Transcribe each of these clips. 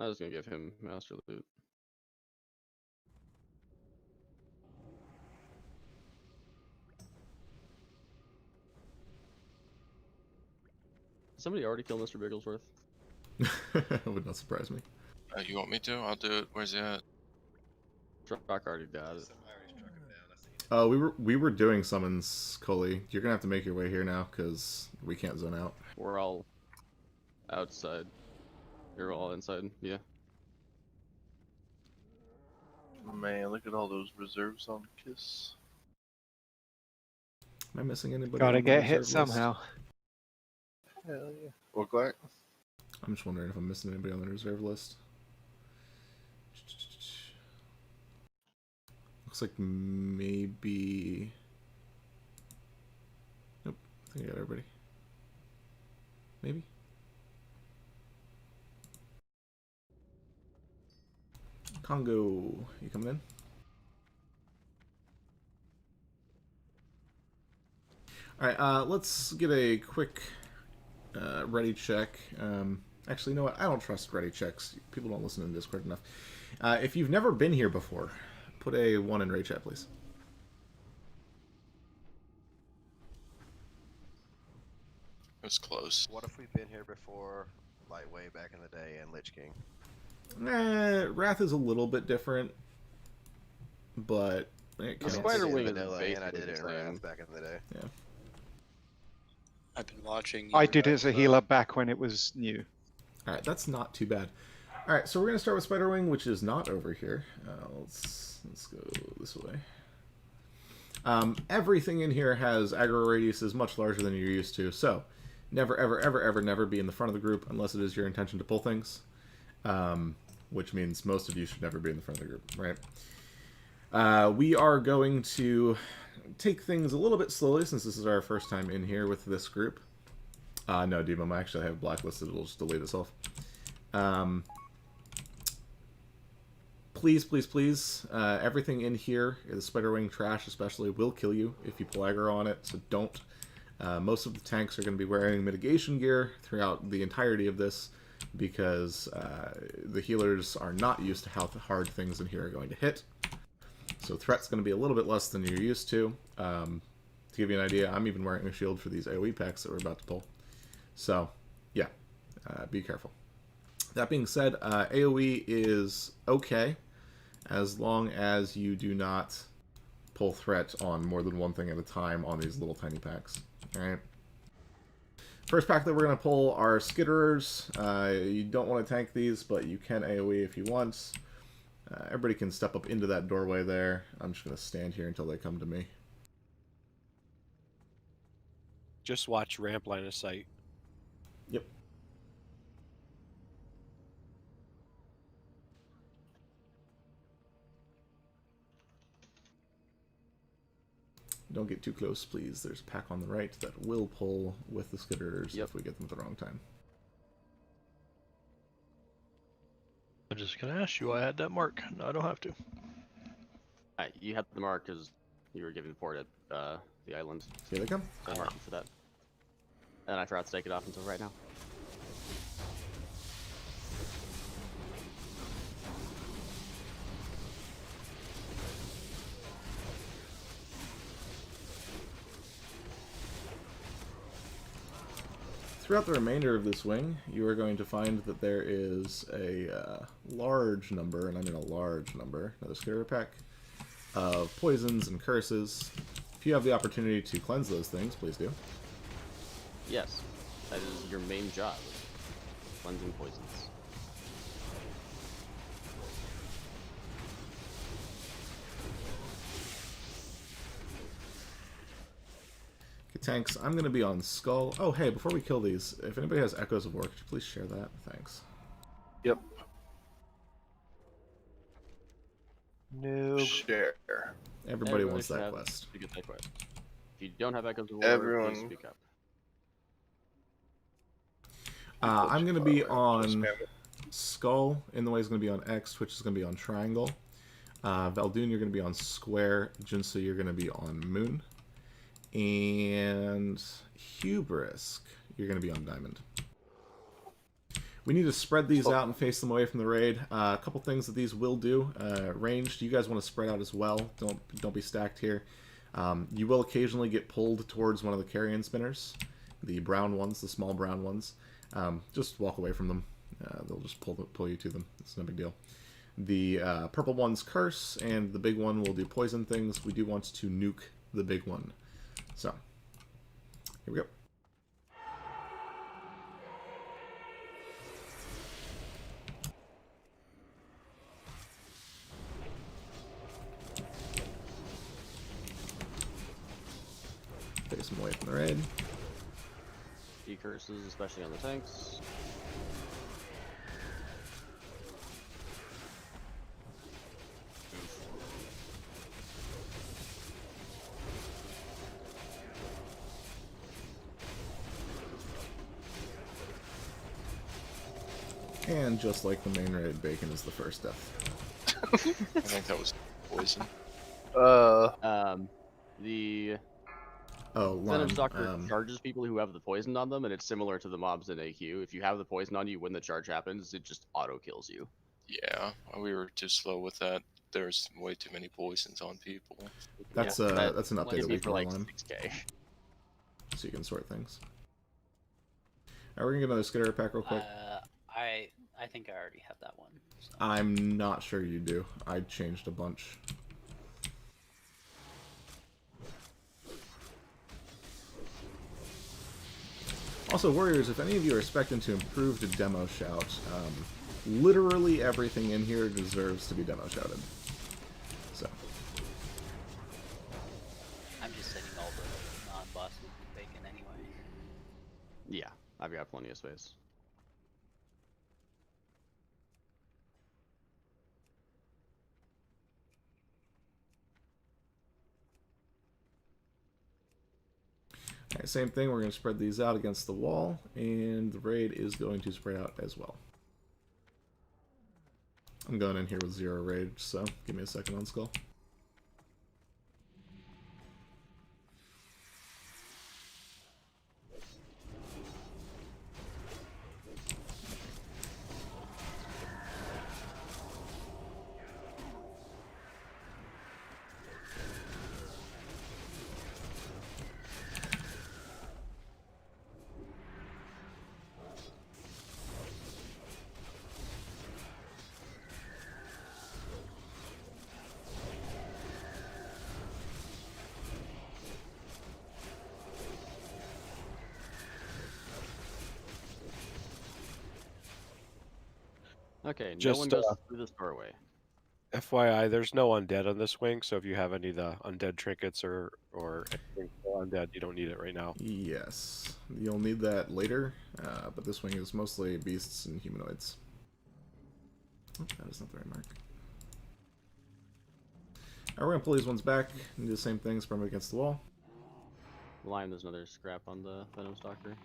I was gonna give him master loot. Somebody already killed Mr. Bigglesworth? It would not surprise me. You want me to? I'll do it. Where's he at? Rock already died. Oh, we were doing summons, Coley. You're gonna have to make your way here now, because we can't zone out. We're all outside. You're all inside, yeah. Man, look at all those reserves on Kiss. Am I missing anybody? Gotta on the get hit reserve list? somehow. Hell yeah. Look like. I'm just wondering if I'm missing anybody on the reserve list. Looks like maybe... Nope, I think I got everybody. Maybe? Congo, you coming in? Alright, let's get a quick ready check. Actually, you know what? I don't trust ready checks. People don't listen in Discord enough. If you've never been here before, put a 1 in raid chat, please. It was close. What if we've been here before, like way back in the day, and Lich King? Wrath is a little bit different, but it The counts. Spider Wing is vanilla, and I basically did it the in same. Wrath back in the day. Yeah. I've been watching. I did it as a healer back when it was new. Alright, that's not too bad. Alright, so we're going to start with Spiderwing, which is not over here. Let's go this way. Everything in here has aggro radiuses much larger than you're used to, so never, ever, ever, ever, never be in the front of the group unless it is your intention to pull things. Which means most of you should never be in the front of the group, right? We are going to take things a little bit slowly since this is our first time in here with this group. No, Demon, I actually have blacklisted. It'll just delete itself. Please, please, please, everything in here, the Spiderwing trash especially, will kill you if you pull aggro on it, so don't. Most of the tanks are going to be wearing mitigation gear throughout the entirety of this, because the healers are not used to how hard things in here are going to hit. So threat's going to be a little bit less than you're used to. To give you an idea, I'm even wearing a shield for these AoE packs that we're about to pull. So, yeah, be careful. That being said, AoE is okay, as long as you do not pull threat on more than one thing at a time on these little tiny packs. Alright. First pack that we're going to pull are Skitterers. You don't want to tank these, but you can AoE if you want. Everybody can step up into that doorway there. I'm just going to stand here until they come to me. Just watch ramp line of sight. Yep. Don't get too close, please. There's a pack on the right that will pull with the Skitterers if we get them at the wrong time. I'm just gonna ask you. I had that mark. No, I don't have to. You had the mark because you were given port at the island. Here they come. So I marked you for that. And I forgot to take it off until right now. Throughout the remainder of this wing, you are going to find that there is a large number, and I mean a large number, another Skitter pack, of poisons and curses. If you have the opportunity to cleanse those things, please do. Yes, that is your main job, cleansing poisons. Tanks, I'm going to be on Skull. Oh, hey, before we kill these, if anybody has Echoes of War, could you please share that? Thanks. Yep. No. Share. Everybody wants should that have quest. to get that quest. If you don't have Echoes of War, Everyone. please speak up. I'm going to be on Skull. In the way is going to be on X. Twitch is going to be on Triangle. Valdoon, you're going to be on Square. Jinsu, you're going to be on Moon. And Hubris, you're going to be on Diamond. We need to spread these out and face them away from the raid. A couple things that these will do. Ranged, you guys want to spread out as well. Don't be stacked here. You will occasionally get pulled towards one of the carrion spinners. The brown ones, the small brown ones. Just walk away from them. They'll just pull you to them. It's no big deal. The purple ones curse, and the big one will do poison things. We do want to nuke the big one. So, here we go. Face them away from the raid. Curses, especially on the tanks. And just like the main raid, bacon is the first death. I think that was poison. The Oh, Venom Lime, Stalker charges people who have the poison on them, and it's similar to the mobs in AQ. If you have the poison on you when the charge happens, it just auto kills you. Yeah, we were too slow with that. There's way too many poisons on people. that's Yeah, that's an update me week for like Lime, 6k. so you can sort things. Alright, we're gonna get another skitter pack real quick. I think I already have that one. So. I'm not sure you do. I changed a bunch. Also, Warriors, if any of you are expecting to improve to demo shout, literally everything in here deserves to be demo shouted. So. I'm just setting all the non-bosses with bacon anyway. Yeah, I've got plenty of space. Alright, same thing, we're going to spread these out against the wall, and the raid is going to spread out as well. I'm going in here with 0 rage, so give me a second on Skull. Okay, no Just, one goes through this doorway. FYI, there's no undead on this wing, so if you have any of the undead trinkets or anything for undead, you don't need it right now. Yes, you'll need that later, but this wing is mostly beasts and humanoids. Oh, that is not the right mark. Alright, we're going to pull these ones back and do the same thing, spread them against the wall. Lime, there's another scrap on the Venom Stalker.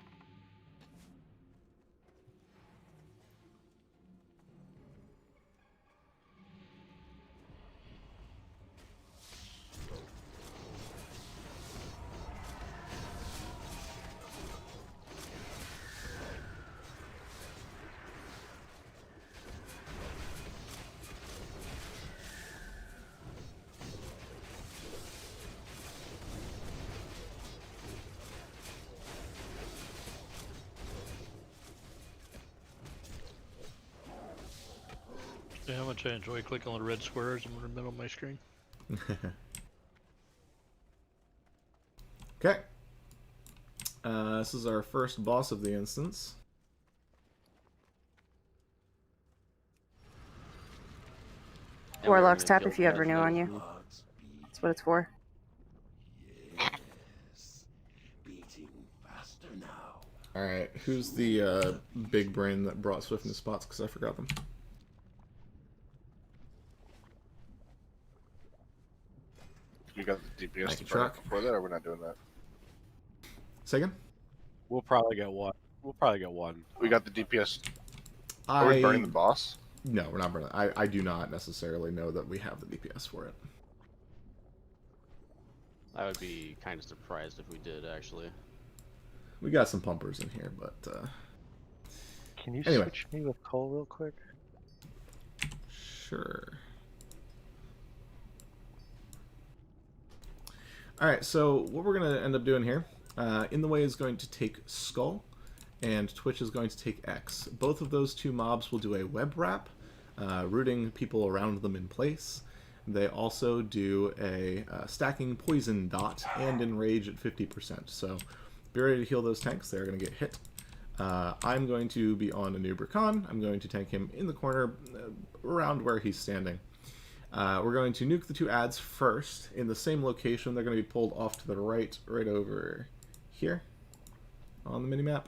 Yeah, how much I enjoy clicking on the red squares in the middle of my screen. Okay. This is our first boss of the instance. And we're Warlock's gonna tap kill if you have the renew on you. Venom. That's what it's for. Alright, who's the big brain that brought swiftness spots? Because I forgot them. You got the DPS Thank you, to burn Truck. before that, or we're not doing that? Say again? We'll probably get one. We got the DPS. Are we burning the boss? No, we're not burning. I do not necessarily know that we have the DPS for it. I would be kind of surprised if we did, actually. We got some pumpers in here, but Can you Anyway. switch me with Cole real quick? Sure. Alright, so what we're going to end up doing here, In the Way is going to take Skull, and Twitch is going to take X. Both of those two mobs will do a web wrap, rooting people around them in place. They also do a stacking poison dot and enrage at 50%. So be ready to heal those tanks. They're going to get hit. I'm going to be on Anubra Khan. I'm going to tank him in the corner around where he's standing. We're going to nuke the two ads first in the same location. They're going to be pulled off to the right, right over here on the minimap.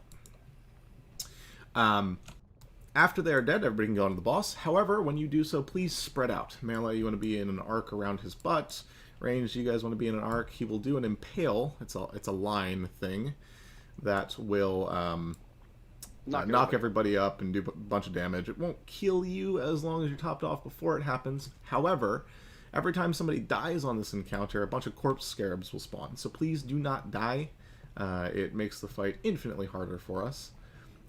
After they are dead, everybody can go on to the boss. However, when you do so, please spread out. Melee, you want to be in an arc around his butt. Range, you guys want to be in an arc. He will do an impale. It's a line thing that will knock everybody up and do a bunch of damage. It won't kill you as long as you're topped off before it happens. However, every time somebody dies on this encounter, a bunch of corpse scarabs will spawn. So please do not die. It makes the fight infinitely harder for us.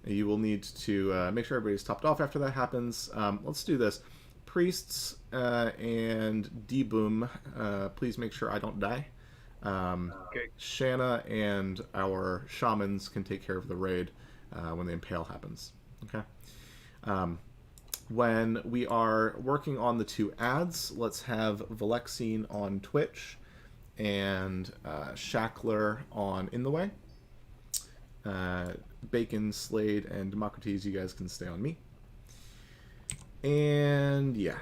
You will need to make sure everybody's topped off after that happens. Let's do this. Priests and D-Boom, please make sure I don't die. Okay. Shanna and our shamans can take care of the raid when the impale happens. Okay. When we are working on the two ads, let's have Valexine on Twitch and Shackler on In the Way. Bacon, Slade, and Democrates, you guys can stay on me. And yeah.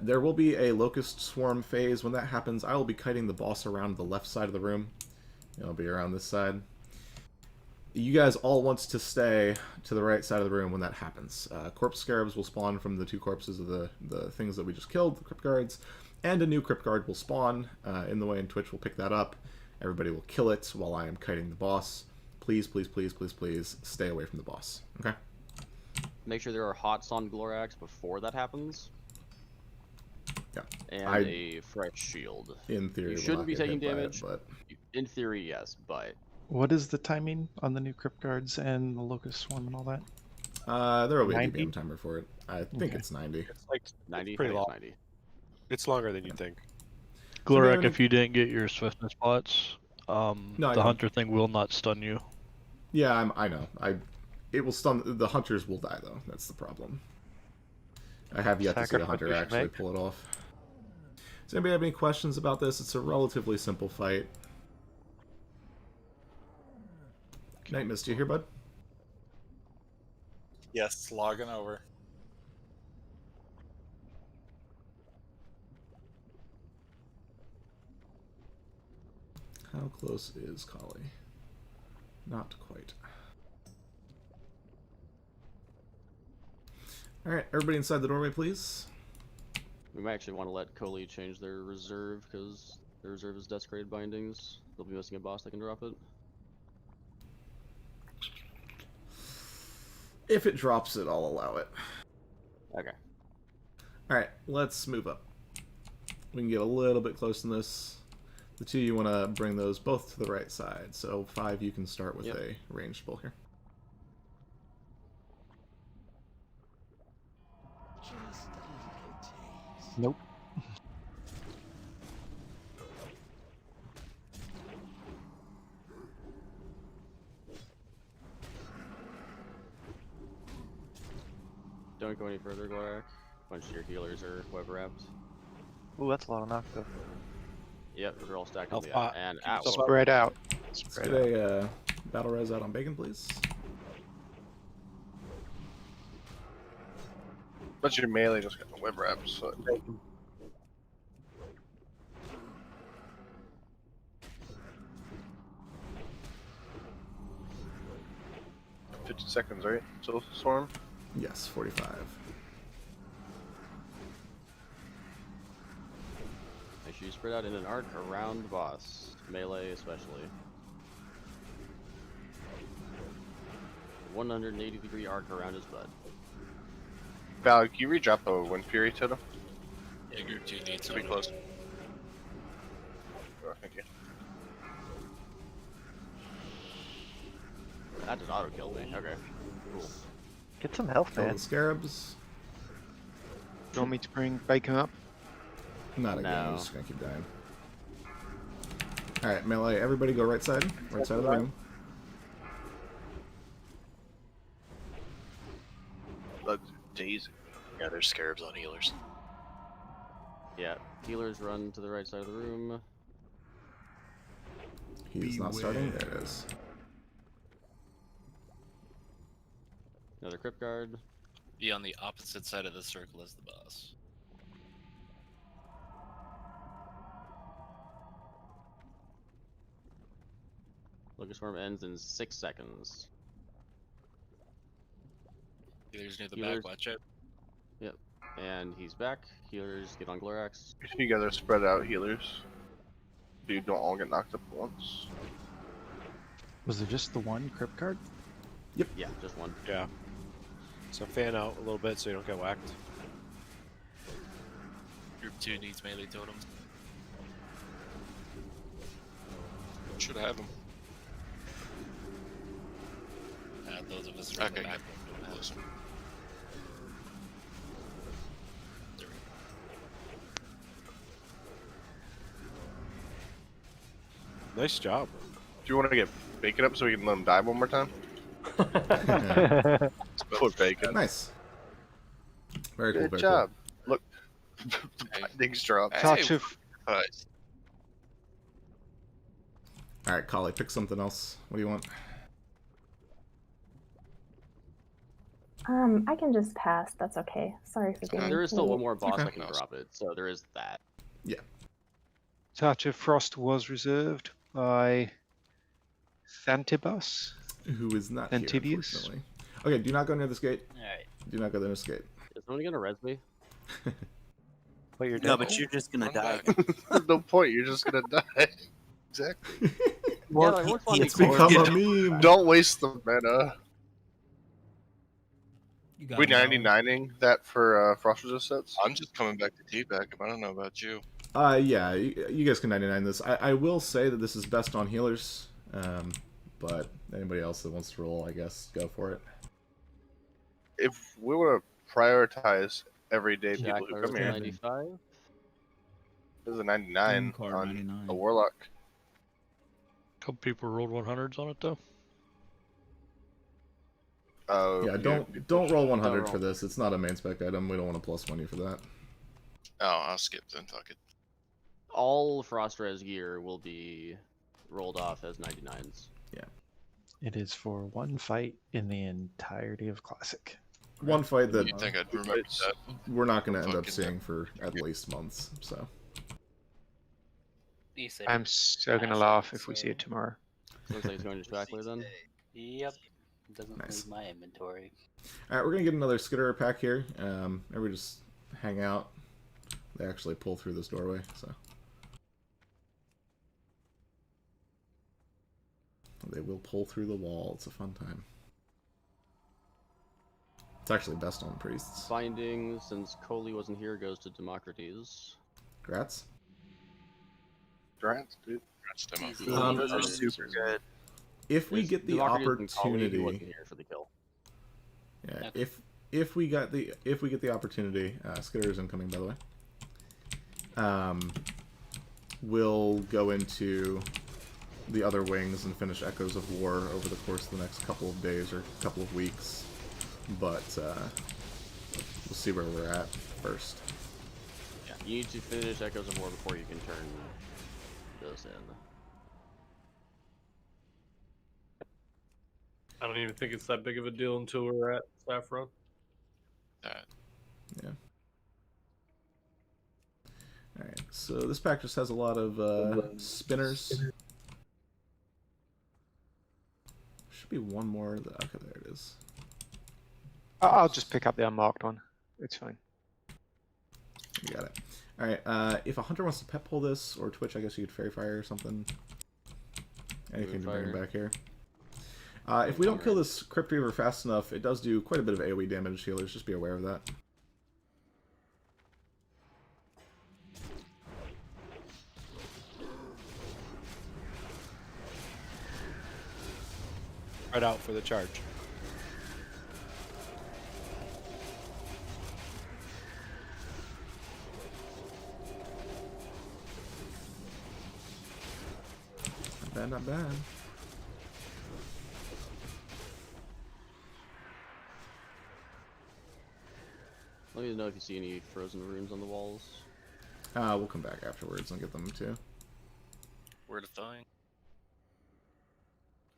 There will be a Locust Swarm phase. When that happens, I will be kiting the boss around the left side of the room. It'll be around this side. You guys all want to stay to the right side of the room when that happens. Corpse Scarabs will spawn from the two corpses of the things that we just killed, the Crypt Guards, and a new Crypt Guard will spawn. In the Way and Twitch will pick that up. Everybody will kill it while I am kiting the boss. Please, please, please, please, please stay away from the boss. Okay? Make sure there are hots on Glorax before that happens. Yeah. And a fresh shield. In theory, You will shouldn't not be get taking hit by it, damage. but In theory, yes, but What is the timing on the new Crypt Guards and the Locust Swarm and all that? there will be a 90? DPM timer for it. I think Okay. it's 90. It's like 90, pretty I think long. it's 90. It's longer than you think. Glorak, any- if you didn't get your swiftness pots, No, I the know. hunter thing will not stun you. Yeah, I know. It will stun. The hunters will die though. That's the problem. I have yet to see a Sacrifice hunter you should actually make. pull it off. Does anybody have any questions about this? It's a relatively simple fight. Night Mist, you here, bud? Yes, logging over. How close is Collie? Not quite. Alright, everybody inside the doorway, please. We might actually want to let Coley change their reserve, because their reserve is Desecrated Bindings. They'll be missing a boss that can drop it. If it drops it, I'll allow it. Okay. Alright, let's move up. We can get a little bit close in this. The two, you want to bring those both to the right side. So 5, you can start with a ranged pull here. Nope. Don't go any further, Glorak. A bunch of your healers are web wrapped. Ooh, that's a lot of knock though. Yep, they're all stacked Health on the pot. and Keep out. yourself up. Spread out. Let's Spread get out. a battle res out on Bacon, please. But your melee just got the web wraps, so 50 seconds, right? So Storm? Yes, 45. Make sure you spread out in an arc around the boss. Melee especially. 180-degree arc around his butt. Val, can you redrop the Wind Fury totem? Yeah, group 2 needs To be to close. Oh, thank you. That does auto kill me. Okay. Cool. Get some health, Kill man. the scarabs. Do you want me to bring bacon up? Not again. I'm No. just gonna keep dying. All right, melee. Everybody go right side. Right side of the room. Jeez. Yeah, there's scarabs on healers. Yeah. Healers run to the right side of the room. He's not starting. There it is. Another crypt guard. Be on the opposite side of the circle as the boss. Locust Swarm ends in 6 seconds. Healers near the Healers. back, watch out. Yep. And he's back. Healers get on Glorax. You guys are spread out healers. So you don't all get knocked up at once. Was there just the one crypt card? Yeah, just one. Yeah. So fan out a little bit so you don't get whacked. Group 2 needs melee totems. Should have him. Those of us who are in the Okay, back good. don't have Close. them. Nice job. Do you want to get bacon up so we can let him die one more time? Poor bacon. Nice. Very cool. Good Very job. Look, the Hey. bindings dropped. Touch of Nice. cool. All right, Collie, pick something else. What do you want? I can just pass. That's okay. Sorry for being There is still late. one more boss Okay. that can drop it, so there is that. Touch of Frost was reserved by Thantibus. Who is not here, Antibius? unfortunately. Okay, do not go near this gate. Alright. Do not go near this gate. Is someone gonna res me? But you're No, dead. but you're just gonna Run die. back. There's no point. You're just gonna die. Exactly. Yeah, I want It's to become a meme. Don't waste the mana. You got We it now. 99ing that for frost resist sets. I'm just coming back to teabag him. I don't know about you. Yeah, you guys can 99 this. I will say that this is best on healers, but anybody else that wants to roll, I guess, go for it. If we want to prioritize everyday people who Jackler come here, 95. this is a 99 card, on 99. a warlock. Couple people rolled 100s on it though. Yeah, don't roll 100 roll. for this. It's not a main spec item. We don't want to plus one you for that. Oh, I'll skip then. Fuck it. All Frost Res gear will be rolled off as 99s. It is for one fight in the entirety of Classic. One fight that You think I'd remember that? we're not going to end up Fucking seeing for at least months. So You said I'm so gonna laugh if we see it tomorrow. Looks like he's going to Jackler then. Yep. Doesn't Nice. leave my inventory. all right, we're gonna get another skitterer pack here. Everybody just hang out. They actually pull through this doorway, so they will pull through the wall. It's a fun time. It's actually best on priests. Finding, since Coley wasn't here, goes to Democrates. Grats. Grants, dude. That's demo. Um, Those are super good. If we get the Democrates and Coley, he opportunity, wasn't here for the kill. yeah. Okay. If we get the opportunity, skitterer's incoming, by the way. We'll go into the other wings and finish Echoes of War over the course of the next couple of days or couple of weeks. But we'll see where we're at first. Yeah, you need to finish Echoes of War before you can turn those in. I don't even think it's that big of a deal until we're at Saffron. That. Yeah. Alright, so this pack just has a lot of spinners. Should be one more. Okay, there it is. I'll just pick up the unmarked one. It's fine. You got it. Alright, if a hunter wants to pet pull this, or Twitch, I guess you could Fairy Fire or something. Anything to bring him Fire. back here. If we don't kill this Crypt Reaver fast enough, it does do quite a bit of AoE damage to healers, just be aware of that. spread out for the charge. Not bad, not bad. Let me know if you see any frozen runes on the walls. We'll come back afterwards and get them too. Word of thawing.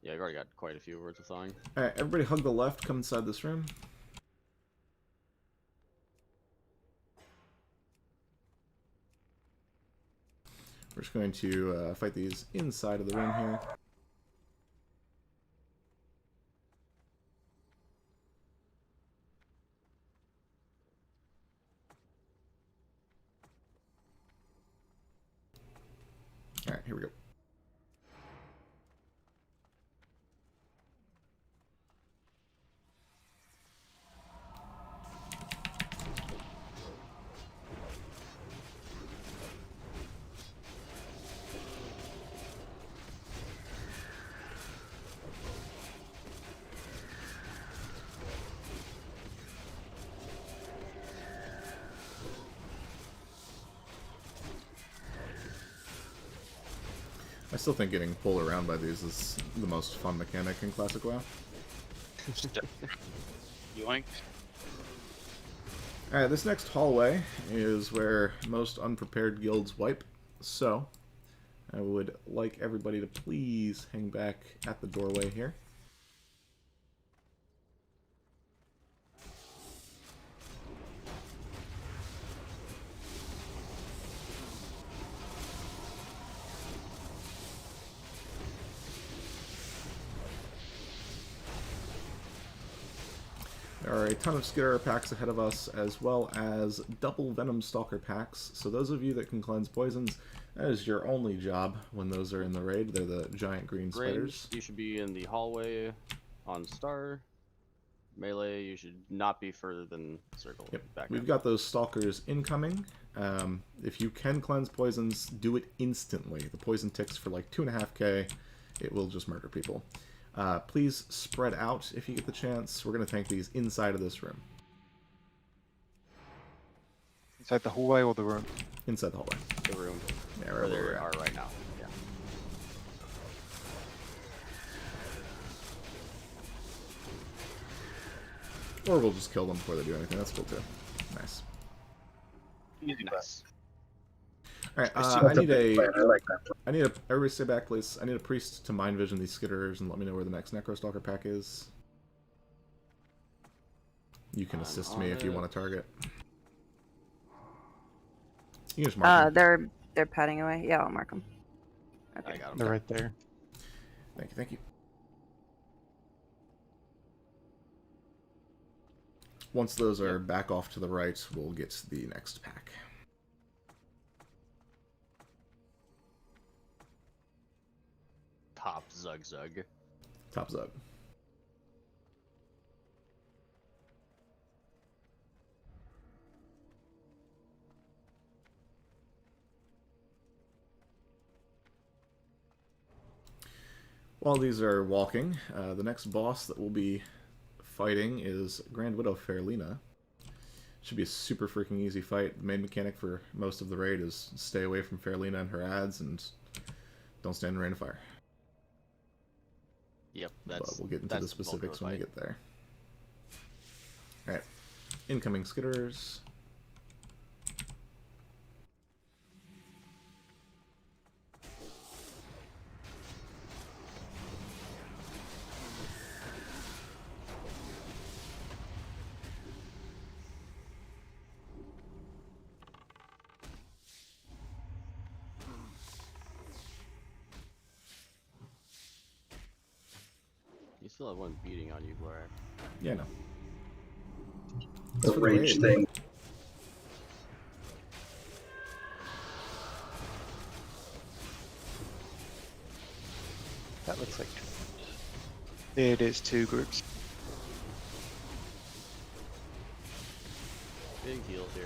Yeah, I've already got quite a few words of thawing. Alright, everybody hug the left, come inside this room. We're just going to fight these inside of the room here. Alright, here we go. I still think getting pulled around by these is the most fun mechanic in Classic WoW. Yoink. Alright, this next hallway is where most unprepared guilds wipe, so I would like everybody to please hang back at the doorway here. There are a ton of Skitterer packs ahead of us, as well as double Venom Stalker packs. So those of you that can cleanse poisons, that is your only job when those are in the raid. They're the giant green spiders. You should be in the hallway on Star. Melee, you should not be further than Circle. Yep. Back We've up. got those Stalkers incoming. If you can cleanse poisons, do it instantly. The poison ticks for like 2.5k. It will just murder people. Please spread out if you get the chance. We're going to tank these inside of this room. Inside the hallway or the room? Inside the hallway. The room. Yeah, Where right they where we're are at. right now. Yeah. Or we'll just kill them before they do anything. That's cool too. Nice. Easy Nice. Alright, That's I a need big plan. I like that. everybody stay back, please. I need a priest to mind vision these skitterers and let me know where the next Necrostalker pack is. You can assist me if you want to target. You can just mark them. They're padding away. Yeah, I'll mark them. I got them. They're right there. Thank you, thank you. Once those are back off to the right, we'll get the next pack. Top Zug Zug. Top Zug. While these are walking, the next boss that we'll be fighting is Grand Widow Fairlina. Should be a super freaking easy fight. The main mechanic for most of the raid is stay away from Fairlina and her ads and don't stand in rain of fire. Yep, But that's. we'll get into the specifics when we get there. Alright. Incoming skitterers. You still have one beating on you, Black. Yeah, no. The rage thing. That looks like It is 2 groups. Big heals here.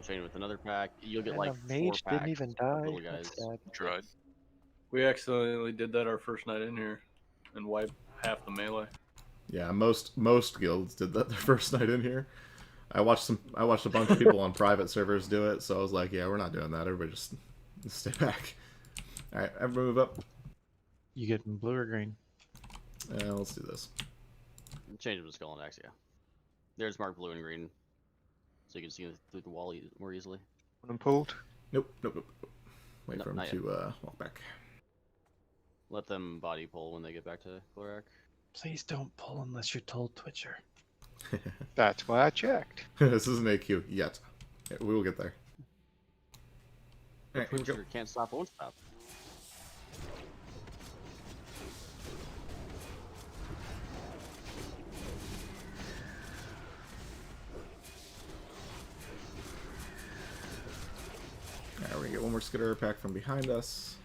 We'll chain with another pack. You'll get And like the 4 mage packs didn't even of die. little That's guys. sad. Tried. We accidentally did that our first night in here and wiped half the melee. Yeah, most guilds did that their first night in here. I watched a bunch of people on private servers do it, so I was like, yeah, we're not doing that. Everybody just stay back. All right, everybody move up. You getting blue or green? Let's do this. Change them to skull and axe, yeah. There's marked blue and green, so you can see through the wall more easily. Want them pulled? Nope. Wait No, for him not to walk back. Let them body pull when they get back to Glorak. Please don't pull unless you're told, Twitcher. That's why I checked. This isn't AQ yet. Yeah, we will get there. All right, here we go. Twitcher can't stop, won't stop. Alright, we're gonna get one more skitter pack from behind us.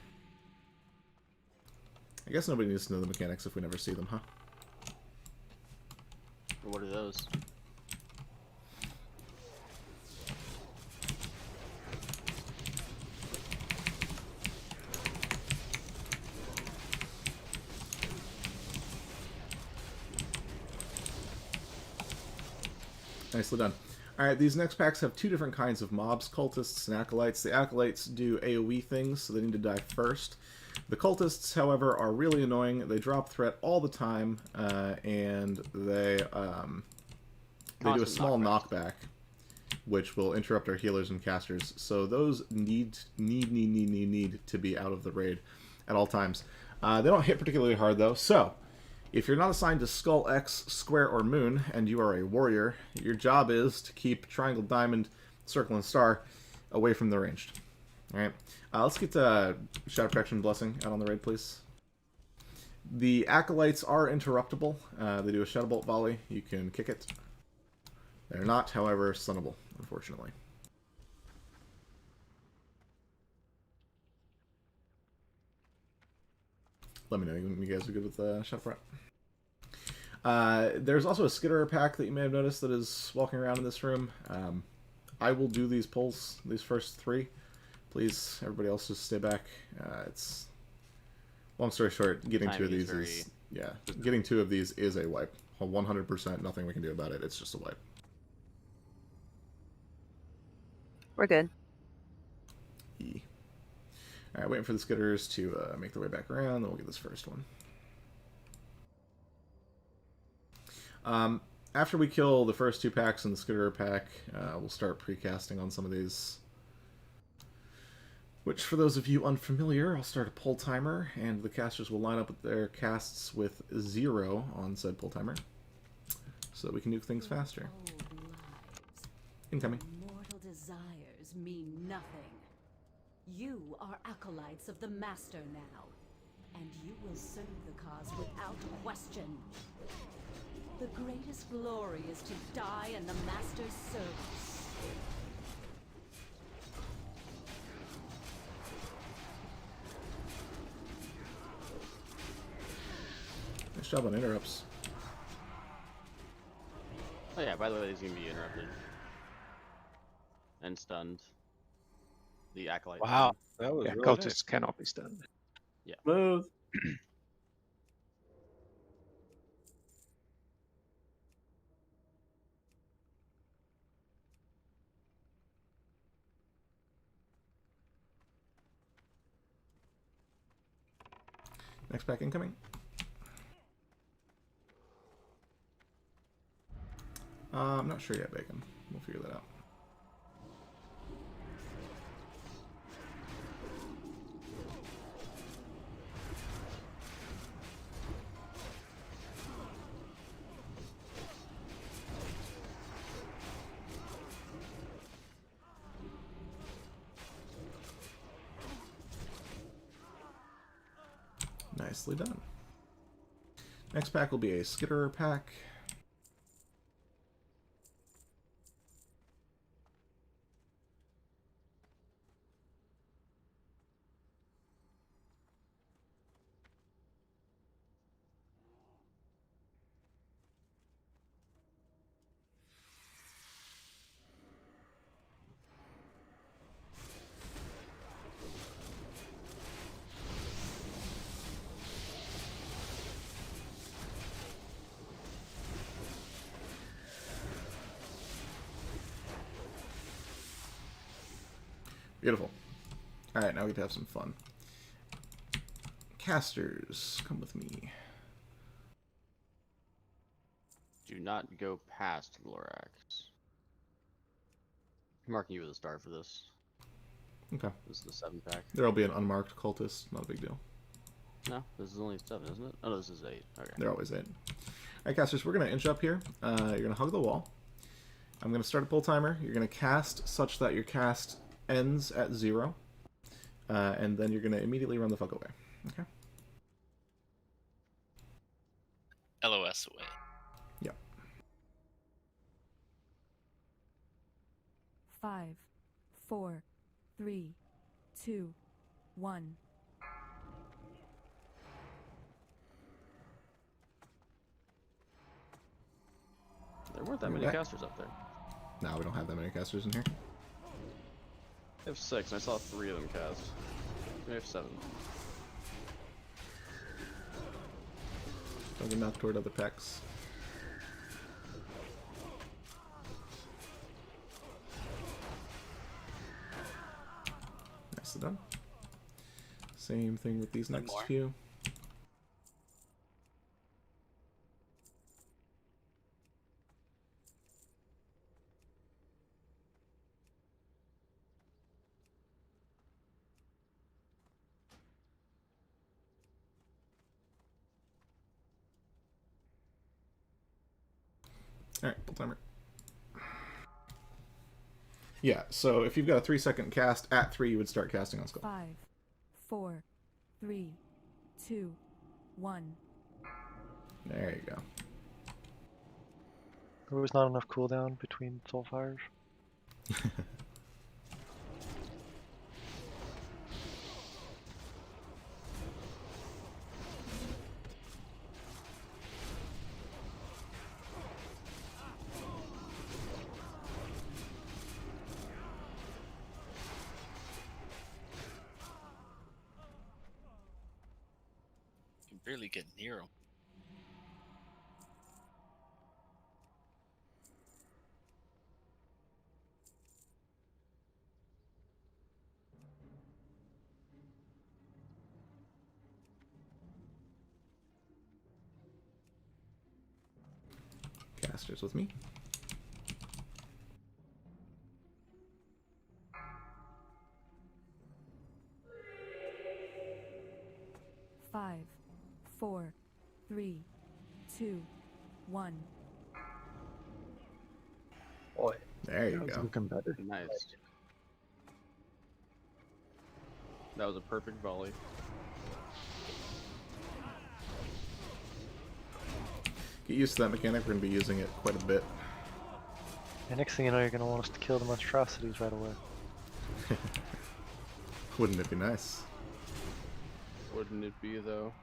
I guess nobody needs to know the mechanics if we never see them, huh? What are those? Nicely done. Alright, these next packs have 2 different kinds of mobs, cultists and acolytes. The acolytes do AoE things, so they need to die first. The cultists, however, are really annoying. They drop threat all the time, and they do a small knockback, which will interrupt our healers and casters. So those need to be out of the raid at all times. They don't hit particularly hard, though, so if you're not assigned to Skull, X, Square, or Moon, and you are a warrior, your job is to keep Triangle, Diamond, Circle, and Star away from the ranged. Alright, let's get Shadow Protection Blessing out on the raid, please. The Acolytes are interruptible. They do a Shadow Bolt volley. You can kick it. They're not, however, stunnable, unfortunately. Let me know when you guys are good with Shadow Front. There's also a Skitterer pack that you may have noticed that is walking around in this room. I will do these pulls, these first 3. Please, everybody else just stay back. It's long story short, getting 2 of these is getting 2 of these is a wipe. 100%, nothing we can do about it. It's just a wipe. We're good. Alright, waiting for the Skitterers to make their way back around, then we'll get this first one. After we kill the first 2 packs in the Skitterer pack, we'll start precasting on some of these. Which, for those of you unfamiliar, I'll start a pull timer, and the casters will line up with their casts with 0 on said pull timer, so that we can nuke things faster. Incoming. Mortal desires mean nothing. You are acolytes of the Master now, and you will serve the cause without question. The greatest glory is to die in the Master's service. Nice job on interrupts. Oh yeah, by the way, he's gonna be interrupted. And stunned. The Acolyte. Wow, that was really cultists nice. cannot be stunned. Yeah. Move. Next pack incoming. I'm not sure yet, Bacon. We'll figure that out. Nicely done. Next pack will be a Skitterer pack. Beautiful. Alright, now we get to have some fun. Casters, come with me. Do not go past Lorax. I'm marking you with a star for this. Okay. This is the 7-pack. There'll be an unmarked cultist, not a big deal. No, this is only 7, isn't it? Oh, no, this is 8. Okay. They're always 8. Alright, casters, we're going to inch up here. You're going to hug the wall. I'm going to start a pull timer. You're going to cast such that your cast ends at 0. And then you're going to immediately run the fuck away. Okay? LOS away. Yep. 5, 4, 3, 2, 1. There weren't that many casters up there. No, we don't have that many casters in here. I have 6, and I saw 3 of them cast. We have 7. Don't get knocked toward other packs. Nicely done. Same thing with these next few. Alright, pull timer. Yeah, so if you've got a 3-second cast, at 3 you would start casting on Skull. 5, 4, 3, 2, 1. There you go. There was not enough cooldown between Soulfires. You can barely get near him. Casters with me. Five, 4, 3, 2, 1. Boy. There you That was go. looking better. Nice. That was a perfect volley. Get used to that mechanic, we're going to be using it quite a bit. And next thing you know, you're going to want us to kill the monstrosities right away. Wouldn't it be nice? Wouldn't it be, though?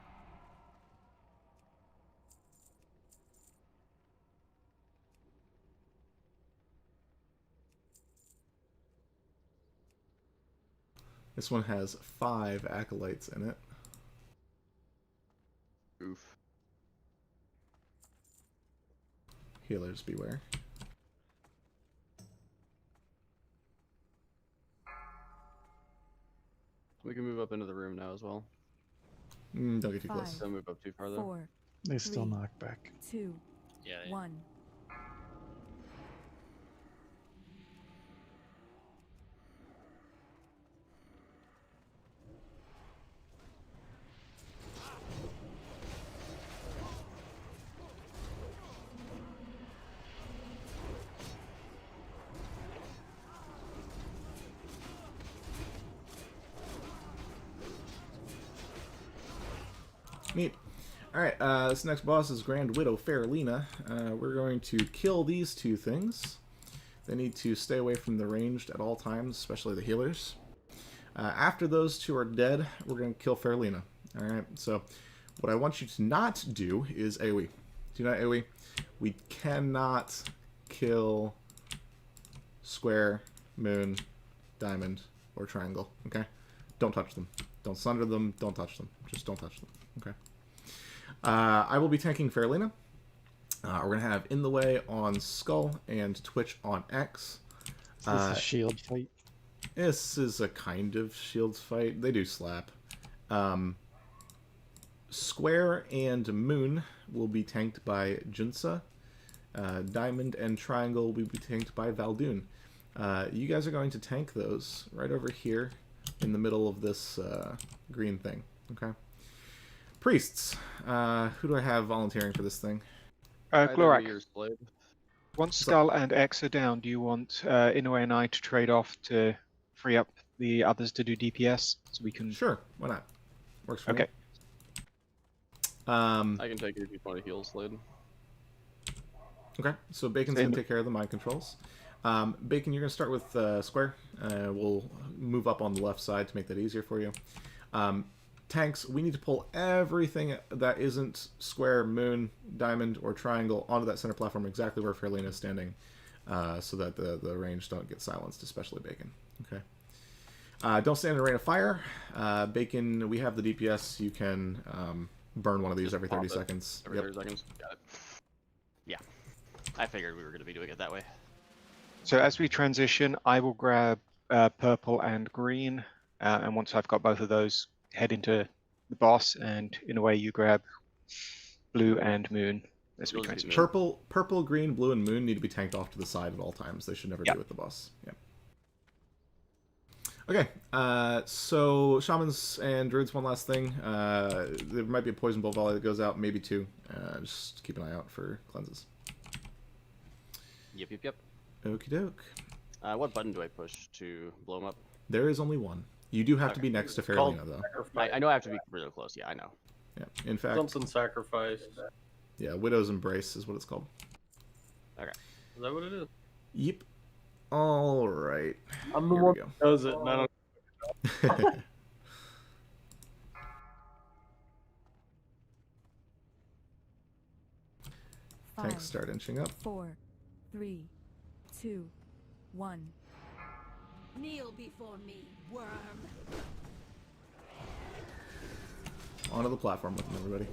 This one has 5 acolytes in it. Oof. Healers beware. We can move up into the room now as well. Don't get too 5, close. Don't move up too far, though. 4, They still 3, knock back. 2, Yeah. 1. Neat. Alright, this next boss is Grand Widow Faralina. We're going to kill these 2 things. They need to stay away from the ranged at all times, especially the healers. After those 2 are dead, we're going to kill Faralina. Alright, so what I want you to not do is AoE. Do not AoE. We cannot kill square, moon, diamond, or triangle. Okay? Don't touch them. Don't sunder them. Don't touch them. Just don't touch them. Okay. I will be tanking Faralina. We're going to have In the Way on Skull and Twitch on X. Is this a shield fight? This is a kind of shields fight. They do slap. Square and Moon will be tanked by Junsa. Diamond and Triangle will be tanked by Valdoon. You guys are going to tank those right over here in the middle of this green thing. Okay. Priests. Who do I have volunteering for this thing? Glorak. Once Skull and X are down, do you want Inoue and I to trade off to free up the others to do DPS so we can? Sure, why not? Works for me. Okay. I can take it if you want to heal Slade. Okay, so Bacon's going to take care of the mind controls. Bacon, you're going to start with Square. We'll move up on the left side to make that easier for you. Tanks, we need to pull everything that isn't Square, Moon, Diamond, or Triangle onto that center platform exactly where Fairlena is standing, so that the range don't get silenced, especially Bacon. Okay. Don't stand in a rain of fire. Bacon, we have the DPS. You can burn one of these Just every 30 seconds. Every 30 seconds. Got it. Yeah. I figured we were going to be doing it that way. So as we transition, I will grab purple and green, and once I've got both of those, head into the boss, and in a way you grab blue and moon as we transition. Purple, green, blue, and moon need to be tanked off to the side at all times. They should never be with the boss. Yep. Okay, so shamans and druids, one last thing. There might be a poison bolt volley that goes out, maybe two. Just keep an eye out for cleanses. Yep, yep, yep. Okie doke. What button do I push to blow them up? There is only one. You do have to be next to Fairlena, though. I know I have to be really close. Yeah, I know. Yeah, in fact. Something sacrificed. Yeah, Widow's Embrace is what it's called. Okay. Is that what it is? Yep. All right. I'm the one who does it, and I don't. Tanks start inching up. 4, 3, 2, 1. Kneel before me, worm. Onto the platform with them, everybody.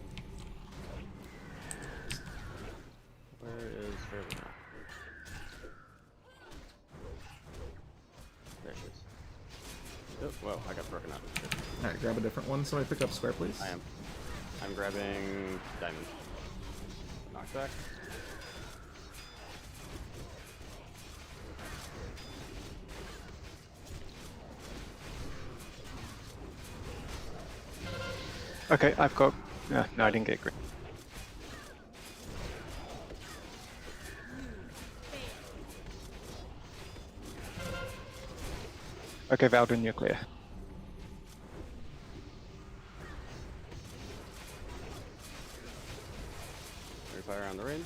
Where is Fairlena? There she is. Oh, whoa, I got broken up. Alright, grab a different one. Somebody pick up Square, please. I am. I'm grabbing Diamond. Knockback. Okay, I've got. No, I didn't get green. Okay, Valden, you're clear. Fire on the range.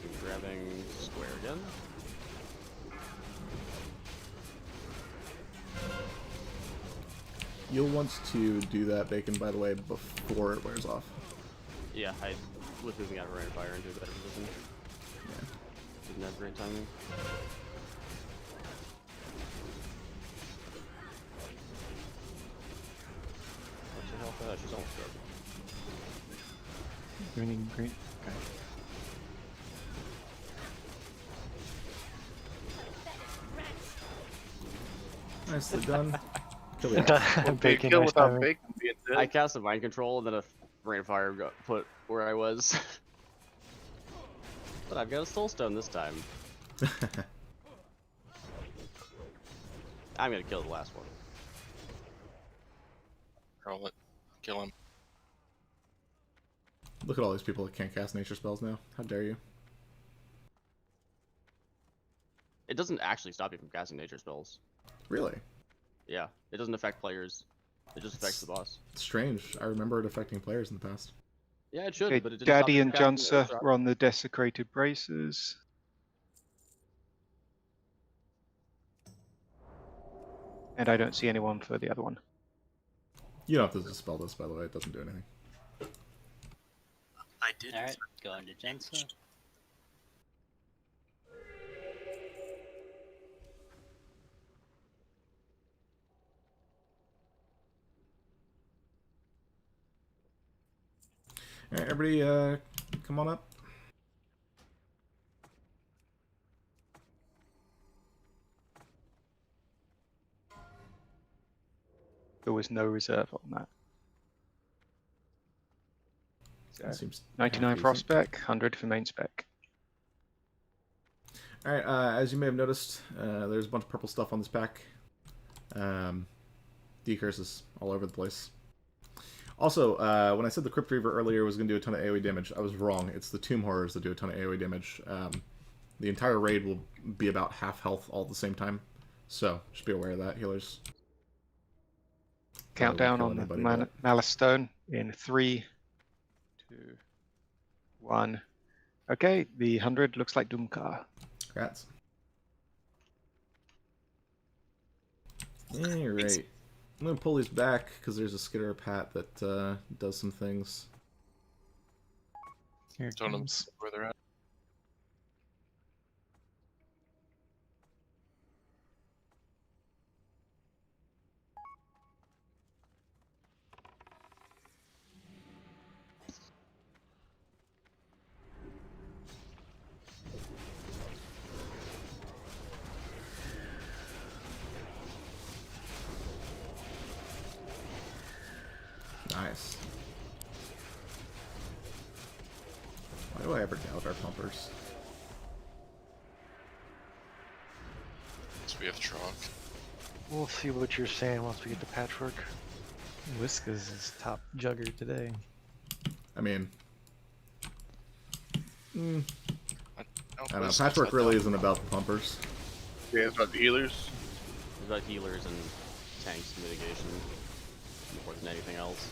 I'm grabbing Square again. You'll want to do that, Bacon, by the way, before it wears off. Yeah, I was moving out of rain of fire into a better position. Yeah. Didn't have great timing. What's her health? She's almost dead. Green, green. Okay. Nicely done. Kill the Bacon, kill nice without timing. bacon being dead. I cast a mind control and then a rain of fire got put where I was. But I've got a soul stone this time. I'm gonna kill the last one. Roll it. Kill him. Look at all these people that can't cast nature spells now. How dare you? It doesn't actually stop you from casting nature spells. Really? Yeah, it doesn't affect players. It just affects the boss. It's strange. I remember it affecting players in the past. Yeah, it should, Okay, but it didn't Daddy stop and you from casting Junsa were on the desecrated braces. And I don't see anyone for the other one. You don't have to dispel this, by the way. It doesn't do anything. I did. Alright, going to Jensen. Alright, everybody come on up. There was no reserve on that. So, Seems 99 half for decent. spec, 100 for main spec. Alright, as you may have noticed, there's a bunch of purple stuff on this pack. Decurses all over the place. Also, when I said the Crypt Reaver earlier was going to do a ton of AoE damage, I was wrong. It's the Tomb Horrors that do a ton of AoE damage. The entire raid will be about half health all at the same time. So, just be aware of that, healers. Countdown on the Malice Stone in 3, 2, 1. Okay, the 100 looks like Doomcar. Congrats. Alright. I'm going to pull these back because there's a Skitter Pat that does some things. Here it comes. Where they're at. Nice. Why do I ever doubt our pumpers? So we have Tronk. We'll see what you're saying once we get to Patchwork. Whiska's is top jugger today. I mean... I don't know, Whisk Patchwork is really not isn't about the pumpers. Yeah, it's about the healers. It's about healers and tanks mitigation more than anything else.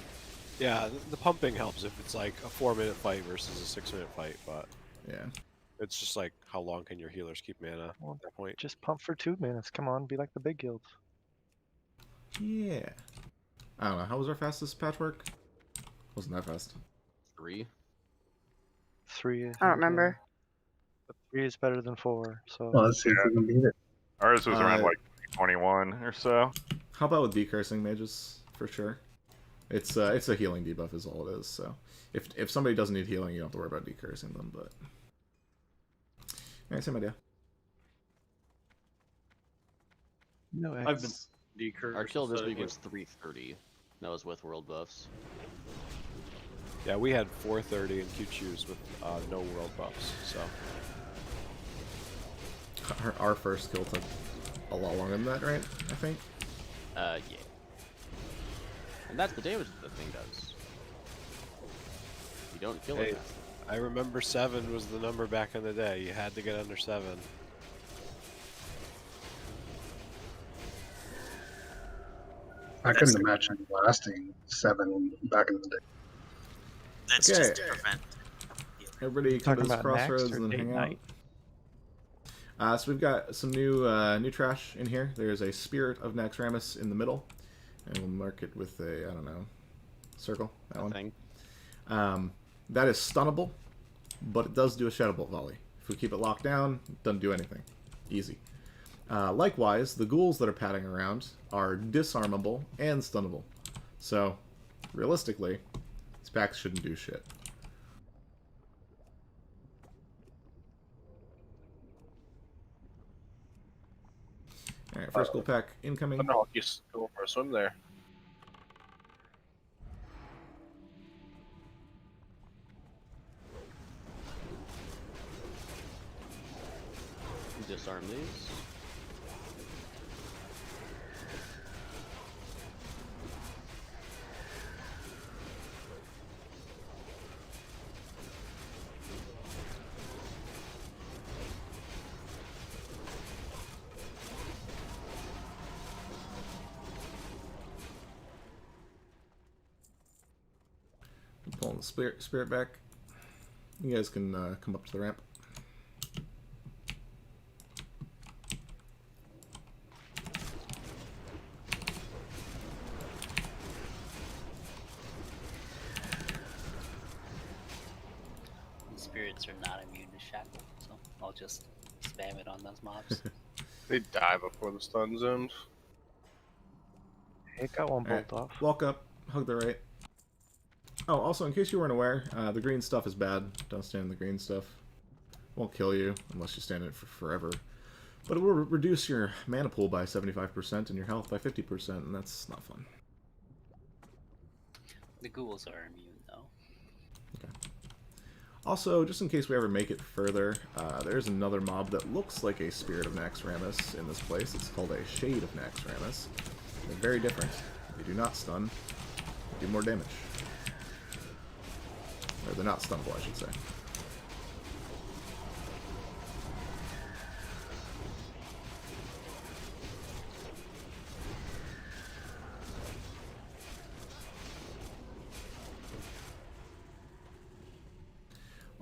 Yeah, the pumping helps if it's like a 4-minute fight versus a 6-minute fight, but yeah, it's just like how long can your healers keep mana Well, at that point? just pump for 2 minutes. Come on, be like the big guilds. Yeah. I don't know, how was our fastest Patchwork? Wasn't that fast. 3? 3. I don't remember. But 3 is better than 4, so. Well, let's see if we can beat it. Ours was around like 21 or so. How about with decursing mages, for sure? It's a healing debuff is all it is, so if somebody doesn't need healing, you don't have to worry about decursing them, but... Alright, same idea. No X. I've been decursed. Our kill this so week yeah. was 330. That was with world buffs. Yeah, we had 430 and Q-Choose with no world buffs, so... Our first kill took a lot longer than that, right? I think? Yeah. And that's the damage that the thing does. You don't kill Hey, it. I remember 7 was the number back in the day. You had to get under 7. I couldn't imagine lasting 7 back in the day. That's Okay. just to prevent. Everybody come to Talking this about Naxx crossroads or and then date hang night? out. So we've got some new trash in here. There's a Spirit of Naxxramas in the middle, and we'll mark it with a, I don't know, circle. That one. Thing. That is stunnable, but it does do a Shadow Bolt volley. If we keep it locked down, it doesn't do anything. Easy. Likewise, the ghouls that are padding around are disarmable and stunnable. So, realistically, these packs shouldn't do shit. Alright, first ghoul pack incoming. Oh, no, just go for a swim there. Disarm these. I'm pulling the spirit back. You guys can come up to the ramp. Spirits are not immune to shackle, so I'll just spam it on those mobs. They die before the stun zones. It got one bolt Alright, off. walk up, hug the right. Oh, also, in case you weren't aware, the green stuff is bad. Don't stand in the green stuff. Won't kill you unless you stand in it for forever. But it will reduce your mana pool by 75% and your health by 50%, and that's not fun. The ghouls are immune, though. Okay. Also, just in case we ever make it further, there's another mob that looks like a Spirit of Naxxramas in this place. It's called a Shade of Naxxramas. They're very different. They do not stun. They do more damage. Or they're not stunnable, I should say.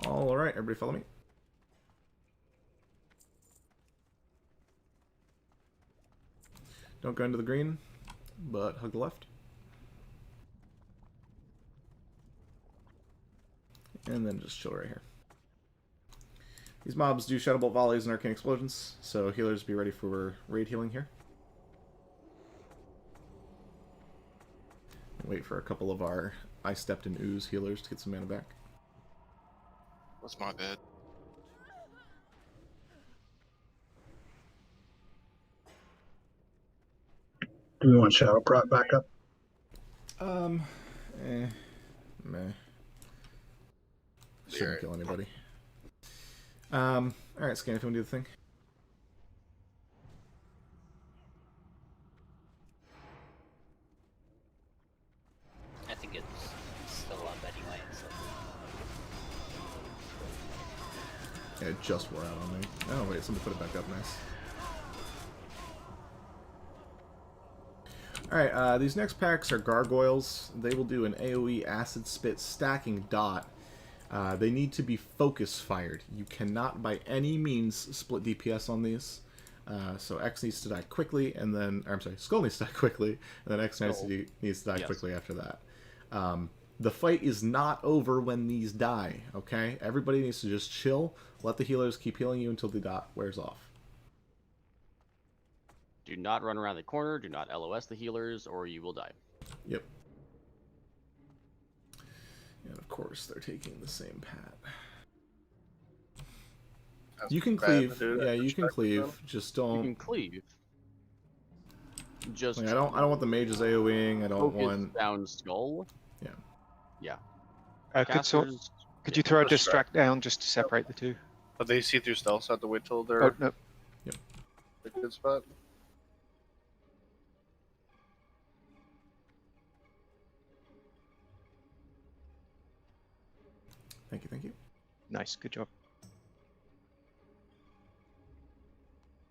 Alright, everybody follow me. Don't go into the green, but hug the left. And then just chill right here. These mobs do Shadow Bolt volleys and arcane explosions, so healers be ready for raid healing here. Wait for a couple of our I Stepped in Ooze healers to get some mana back. That's my bad. Do we want Shadow Prot back up? Meh. Shouldn't kill anybody. Alright, Scan, if you want to do the thing. I think it's still up anyway, so. Yeah, it just wore out on me. Oh wait, somebody put it back up, nice. Alright, these next packs are gargoyles. They will do an AoE acid spit stacking dot. They need to be focus fired. You cannot by any means split DPS on these. So X needs to die quickly, and then, or I'm sorry, Skull needs to die quickly, and then X needs to die quickly after that. The fight is not over when these die, okay? Everybody needs to just chill, let the healers keep healing you until the dot wears off. Do not run around the corner, do not LOS the healers, or you will die. Yep. And of course, they're taking the same pat. You can cleave. Yeah, you can cleave. Just don't. You can cleave. Just. Like, I don't want the mages AoEing. I don't want down Skull. Yeah. Yeah. Could you throw a distract down just to separate the two? But they see through stealth, so I have to wait till they're Oh no. Yep. a good spot. Thank you, thank you. Nice, good job.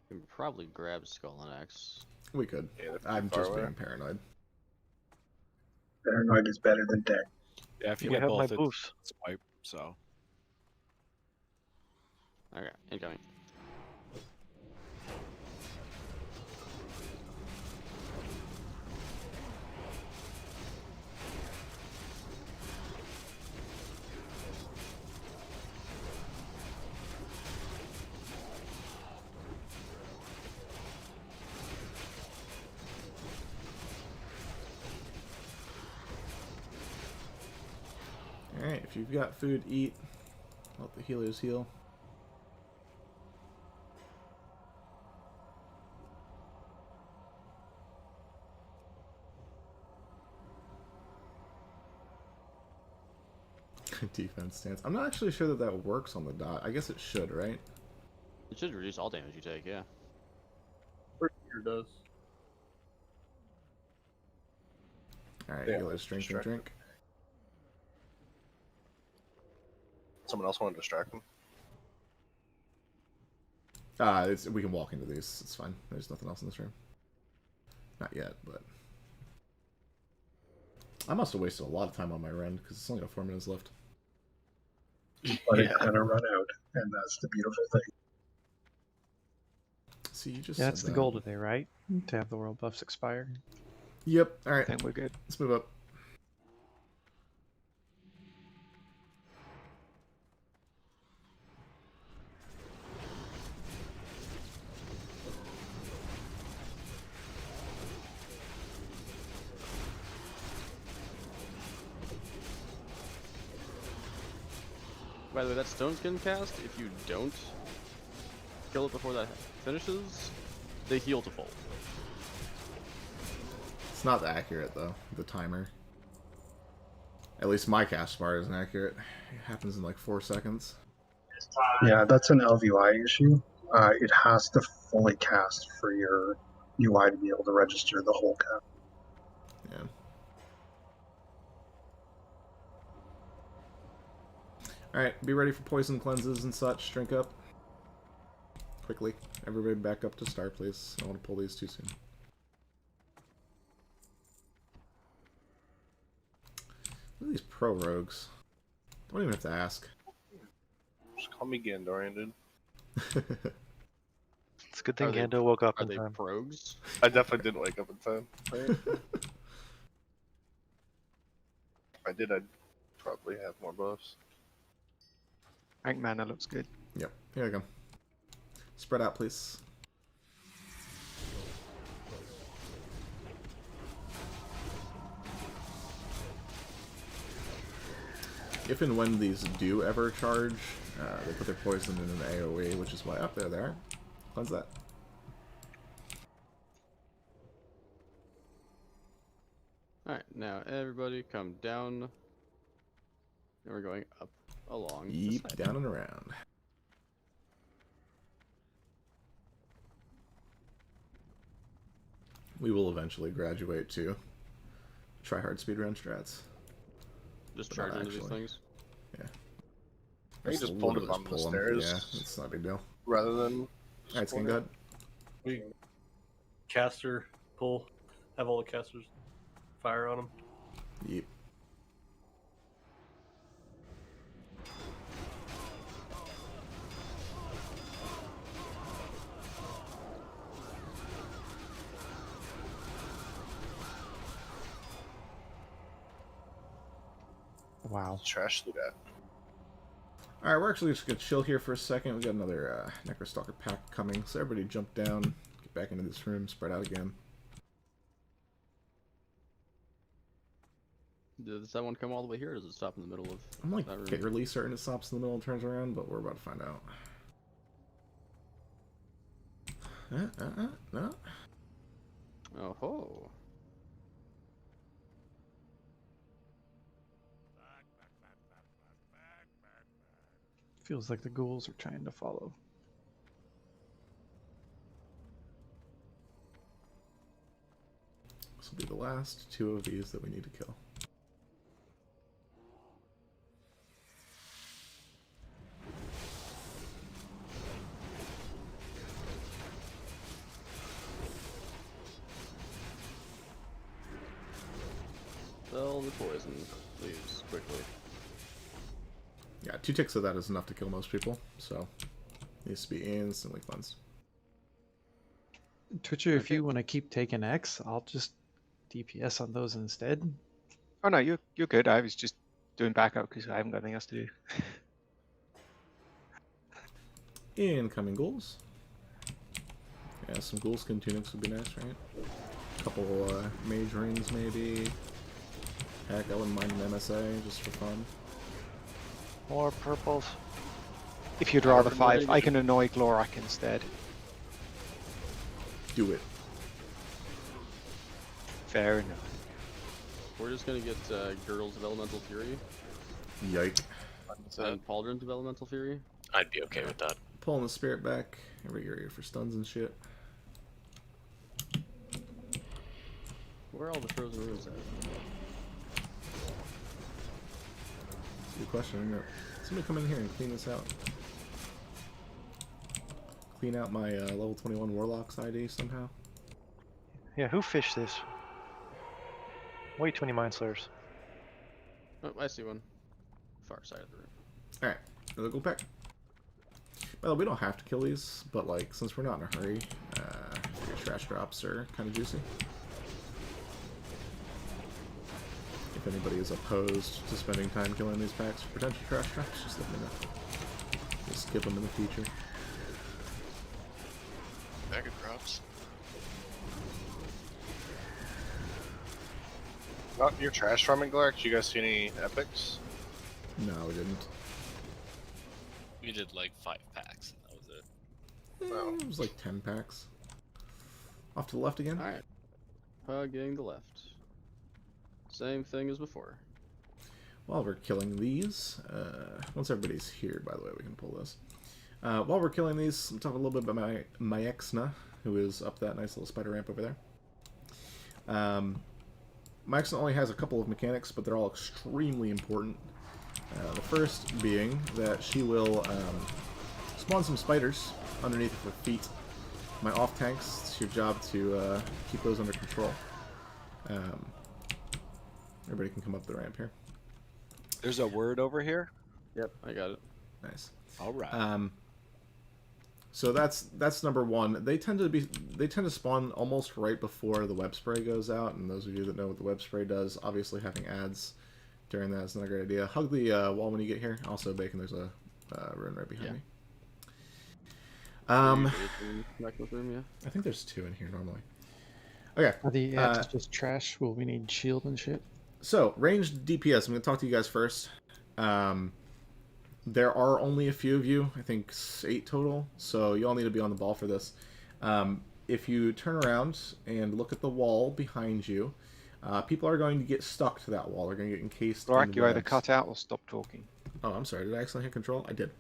You can probably grab Skull and X. We could. Yeah, I'm just being paranoid. Paranoid is better than dead. Yeah, if you We get have my both, boost. it's wipe, so. Okay, incoming. Alright, if you've got food, eat. Let the healers heal. Defense stance. I'm not actually sure that that works on the dot. I guess it should, right? It should reduce all damage you take, yeah. First year does. Alright, Yeah, healers, drink, drink, drink. Someone else want to distract them? We can walk into these. It's fine. There's nothing else in this room. Not yet, but... I must have wasted a lot of time on my run, because it's only got 4 minutes left. But it's gonna run out, and that's the beautiful thing. See, you just Yeah, that's said the that. goal today, right? To have the world buffs expire. Yep. Alright. I think we're good. Let's move up. By the way, that stone skin cast, if you don't kill it before that finishes, they heal to full. It's not accurate though, the timer. At least my cast bar isn't accurate. It happens in like 4 seconds. Yeah, that's an LVI issue. It has to fully cast for your UI to be able to register the whole cast. Yeah. Alright, be ready for poison cleanses and such. Drink up. Quickly. Everybody back up to start, please. I don't want to pull these too soon. What are these pro rogues? Don't even have to ask. Just call me Gandorian, dude. It's a good thing Gando woke up Are in they time. progs? I definitely didn't wake up in time. If I did, I'd probably have more buffs. Rank mana looks good. Yep, here we go. Spread out, please. If and when these do ever charge, they put their poison in an AoE, which is why up there they are. Cleanse that. Alright, now everybody come down. And we're going up along. the Yeep, side. down and around. We will eventually graduate to try hard speedrun strats. Just But charge not into these actually. things. Yeah. I can just pull them on the stairs. Yeah, it's not a big deal. Rather than. Alright, Skin, go ahead. We caster, pull, have all the casters fire on them. Yep. Wow. Trash through that. Alright, we're actually just gonna chill here for a second. We got another Necrostalker pack coming, so everybody jump down, get back into this room, spread out again. Does that one come all the way here, or does it stop in the middle of I'm like that room? fairly certain it stops in the middle and turns around, but we're about to find out. No. Oh ho. Feels like the ghouls are trying to follow. This will be the last 2 of these that we need to kill. Spell the poison, please, quickly. Yeah, 2 ticks of that is enough to kill most people, so needs to be instantly cleansed. Twitcher, if you want to keep taking X, I'll just DPS on those instead. Oh no, you're good. I was just doing backup because I haven't got anything else to do. Incoming ghouls. Yeah, some ghoul skin tunics would be nice, right? A couple mage rings maybe. Heck, I wouldn't mind an MSA just for fun. More purples. If you'd rather 5, I can annoy Glorak instead. Do it. Fair enough. We're just gonna get Girls of Elemental Fury. Yike. And Pauldrons of Elemental Fury. I'd be okay with that. Pulling the spirit back. Every area for stuns and shit. Where are all the frozen runes at? That's a good question, isn't it? Somebody come in here and clean this out. Clean out my level 21 Warlock's ID somehow. Yeah, who fished this? Way too many Mind Slayers. Oh, I see one. Far side of the room. Alright, another gold pack. By the way, we don't have to kill these, but like, since we're not in a hurry, your trash drops are kind of juicy. If anybody is opposed to spending time killing these packs for potential trash drops, just let me know. We'll skip them in the future. Bag of drops. Not your trash farming, Glark. You guys see any epics? No, we didn't. We did like 5 packs, and that was it. It was like 10 packs. Off to the left again. Alright. Pug getting the left. Same thing as before. While we're killing these, once everybody's here, by the way, we can pull this. While we're killing these, I'm talking a little bit about my Exna, who is up that nice little spider ramp over there. My Exna only has a couple of mechanics, but they're all extremely important. The first being that she will spawn some spiders underneath of her feet. My off tanks, it's your job to keep those under control. Everybody can come up the ramp here. There's a word over here. Yep, I got it. Nice. All right. So that's number one. They tend to spawn almost right before the web spray goes out, and those of you that know what the web spray does, obviously having ads during that is not a great idea. Hug the wall when you get here. Also, Bacon, there's a rune right behind me. Room, I think there's 2 in here normally. Okay. Are the ads just trash? Will we need shield and shit? So, ranged DPS. I'm going to talk to you guys first. There are only a few of you. I think 8 total. So, you all need to be on the ball for this. If you turn around and look at the wall behind you, people are going to get stuck to that wall. They're going to get encased in Lorak, you either webs. cut out or stop talking. Oh, I'm sorry. Did I accidentally hit control? I did.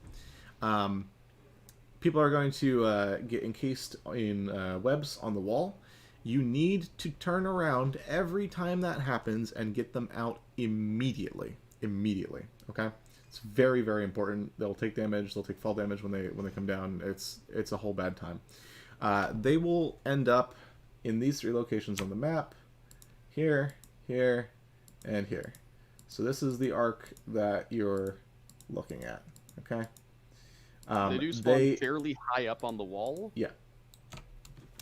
People are going to get encased in webs on the wall. You need to turn around every time that happens and get them out immediately. Immediately, okay? It's very, very important. They'll take damage. They'll take fall damage when they come down. It's a whole bad time. They will end up in these 3 locations on the map. Here, here, and here. So this is the arc that you're looking at, okay? They do spawn fairly high up on the wall. Yeah.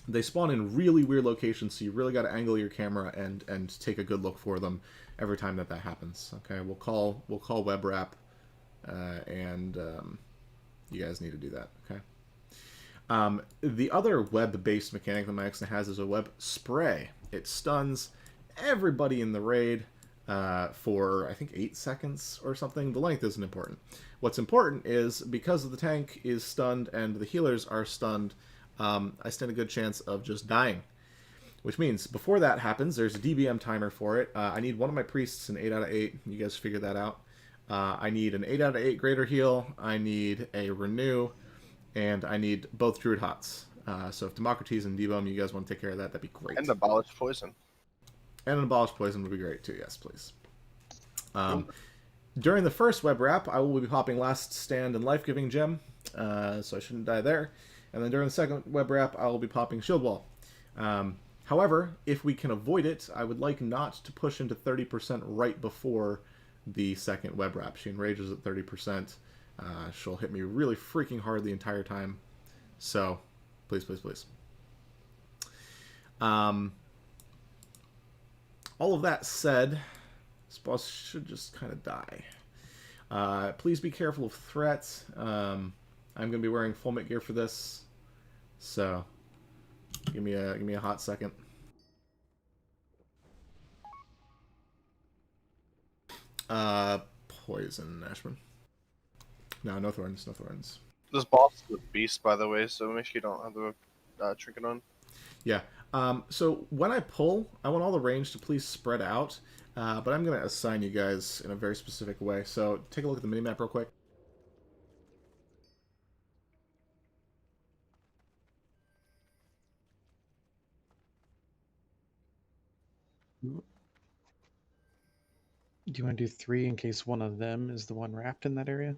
They spawn in really weird locations, so you really got to angle your camera and take a good look for them every time that happens. Okay, we'll call web wrap, and you guys need to do that. Okay. The other web-based mechanic that my Exna has is a web spray. It stuns everybody in the raid for I think 8 seconds or something. The length isn't important. What's important is because the tank is stunned and the healers are stunned, I stand a good chance of just dying. Which means, before that happens, there's a DBM timer for it. I need one of my priests an 8 out of 8. You guys figure that out. I need an 8 out of 8 greater heal. I need a renew. And I need both Druid Hots. So if Democrates and Debum, you guys want to take care of that, that'd be great. And abolish poison. And an abolish poison would be great too, yes, please. During the first web wrap, I will be popping Last Stand and Life Giving Gem, so I shouldn't die there. And then during the second web wrap, I will be popping Shield Wall. However, if we can avoid it, I would like not to push into 30% right before the second web wrap. She enrages at 30%. She'll hit me really freaking hard the entire time. So, please, please, please. All of that said, this boss should just kind of die. Please be careful of threats. I'm going to be wearing full mech gear for this, so give me a hot second. Poison, Ashman. No thorns, no thorns. This boss is a beast, by the way, so make sure you don't have the trinket on. Yeah. So when I pull, I want all the range to please spread out, but I'm going to assign you guys in a very specific way. So take a look at the minimap real quick. Do you want to do 3 in case one of them is the one wrapped in that area?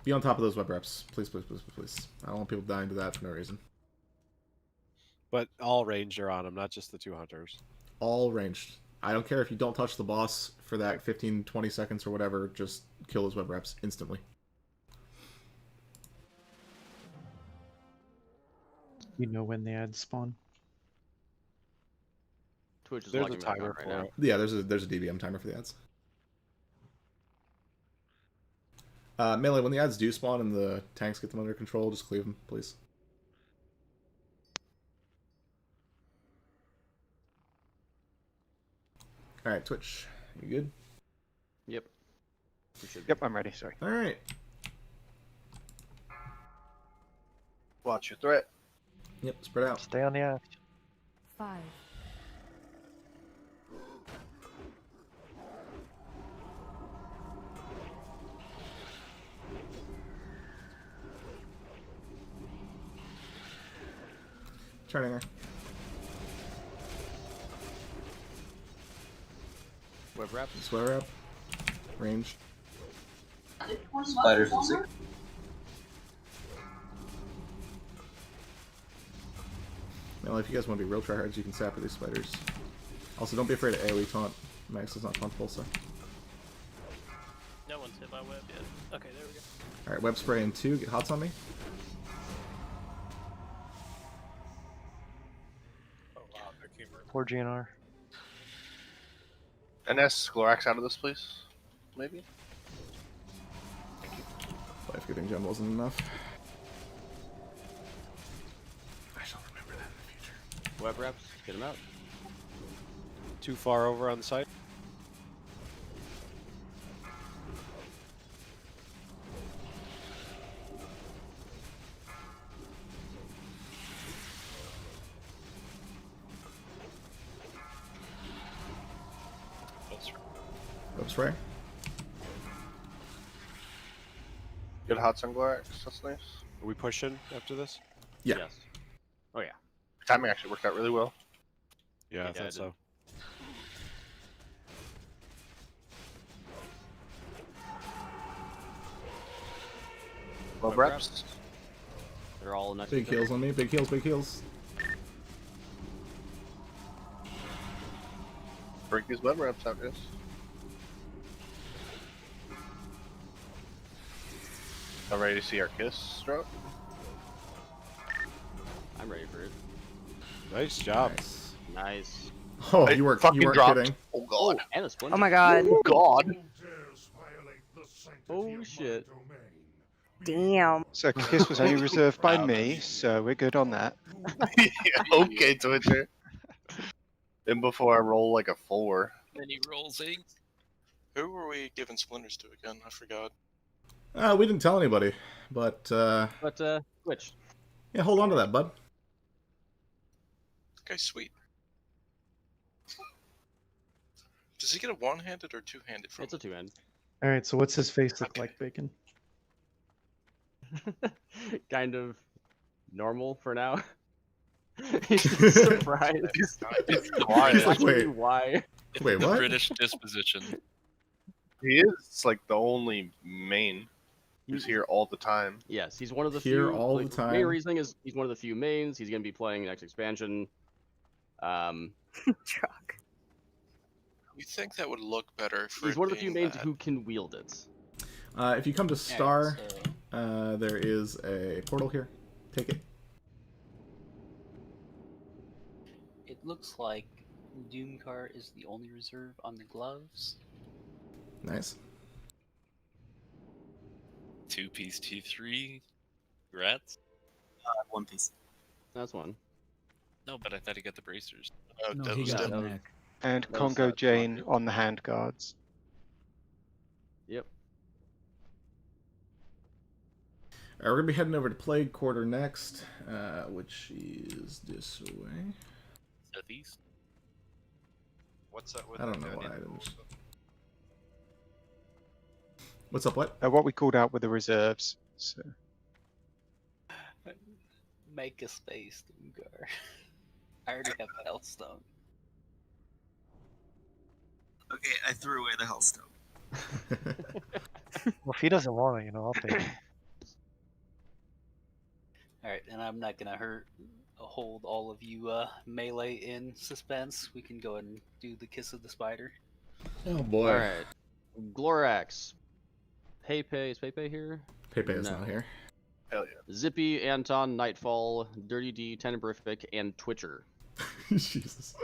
Be on top of those web reps. Please, please, please, please. I don't want people dying to that for no reason. But all ranged are on them, not just the 2 hunters. All ranged. I don't care if you don't touch the boss for that 15, 20 seconds or whatever. Just kill those web reps instantly. You know when the ads spawn? Twitch is There's logging a back timer on right for now. it. Yeah, there's a DBM timer for the ads. Melee, when the ads do spawn and the tanks get them under control, just cleave them, please. Alright, Twitch. You good? Yep. Yep, I'm ready, sorry. Alright. Watch your threat. Yep, spread out. Stay on the axe. 5. Turning her. Web wrap. Swear wrap. Range. Spiders and 6. Melee, if you guys want to be real tryhards, you can sap with these spiders. Also, don't be afraid of AoE taunt. Max is not tauntable, so. No one's hit my web yet. Okay, there we go. Alright, web spray in 2. Get hots on me. Oh wow, that came right. Poor GNR. NS, Glorax out of this, please. Maybe? Life giving gem wasn't enough. I shall remember that in the future. Web wraps. Get him out. Too far over on the site. Web spray. Good hots on Glorax. That's nice. Are we pushing after this? Yeah. Yes. Oh yeah. Timing actually worked out really well. Yeah, I Yeah, thought it so. Well, Web reps. They're all next. Big to each other. heals on me. Big heals, big heals. Break these web reps out, guys. I'm ready to see our kiss drop. I'm ready for it. Nice job. Nice. Nice. Oh, It you weren't fucking dropped. kidding. Oh god. And a splinter. Oh my god. Oh god. Oh shit. Damn. So Kiss was only reserved by me, so we're good on that. Okay, Twitcher. And before I roll like a 4. Then he rolls 8. Who were we giving splinters to again? I forgot. We didn't tell anybody, but Twitch. yeah, hold on to that, bud. Okay, sweet. Does he get a one-handed or two-handed from? It's a 2-hand. Alright, so what's his face look like, Bacon? Kind of normal for now. He's just surprised. It's quiet. Wait. Why? Wait, The what? British disposition. He is like the only main who's here all the time. Yes, he's one of the Here few. all the Main time. reasoning is he's one of the few mains. He's gonna be playing next expansion. Truck. You think that would look better for He's it one of the few being mains that? who can wield it. If you come to Star, so there is a portal here. Take it. it looks like Doomcar is the only reserve on the gloves. Nice. 2-piece T3. Rats? One piece. That's one. No, but I thought he got the bracers. Oh, No, that he was got dead. neck. And That was Congo not Jane smart. on the hand guards. Yep. Alright, we're gonna be heading over to Plague Quarter next, which is this way. Southeast? What's up with I don't the know why I Guardian didn't. rules? What's up? What? What we called out with the reserves. So Make a space, Doomcar. I already have a Hellstone. Okay, I threw away the Hellstone. Well, if he doesn't want it, I'll take it. Alright, and I'm not gonna hold all of you melee in suspense. We can go ahead and do the Kiss of the Spider. Oh boy. All right. Glorax. Pepe is Pepe here? Pepe is No. not here. Hell yeah. Zippy, Anton, Nightfall, Dirty D, Teneberific, and Twitcher. Jesus.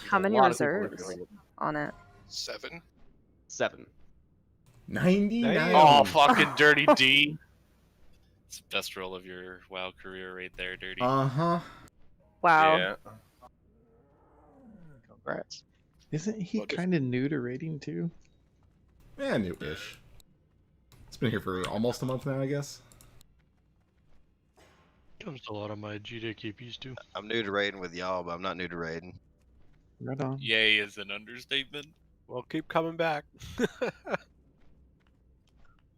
How many lot of people are reserves doing it. on it? 7? 7. 99. Oh, fucking dirty D. It's the best roll of your WoW career right there, Dirty. Uh-huh. Wow. Yeah. Congrats. Isn't he kind of new to raiding too? Yeah, new-ish. It's been here for almost a month now, I guess. Comes to a lot of my GD keep used to. I'm new to raiding with y'all, but I'm not new to raiding. Right on. Yay is an understatement. Well, keep coming back.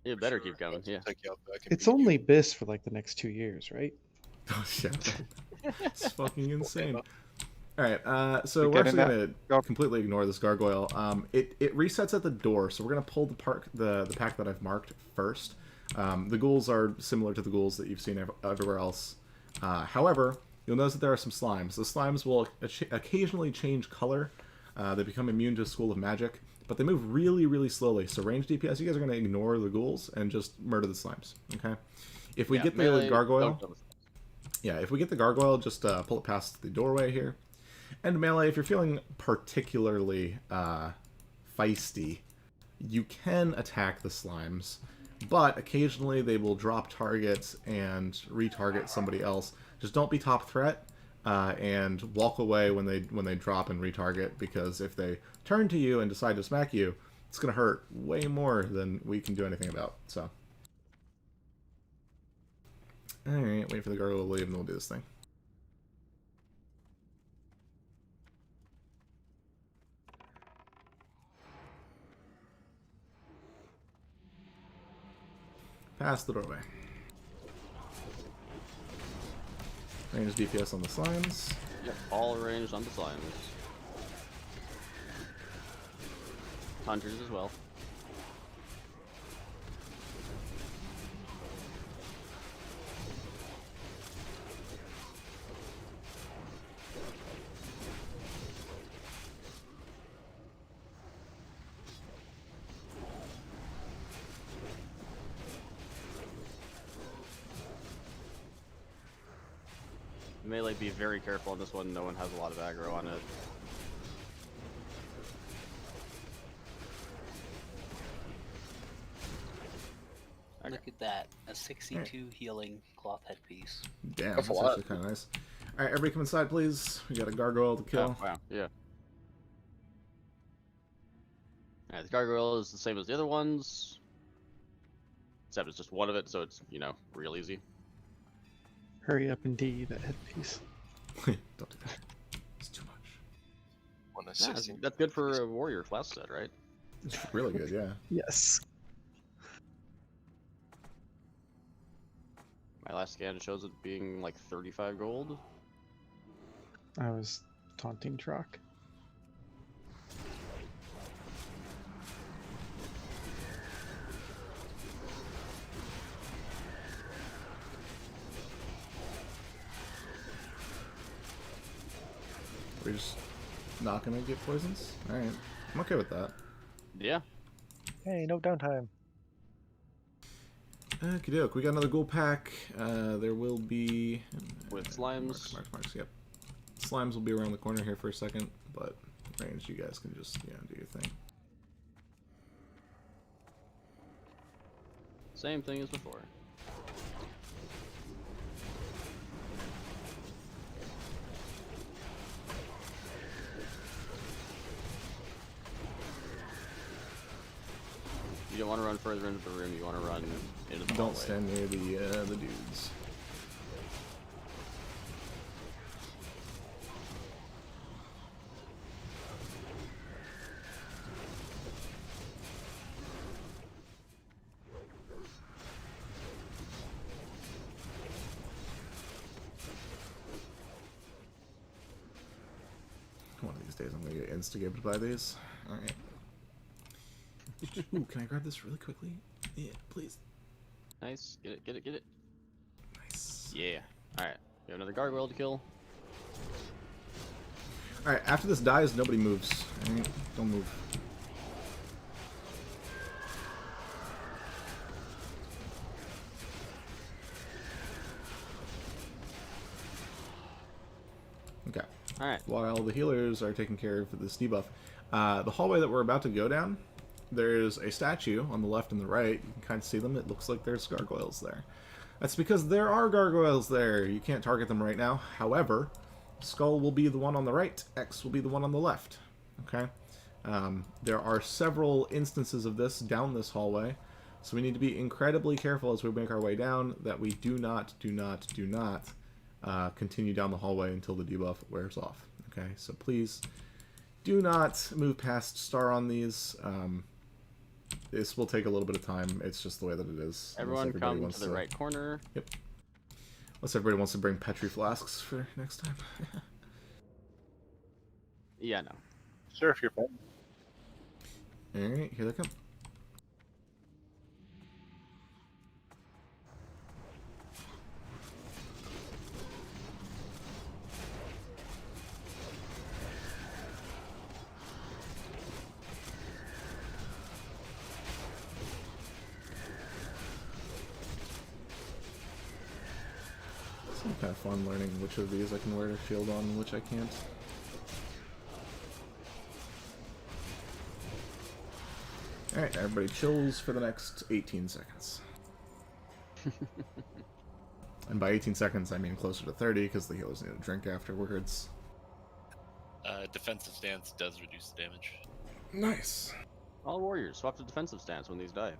You better keep coming. Yeah. Take you out back and It's beat only BIS for like the next 2 years, right? Oh, shit. It's fucking insane. Alright, so You we're getting actually going to completely ignore this gargoyle. It resets at the door, so we're going to pull the pack that I've marked first. The ghouls are similar to the ghouls that you've seen everywhere else. However, you'll notice that there are some slimes. The slimes will occasionally change color. They become immune to School of Magic, but they move really, really slowly. So range DPS, you guys are going to ignore the ghouls and just murder the slimes, okay? If we get the gargoyle... Yeah, if we get the gargoyle, just pull it past the doorway here. And melee, if you're feeling particularly feisty, you can attack the slimes, but occasionally they will drop targets and retarget somebody else. Just don't be top threat, and walk away when they drop and retarget, because if they turn to you and decide to smack you, it's going to hurt way more than we can do anything about. So, alright, wait for the gargoyle to leave and we'll do this thing. Past the doorway. Range DPS on the slimes. Yep, all ranged on the slimes. Hunters as well. Melee, be very careful on this one. No one has a lot of aggro on it. Look at that. A 62 healing cloth headpiece. Damn, that's actually kind of nice. Alright, everybody come inside, please. We got a gargoyle to kill. Oh, wow, yeah. Alright, the gargoyle is the same as the other ones. Except it's just one of it, so it's, you know, real easy. Hurry up and DE that headpiece. Don't do that. It's too much. Yeah, that's good for a warrior class set, right? It's really good, yeah. Yes. My last scan shows it being like 35 gold. I was taunting Trock. We're just not gonna get poisons? Alright. I'm okay with that. Yeah. Hey, no downtime. Okie doke. We got another ghoul pack. There will be... With slimes. Marks, yep. Slimes will be around the corner here for a second, but range, you guys can just, yeah, do your thing. Same thing as before. You don't want to run further into the room, you want to run into the Don't hallway. stand near the dudes. One of these days I'm gonna get instigated by these. Alright. Ooh, can I grab this really quickly? Yeah, please. Nice. Get it, get it, get it. Nice. Yeah. Alright. We have another gargoyle to kill. Alright, after this dies, nobody moves. Alright, don't move. Okay. Alright. While the healers are taking care of this debuff, the hallway that we're about to go down there's a statue on the left and the right. You can kind of see them. It looks like there's gargoyles there. That's because there are gargoyles there. You can't target them right now. However, Skull will be the one on the right. X will be the one on the left. Okay? There are several instances of this down this hallway. So we need to be incredibly careful as we make our way down that we do not continue down the hallway until the debuff wears off. Okay? So please do not move past star on these. This will take a little bit of time. It's just the way that it is. Everyone come to the right corner. Yep. Unless everybody wants to bring Petri flasks for next time. Yeah, no. Sure, if you're fine. Alright, here they come. It's kind of fun learning which of these I can wear a shield on and which I can't. Alright, everybody chills for the next 18 seconds. And by 18 seconds, I mean closer to 30, because the healers need a drink afterwards. Defensive stance does reduce the damage. Nice. All warriors, swap to defensive stance when these die.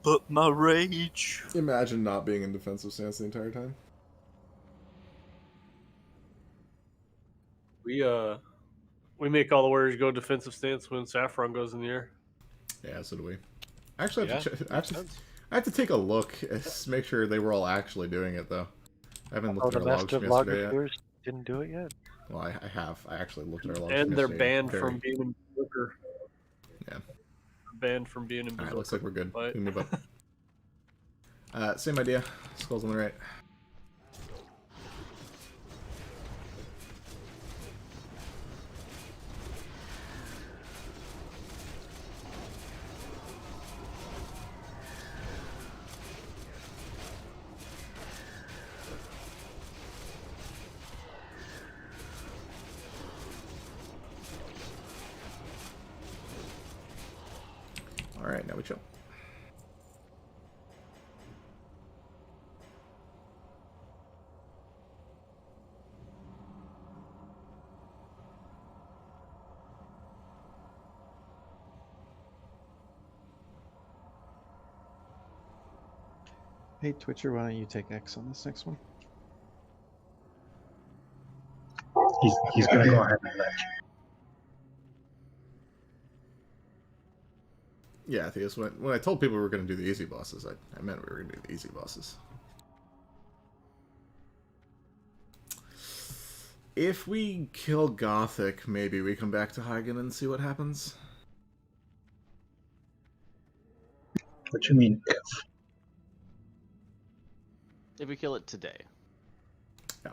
But my rage. Imagine not being in defensive stance the entire time. We make all the warriors go defensive stance when Saffron goes in the air. Yeah, so do we. Actually, I have to take a look and make sure they were all actually doing it, though. I haven't looked at our logs from yesterday yet. Didn't do it yet. Well, I have. I actually looked at our logs. And from they're yesterday. banned from being in Berserker. Yeah. Banned from being in Berserker. Alright, looks like we're good. But... We can move up. Same idea. Skull's on the right. Alright, now we chill. Hey, Twitcher, why don't you take X on this next one? He's gonna go ahead and let you. Yeah, Theus, when I told people we were going to do the easy bosses, I meant we were going to do the easy bosses. If we kill Gothic, maybe we come back to Hagen and see what happens. What you mean, if? If we kill it today. Yeah.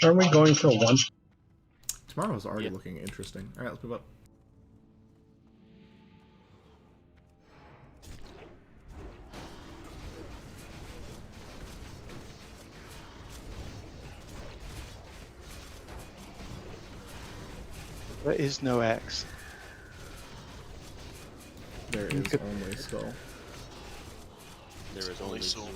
Are we going till 1? Tomorrow's already looking interesting. Alright, let's move up. There is no X. There is only Skull. There is only Soul.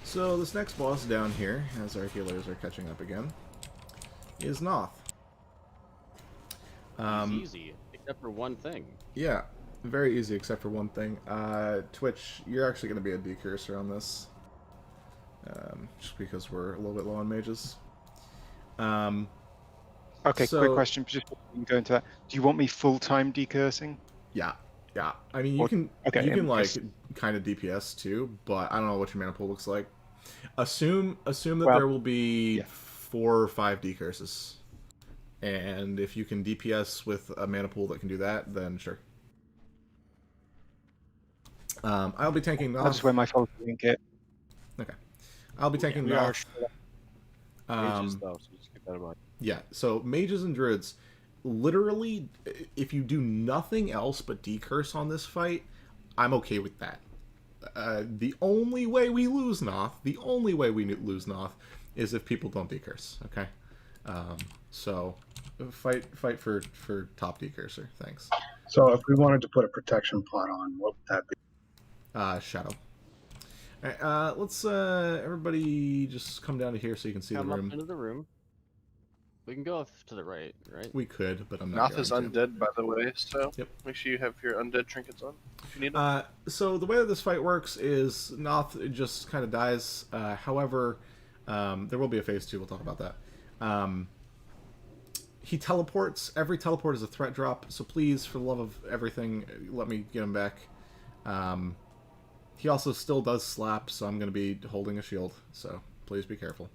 So this next boss down here, as our healers are catching up again, is Noth. It's easy, except for one thing. Yeah, very easy except for one thing. Twitch, you're actually going to be a decursor on this. Just because we're a little bit low on mages. Okay, so, quick question, just before we go into that. Do you want me full-time decursing? Yeah. I mean, you can like just... kind of DPS too, but I don't know what your mana pool looks like. Assume that there will be 4 or 5 decurses, and if you can DPS with a mana pool that can do that, then sure. I'll be tanking Noth. That's where my fault link it. Okay, I'll be tanking Noth. Mages, though, so just keep that in mind. Yeah, so mages and druids, literally, if you do nothing else but decurse on this fight, I'm okay with that. The only way we lose Noth, is if people don't decurse, okay? So fight for top decursor. Thanks. So if we wanted to put a protection pot on, what would that be? Shadow. All right, let's everybody just come down to here so you can see Come the up room. into the room. We can go off to the right, right? We could, but I'm not Noth is going to. undead, by the way, so Yep. make sure you have your undead trinkets on if you need them. So the way that this fight works is Noth just kind of dies. However, there will be a phase 2. We'll talk about that. He teleports. Every teleport is a threat drop, so please, for the love of everything, let me get him back. He also still does slap, so I'm going to be holding a shield, so please be careful.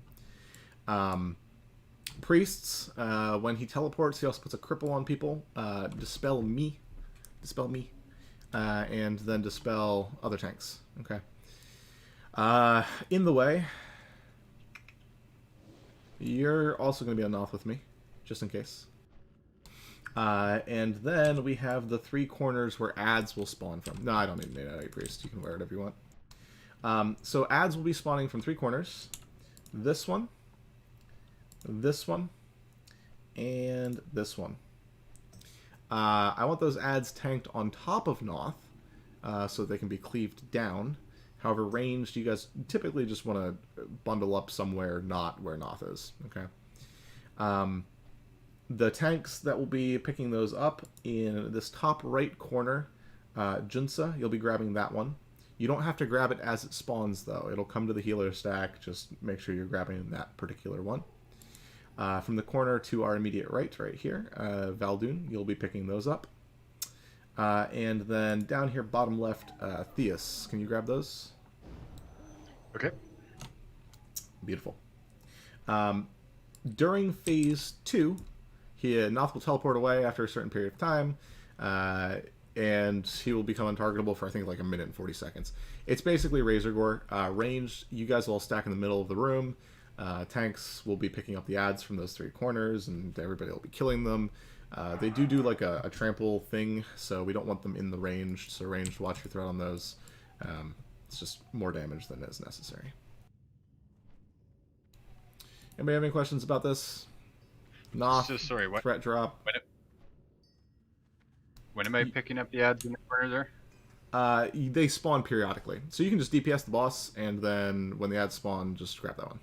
Priests, when he teleports, he also puts a cripple on people. Dispel me, and then dispel other tanks. Okay. In the way, you're also going to be on Noth with me, just in case. And then we have the 3 corners where ads will spawn from. No, I don't need an AD priest. You can wear whatever you want. So ads will be spawning from 3 corners. This one, and this one. I want those ads tanked on top of Noth, so they can be cleaved down. However, ranged, you guys typically just want to bundle up somewhere not where Noth is. Okay. The tanks that will be picking those up in this top right corner, Junsa, you'll be grabbing that one. You don't have to grab it as it spawns, though. It'll come to the healer stack. Just make sure you're grabbing that particular one. From the corner to our immediate right here, Valdoon, you'll be picking those up. And then down here, bottom left, Theus. Can you grab those? Okay. Beautiful. During phase 2, Noth will teleport away after a certain period of time, and he will become untargetable for, I think, like 1 minute and 40 seconds. It's basically Razor Gore. Ranged, you guys will all stack in the middle of the room. Tanks will be picking up the ads from those 3 corners, and everybody will be killing them. They do like a trample thing, so we don't want them in the ranged, so ranged, watch your threat on those. It's just more damage than is necessary. Anybody have any questions about this? Noth, So, sorry, what? threat drop. When am I picking up the ads in the corner there? They spawn periodically. So you can just DPS the boss, and then when the ads spawn, just grab that one.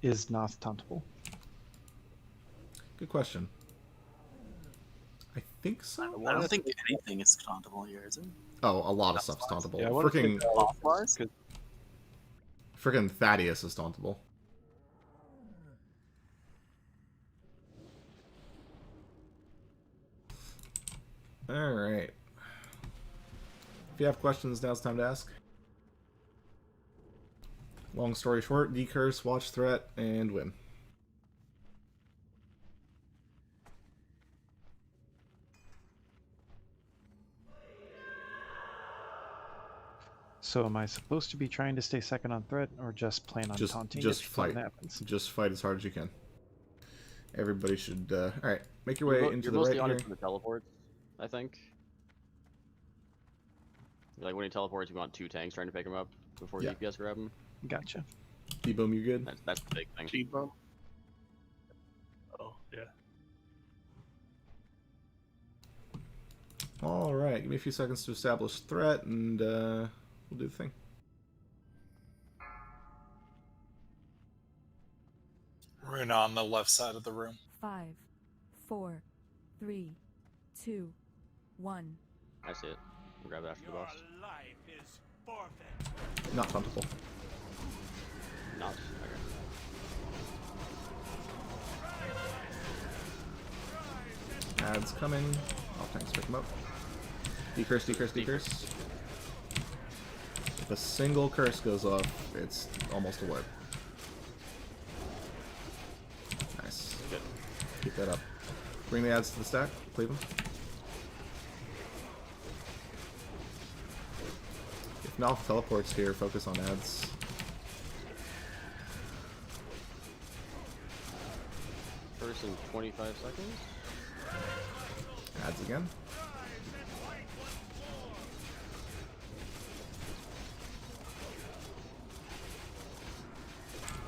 Is Noth tauntable? Good question. I think so. I don't think anything is tauntable here, is it? Oh, a lot of stuff's tauntable. Yeah, Frickin' Thaddeus is tauntable. Alright. If you have questions, now's the time to ask. Long story short, decurse, watch threat, and win. So am I supposed to be trying to stay second on threat, or just plan on taunting just if fight. something happens? Just fight as hard as you can. Everybody should. All right, make your way into the right You're mostly here. on it for the teleports, I think. Like when he teleports, you want 2 tanks trying to pick him up before DPS grab him. Gotcha. D-boom, you good? That's the big thing. T-boom. Oh, yeah. All right, give me a few seconds to establish threat, and we'll do the thing. Runa on the left side of the room. 5, 4, 3, 2, 1. I see it. We'll grab it after the boss. Not tauntable. Not. Okay. Ads coming. All tanks pick them up. Decurse, decurse, decurse. If a single curse goes off, it's almost a wipe. Nice. Good. Keep that up. Bring the ads to the stack. Cleave them. If Noth teleports here, focus on ads. First in 25 seconds. Ads again.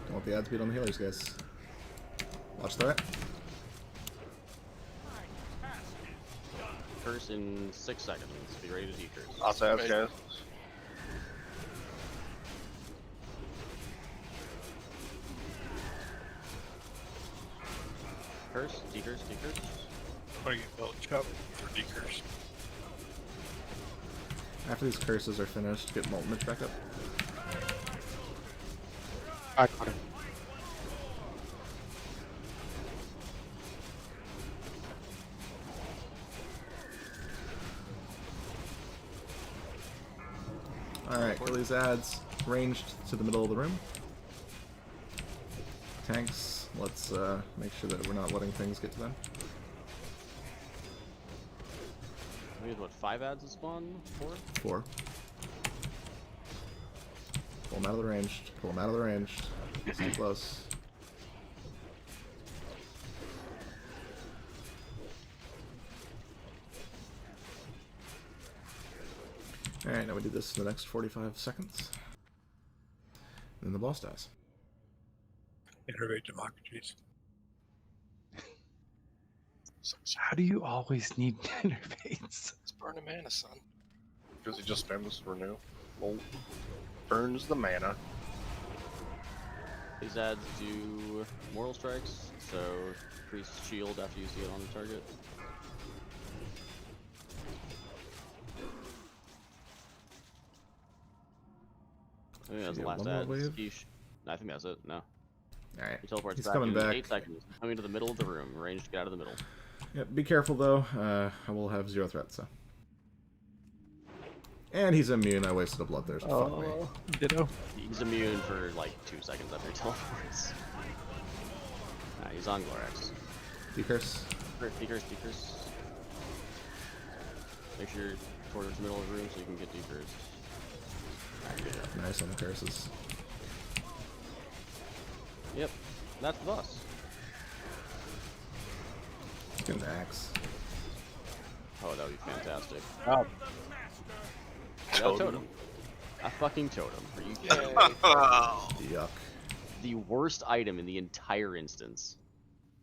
Don't want the ads beat on the healers, guys. Watch threat. Curse in 6 seconds. Be ready to decurse. I'll say us, guys. Curse, decurse, decurse. What do you build chop for decurse? After these curses are finished, get Multimate back up. I got him. Alright, kill these ads. Ranged to the middle of the room. Tanks, let's make sure that we're not letting things get to them. We had what, 5 ads to spawn? 4? 4. Pull them out of the ranged. Pull them out of the ranged. Stay close. Alright, now we do this in the next 45 seconds. Then the boss dies. Innovate democracies. How do you always need innervates? It's burn a mana, son. Because he just spams renew. Well, burns the mana. These ads do Mortal Strikes, so increase shield after you see it on the target. I think that's the last ad. Sheesh. No, I think that's it. No. Alright. He teleports He's back coming in back. 8 seconds. Coming to the middle of the room. Range to get out of the middle. Yep, be careful though. I will have 0 threat, so. And he's immune. I wasted a bloodthirst. Fuck me. Ditto. He's immune for like 2 seconds after he teleports. Nah, he's on Glorax. Decurse. Decurse, decurse. Make sure you're towards the middle of the room so you can get decurse. Alright, good job. Nice on the curses. Yep, that's the boss. Let's get an axe. Oh, that would be fantastic. Oh. Totem. A fucking totem. Are you kidding me? Yuck. The worst item in the entire instance.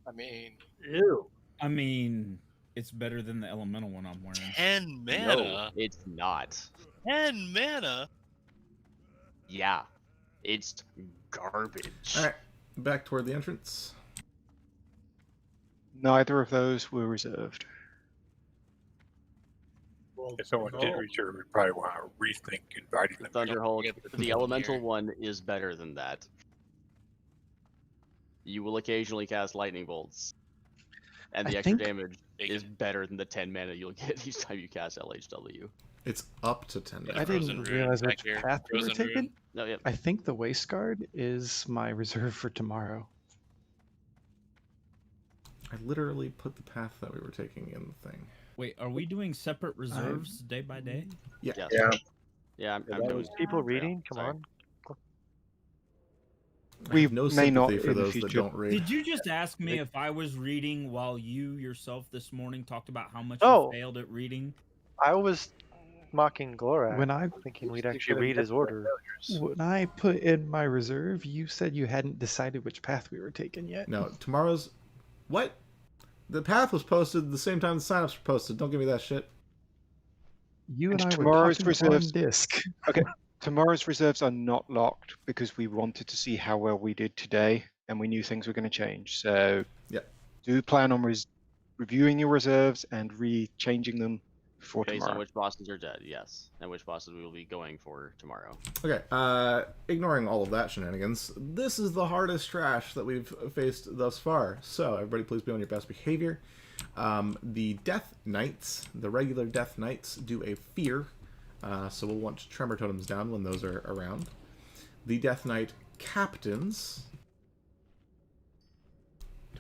I mean, Ew. I mean, it's better than the elemental one I'm wearing. 10 mana. No, it's not. 10 mana. Yeah, it's garbage. Alright, back toward the entrance. Neither of those were reserved. Well, If someone did reserve, we probably want to rethink inviting them. Thunderhold, the elemental one is better than that. You will occasionally cast lightning bolts, and the I extra think- damage is better than the 10 mana you'll get each time you cast LHW. It's up to 10 I damage. didn't realize which path we were Frozen taking. Rune. No, yep. I think the Waste Guard is my reserve for tomorrow. I literally put the path that we were taking in the thing. Wait, are we doing separate reserves day by day? Yeah. Yes. Yeah. Yeah, I'm Those doing people yeah, reading? Come sorry. on. I We have no may not sympathy for in the those that future. don't read. Did you just ask me if I was reading while you yourself this morning talked about how much Oh. you failed at reading? I was mocking Glorax, When I thinking we'd actually read his order. when I put in my reserve, you said you hadn't decided which path we were taking yet. No, tomorrow's... What? The path was posted the same time the signups were posted. Don't give me that shit. You and I were tomorrow's talking reserves- on disc. Okay, tomorrow's reserves are not locked because we wanted to see how well we did today, and we knew things were going to change. So, yeah, do plan on reviewing your reserves and re-changing them for based on tomorrow. which bosses are dead, yes, and which bosses we will be going for tomorrow. Okay, ignoring all of that shenanigans, this is the hardest trash that we've faced thus far. So, everybody please be on your best behavior. The Death Knights, the regular Death Knights, do a fear, so we'll want Tremor Totems down when those are around. The Death Knight Captains...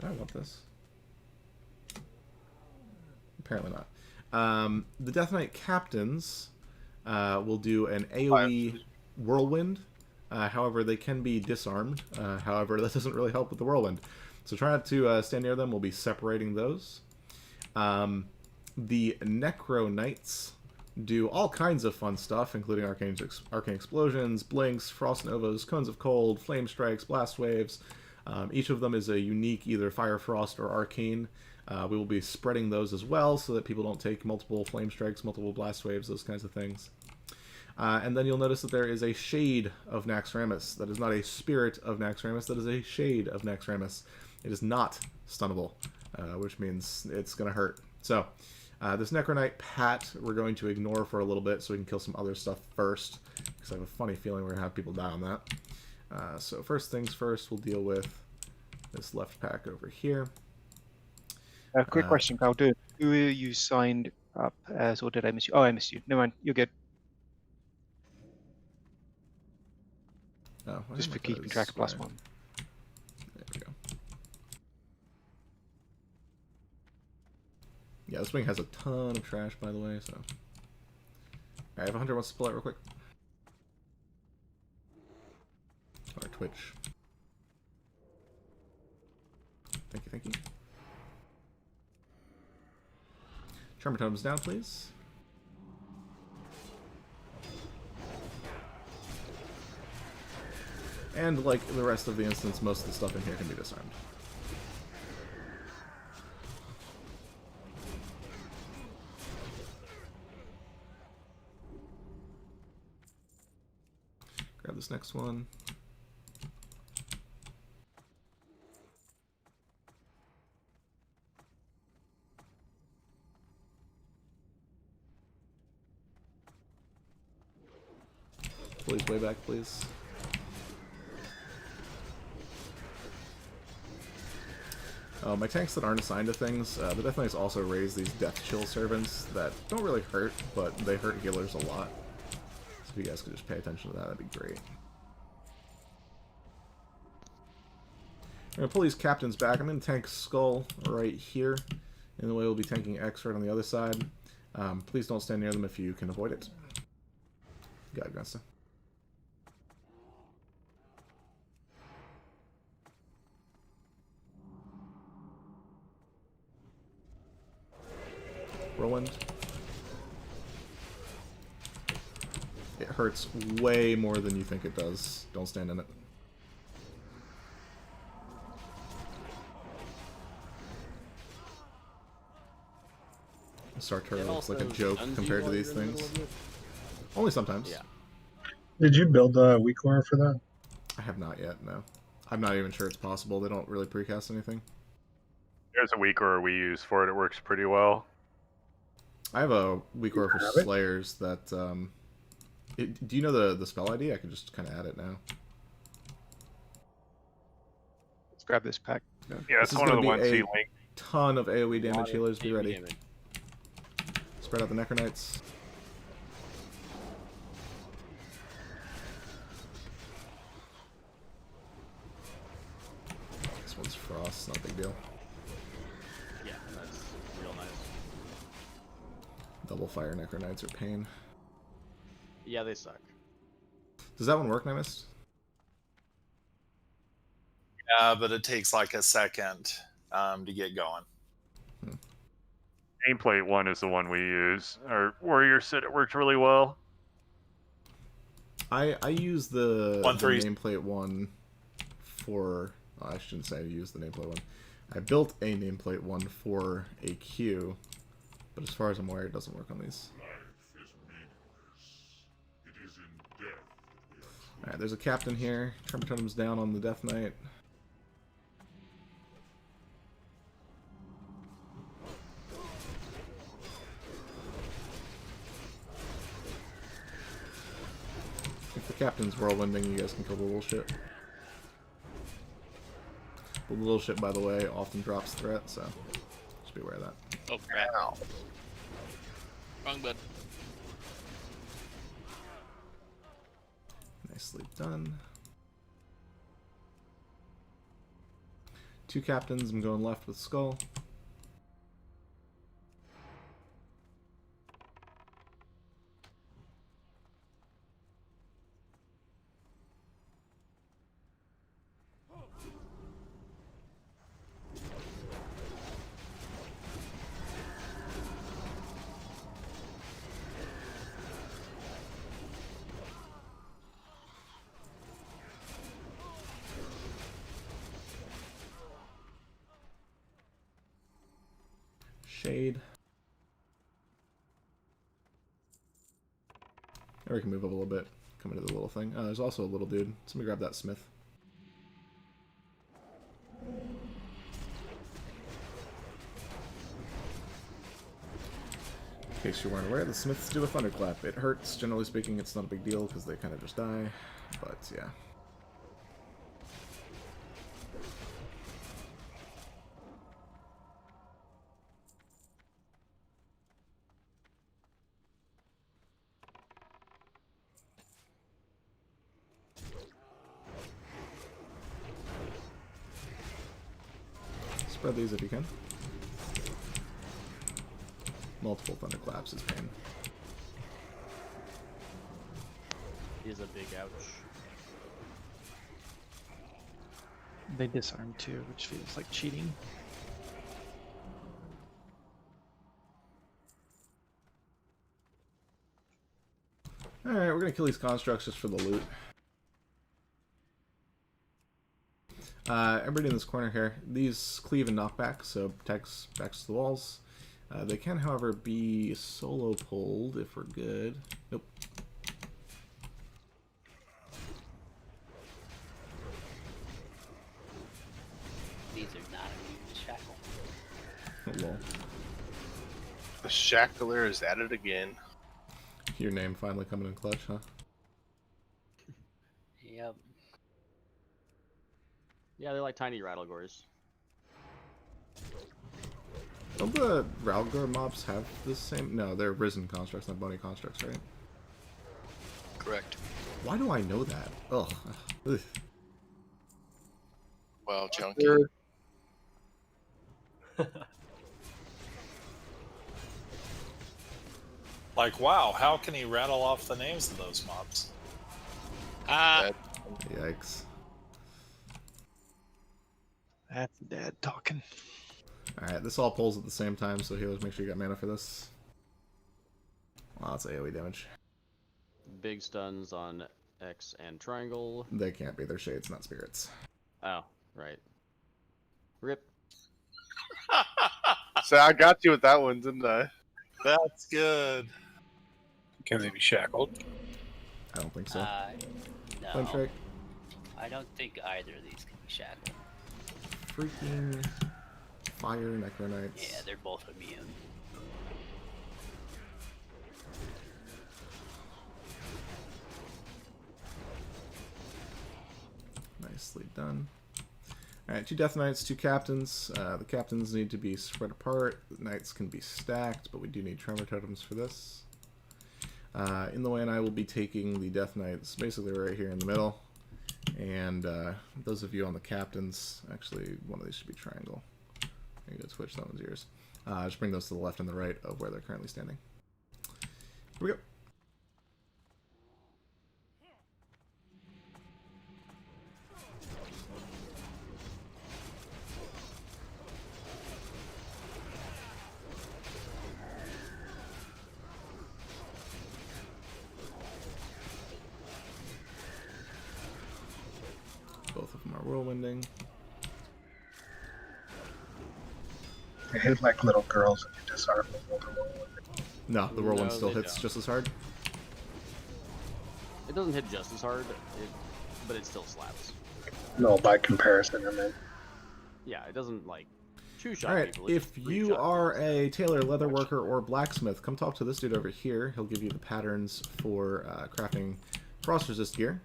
Do I want this? Apparently not. The Death Knight Captains will do an AoE Whirlwind. However, they can be disarmed. However, that doesn't really help with the Whirlwind. So try not to stand near them. We'll be separating those. The Necro Knights do all kinds of fun stuff, including arcane explosions, blinks, frost novas, cones of cold, flame strikes, blast waves, Each of them is a unique either Fire, Frost, or Arcane. We will be spreading those as well so that people don't take multiple Flame Strikes, multiple Blast Waves, those kinds of things. And then you'll notice that there is a shade of Naxxramas. That is not a spirit of Naxxramas, that is a shade of Naxxramas. It is not stunnable, which means it's going to hurt. So, this Necro Knight Pat we're going to ignore for a little bit so we can kill some other stuff first, because I have a funny feeling we're going to have people die on that. So first things first, we'll deal with this left pack over here. Quick question, Kyle. Who are you signed up as, or did I miss you? Oh, I missed you. No mind, you're good. Oh, just for keeping track of +1. There we go. Yeah, this wing has a ton of trash, by the way, so... Alright, if a hunter wants to pull out real quick. Or Twitch. Thank you, thank you. Charmer Totems down, please. And like the rest of the instance, most of the stuff in here can be disarmed. Grab this next one. Please, way back, please. My tanks that aren't assigned to things, the Death Knights also raise these Death Chill Servants that don't really hurt, but they hurt healers a lot. So if you guys could just pay attention to that, that'd be great. I'm going to pull these captains back. I'm going to tank Skull right here. In the way we'll be tanking X right on the other side. Please don't stand near them if you can avoid it. Got it, Grandsta. Whirlwind. It hurts way more than you think it does. Don't stand in it. Sartura looks like a joke compared to these things. Only sometimes. Yeah. Did you build a weak aura for that? I have not yet, no. I'm not even sure it's possible. They don't really precast anything. There's a weak aura we use for it. It works pretty well. I have a weak aura for Slayers that, do you know the spell ID? I can just kind of add it now. Let's grab this pack. Yeah, it's one of the ones he linked. Ton of AoE damage healers, be ready. Spread out the Necro Knights. This one's Frost, not a big deal. Yeah, that's real nice. Double fire Necro Knights are pain. Yeah, they suck. Does that one work, Nymist? Yeah, but it takes like a second to get going. Nameplate 1 is the one we use. Our warrior said it worked really well. I use the nameplate 1 for... Oh, I shouldn't say I use the nameplate 1. I built a nameplate 1 for a Q, but as far as I'm aware, it doesn't work on these. Alright, there's a captain here. Tremor Totem's down on the Death Knight. If the captain's whirlwinding, you guys can kill the little ship. The little ship, by the way, often drops threat, so just be aware of that. Oh crap. Wrong button. Nicely done. 2 captains, I'm going left with Skull. shade. Or we can move up a little bit, come into the little thing. Oh, there's also a little dude. Somebody grab that smith. In case you weren't aware, the smiths do a thunderclap. It hurts, generally speaking, it's not a big deal because they kind of just die, but yeah. Spread these if you can. Multiple thunderclaps is pain. Is a big ouch. They disarm too, which feels like cheating. Alright, we're gonna kill these constructs just for the loot. Everybody in this corner here, these cleave and knock back, so protects backs to the walls. They can, however, be solo pulled if we're good. Nope. These are not immune to shackle. Oh, lol. The shackler is at it again. Your name finally coming in clutch, huh? Yep. Yeah, they're like tiny rattlegores. Don't the Ralgor mobs have the same? No, they're risen constructs, not bony constructs, right? Correct. Why do I know that? Ugh. Ugh. Wow, junkie. Like, wow, how can he rattle off the names of those mobs? Yikes. That's dad talking. Alright, this all pulls at the same time, so healers, make sure you got mana for this. Lots of AoE damage. Big stuns on X and triangle. They can't be, they're shades, not spirits. Oh, right. Rip. So I got you with that one, didn't I? That's good. Can they be shackled? I don't think so. No. Flame I don't think either of these can be shackled. Freaking fire necronites. Yeah, they're both immune. Nicely done. Alright, 2 Death Knights, 2 Captains. The Captains need to be spread apart. The Knights can be stacked, but we do need Tremor Totems for this. In the way, and I will be taking the Death Knights basically right here in the middle. And those of you on the Captains, actually, one of these should be triangle. There you go, Twitch, that one's yours. Just bring those to the left and the right of where they're currently standing. Here we go. Both of them are whirlwinding. They hit like little girls and you disarm them with the whirlwind. No, the whirlwind No, still they hits don't. just as hard. It doesn't hit just as hard, but it still slaps. No, by comparison, I mean. Yeah, it doesn't like two-shot Alright, people. it if just you three-shot are a tailor, leatherworker, or blacksmith, come talk to this dude over here. He'll give you the patterns for crafting frost resist gear.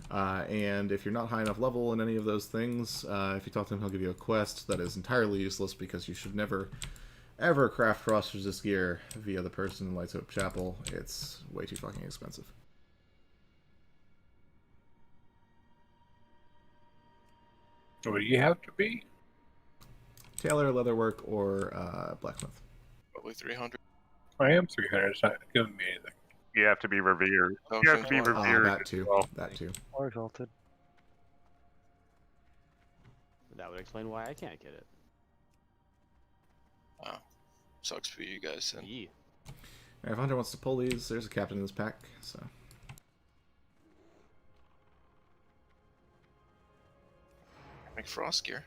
And if you're not high enough level in any of those things, if you talk to him, he'll give you a quest that is entirely useless because you should never, ever craft frost resist gear via the person in Lights Hope Chapel. It's way too fucking expensive. What do you have to be? Tailor, leatherwork, or blacksmith. Probably 300. I am 300. It's not giving me anything. You have to be revered. Okay. You have to be revered. That too. as well. That too. Or exalted. That would explain why I can't get it. Wow. Sucks for you guys then. Yeah. If Hunter wants to pull these, there's a captain in this pack, so. Make frost gear.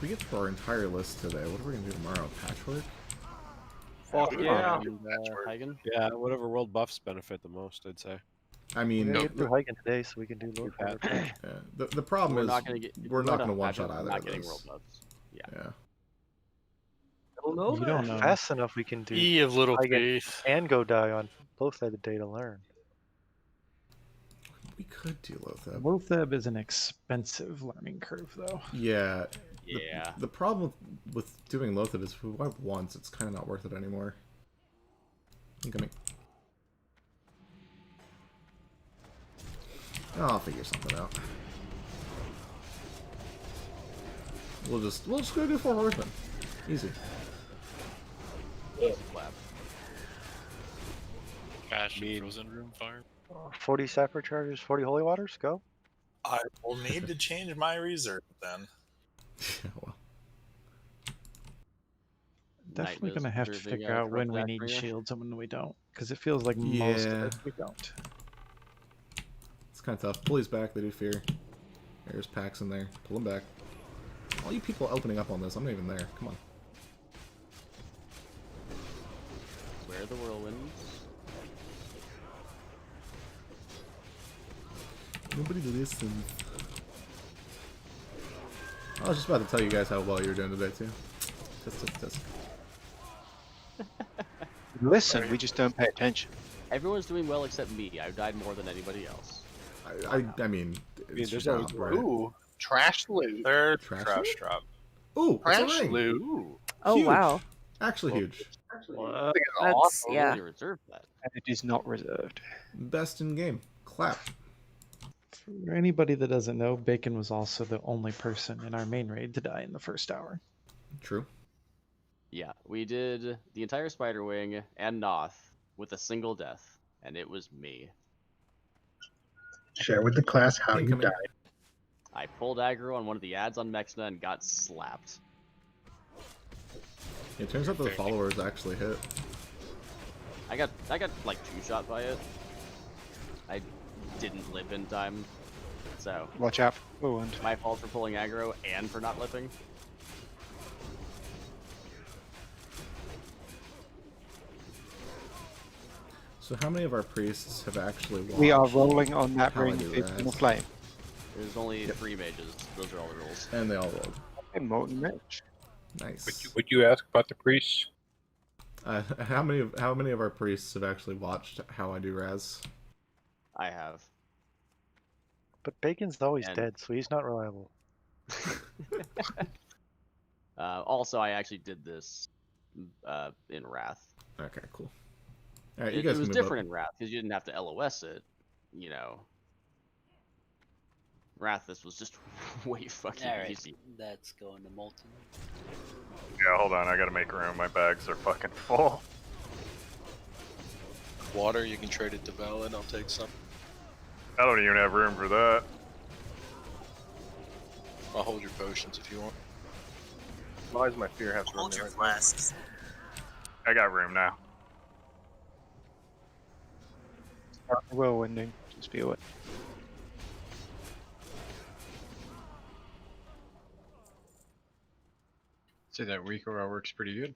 we get through our entire list today, what are we gonna do tomorrow? Patchwork? Fuck yeah. Hagen? Yeah, whatever world buffs benefit the most, I'd say. I mean, We're gonna get through hiking today, so we can do low patch. yeah, the problem We're is not gonna get. if we're we not go gonna to one Patchwork, shot we're either not of getting those. world buffs. Yeah. Yeah. I don't know You don't know. Fast enough, we can do E of little Hagen faith. and go die on both sides of the day to learn. We could do Lotheb. Lotheb is an expensive learning curve, though. Yeah. Yeah. The problem with doing Lotheb is if we wipe once, it's kind of not worth it anymore. Incoming. Oh, I'll figure something out. We'll just go do 4 horsemen. Easy. Easy clap. Cash and frozen room fire. 40 sapper charges, 40 holy waters, go. I will need to change my reserve then. Well. Definitely gonna have to reserving, figure out when we correct need Zachariah? shields and when we don't, because it feels like most of it we don't. It's kind of tough. Pull these back, they do fear. There's packs in there. Pull them back. All you people opening up on this, I'm not even there. Come on. Where are the whirlwinds? Nobody listens. I was just about to tell you guys how well you're doing today, too. Tisk. Listen, we just don't pay attention. Everyone's doing well except me. I've died more than anybody else. I mean, it's there's your always job, right? Ooh, trash loot. Third Trash trash loot? drop. Ooh, it's Trash a ring. loot. Ooh. Oh Huge. wow. Actually huge. What? That's Awesome. yeah. You reserved that. And it is not reserved. Best in game. Clap. For anybody that doesn't know, Bacon was also the only person in our main raid to die in the first hour. True. Yeah, we did the entire Spider Wing and Noth with a single death, and it was me. Share with the class how you Incoming. died. I pulled aggro on one of the ads on Mexna and got slapped. It turns out that the followers actually hit. I got like 2-shot by it. I didn't lip in time, so Watch out for wound. my fault for pulling aggro and for not lipping. So how many of our priests have actually watched? We are rolling on that How I ring Do it's in a Raz? flame. There's only 3 mages. Those are all the rules. And they all rolled. Okay, Molten Mage. Nice. Would you ask about the priests? How many of our priests have actually watched How I Do Raz? I have. But Bacon's always And- dead, so he's not reliable. Also, I actually did this in Wrath. Okay, cool. All right, you It guys was can move different up. in Wrath because you didn't have to LOS it, you know. Wrath, this was just way fucking Alright, easy. that's going to Molten. Yeah, hold on, I gotta make room. My bags are fucking full. Water, you can trade it to Valid. I'll take some. I don't even have room for that. I'll hold your potions if you want. Why does my fear have to Hold run your there? flasks. I got room now. Start whirlwinding. Just feel it. Say that weak aura works pretty good.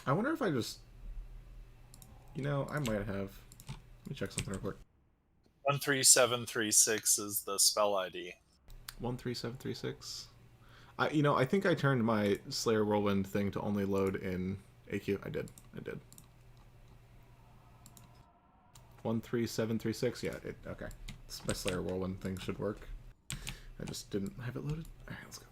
I wonder if I just... You know, I might have... Let me check something real quick. 13736 is the spell ID. 13736. I think I turned my Slayer Whirlwind thing to only load in AQ. I did. 13736. Yeah, okay. My Slayer Whirlwind thing should work. I just didn't have it loaded. Alright, let's go.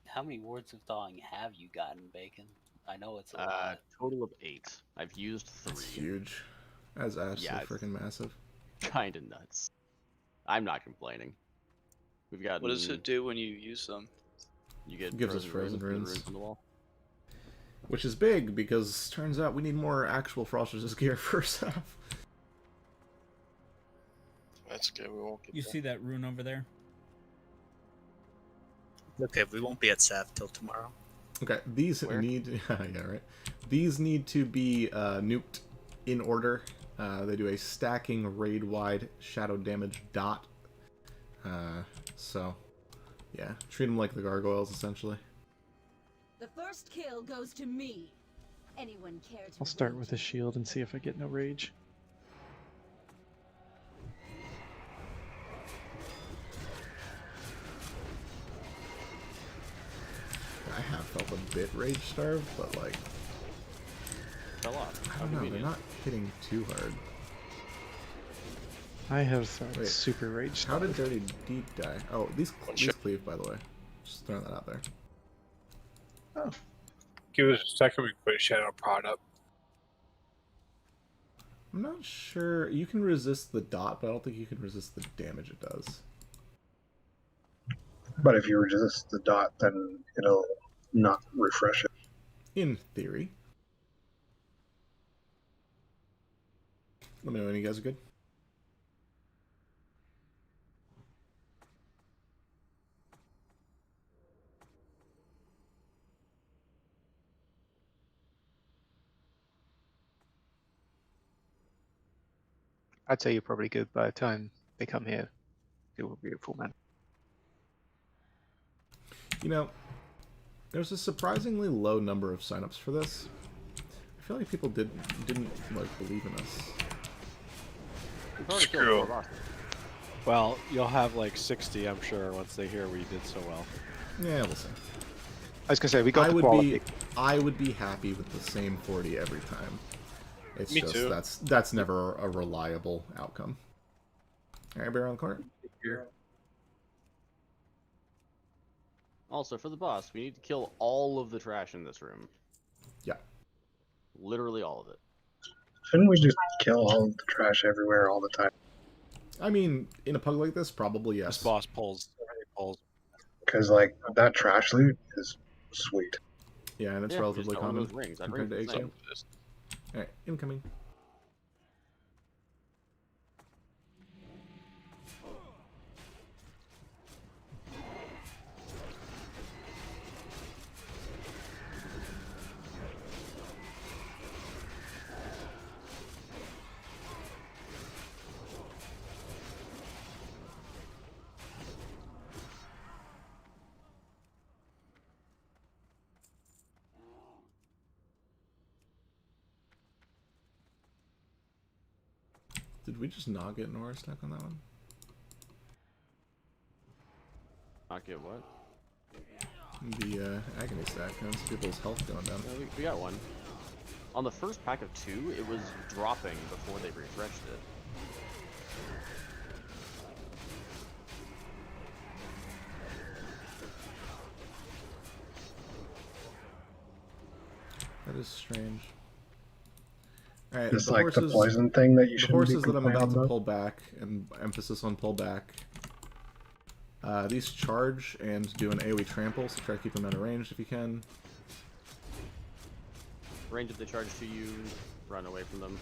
How many wards of thawing have you gotten, Bacon? I know it's a lot. Total of 8. I've used 3. It's huge. That's absolutely freaking massive. Kinda nuts. I'm not complaining. We've got. What does it do when you use them? You get gives us frozen runes runes. on the wall. Which is big, because turns out we need more actual Frost Resist gear first half. That's good. We won't get You there. see that rune over there? Okay, we won't be at Sav till tomorrow. Okay, these need... yeah, right. These need to be nuked in order. They do a stacking raid-wide shadow damage dot. So, yeah. Treat them like the gargoyles, essentially. The first kill goes to me. Anyone care to I'll start rage with a shield and see if I get no rage. I have felt a bit rage starved, but like... Fell off. I don't know, they're not hitting too hard. I have felt super rage. How did Dirty Deep die? Oh, these cleave, by the way. Just throwing that out there. Oh. Give us a second, we can put a shadow prod up. I'm not sure. You can resist the dot, but I don't think you can resist the damage it does. But if you resist the dot, then it'll not refresh it. In theory. Let me know when you guys are good. I'd say you're probably good by the time they come here. It will be a full man. You know, there's a surprisingly low number of signups for this. I feel like people didn't like believe in us. Screw. Well, you'll have like 60, I'm sure, once they hear we did so well. Yeah, we'll see. I was gonna say we got the quality. I would be happy with the same 40 every time. It's Me just too. that's never a reliable outcome. All right, bear on the corner. Also, for the boss, we need to kill all of the trash in this room. Yeah. Literally all of it. Shouldn't we just kill all of the trash everywhere all the time? I mean, in a pug like this, probably yes. This boss pulls. Because, like, that trash loot is sweet. Yeah, and it's Yeah, relatively just got one common of those rings. That compared to ring's exile. insane. Alright, incoming. Did we just not get Nora stack on that one? Not get what? The agony stack. That's people's health going down. No, we got one. On the first pack of 2, it was dropping before they refreshed it. That is strange. Alright, It's like the poison thing that you the shouldn't horses be that I'm about to complaining pull back, and emphasis on pull back. These charge and do an AoE trample, so try to keep them out of range if you can. Range if they charge to you, run away from them.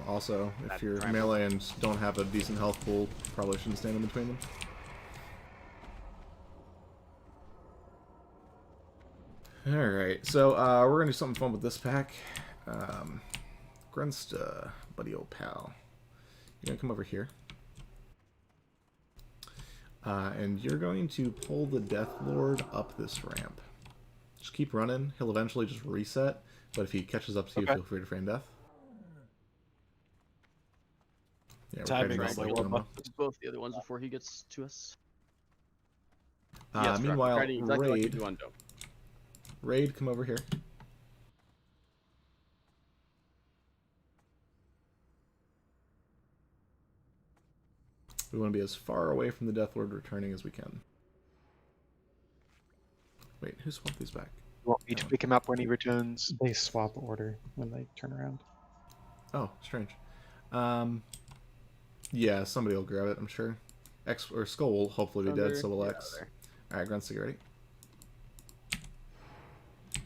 Also, if That you're trample. melee and don't have a decent health pool, probably shouldn't stand in between them. Alright, so we're gonna do something fun with this pack. Grunsta, buddy old pal. You're gonna come over here. And you're going to pull the Death Lord up this ramp. Just keep running. He'll eventually just reset, but if he catches up to you, feel free to feign death. Yeah, we're Timing fighting right right now. now. Both the other ones before he gets to us. Meanwhile, exactly like you Raid, do on Dome. Raid, come over here. We want to be as far away from the Death Lord returning as we can. Wait, who swapped these back? You want me to pick him up when he returns? They swap order when they turn around. Oh, strange. Yeah, somebody will grab it, I'm sure. X or Skull will hopefully be dead, so will X. Alright, Grunt, get ready.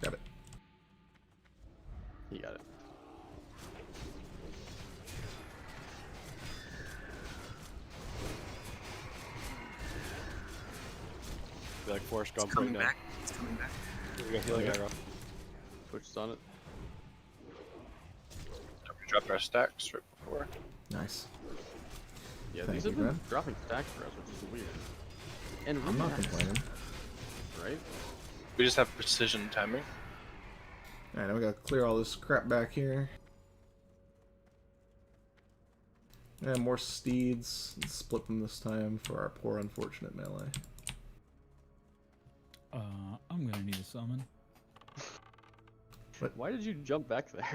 Grab it. You got it. Be like Forrest Gump It's coming right now. back. It's coming back. We got healing aggro. Twitch is on it. We dropped our stacks right before. Nice. Yeah, Thank these you, have been Gren. dropping stacks for us, which is weird. And I'm not relax, complaining. right? We just have precision timing. Alright, now we gotta clear all this crap back here. And more steeds. Let's split them this time for our poor unfortunate melee. I'm gonna need a summon. What? Why did you jump back there?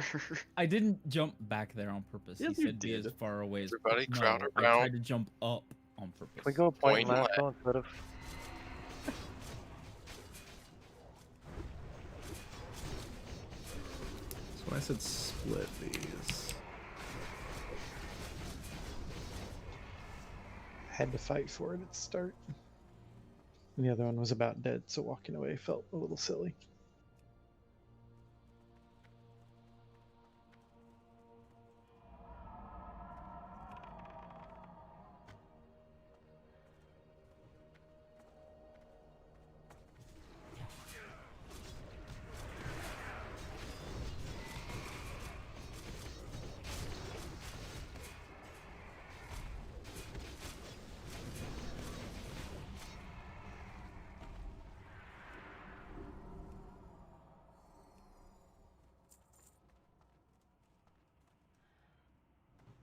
I didn't jump back there on purpose. Yes, He you said be as did. far away as Everybody no, crowd I around. tried to jump up on purpose. Can we go point and Point and lateral instead of? So when I said split these. Had to fight for it at the start. And the other one was about dead, so walking away felt a little silly.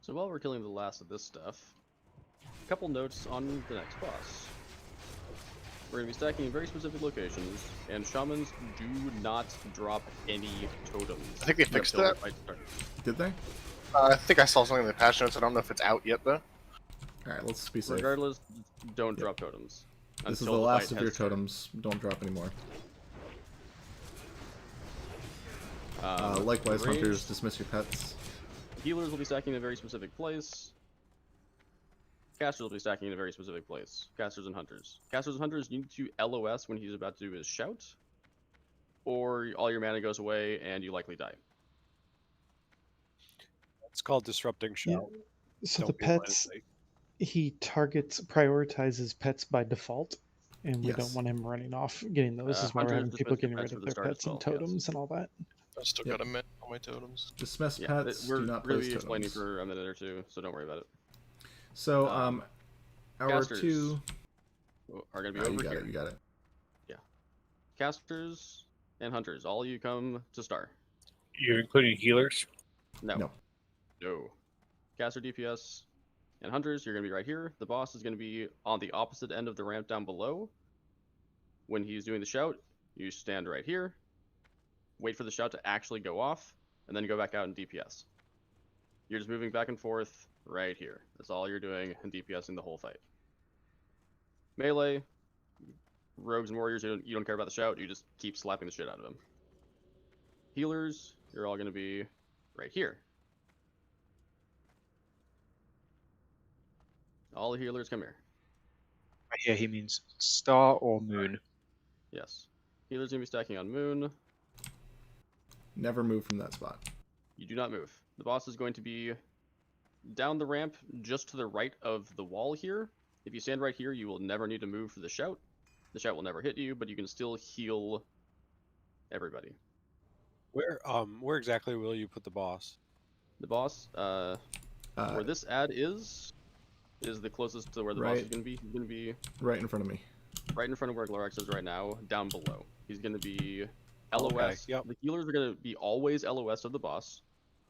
So while we're killing the last of this stuff, a couple notes on the next boss. We're going to be stacking in very specific locations, and shamans do not drop any totems. I think they fixed that. Did they? I think I saw something in the patch notes. I don't know if it's out yet though. Alright, let's be safe. Regardless, don't drop totems. This is until the last fight of your has turned. totems. Don't drop anymore. Um, Likewise, ranged hunters, dismiss your pets. Healers will be stacking in a very specific place. Casters will be stacking in a very specific place. Casters and hunters. Casters and hunters need to LOS when he's about to do his shout, or all your mana goes away and you likely die. It's called disrupting shout. So Don't the be blind pets, mistake. he prioritizes pets by default, and we Yes. don't want him running off getting those. This is why we're hunters having people dismiss your getting pets rid for of the their start as pets and well, yes. totems and all that. I still Yep. got a minute on my totems. Dismiss Yeah, pets, we're do not really place explaining totems. for a minute or two, so don't worry about it. So, our casters two... are going to be Oh, over you got here. it, you got it. Yeah. Casters and hunters, all you come to star. You're including healers? No. No. No. Caster DPS and hunters, you're going to be right here. The boss is going to be on the opposite end of the ramp down below. When he's doing the shout, you stand right here, wait for the shout to actually go off, and then go back out and DPS. You're just moving back and forth right here. That's all you're doing and DPSing the whole fight. Melee, rogues and warriors, you don't care about the shout, you just keep slapping the shit out of them. Healers, you're all going to be right here. All the healers come here. Yeah, he means star or moon. Yes. Healers going to be stacking on moon. Never move from that spot. You do not move. The boss is going to be down the ramp just to the right of the wall here. If you stand right here, you will never need to move for the shout. The shout will never hit you, but you can still heal everybody. Where exactly will you put the boss? The boss, where this ad is the closest to where the boss is going to be. He's going to be right in front of me. Right in front of where Glorax is right now, down below. He's going to be LOS. Okay, yep. The healers are going to be always LOS of the boss.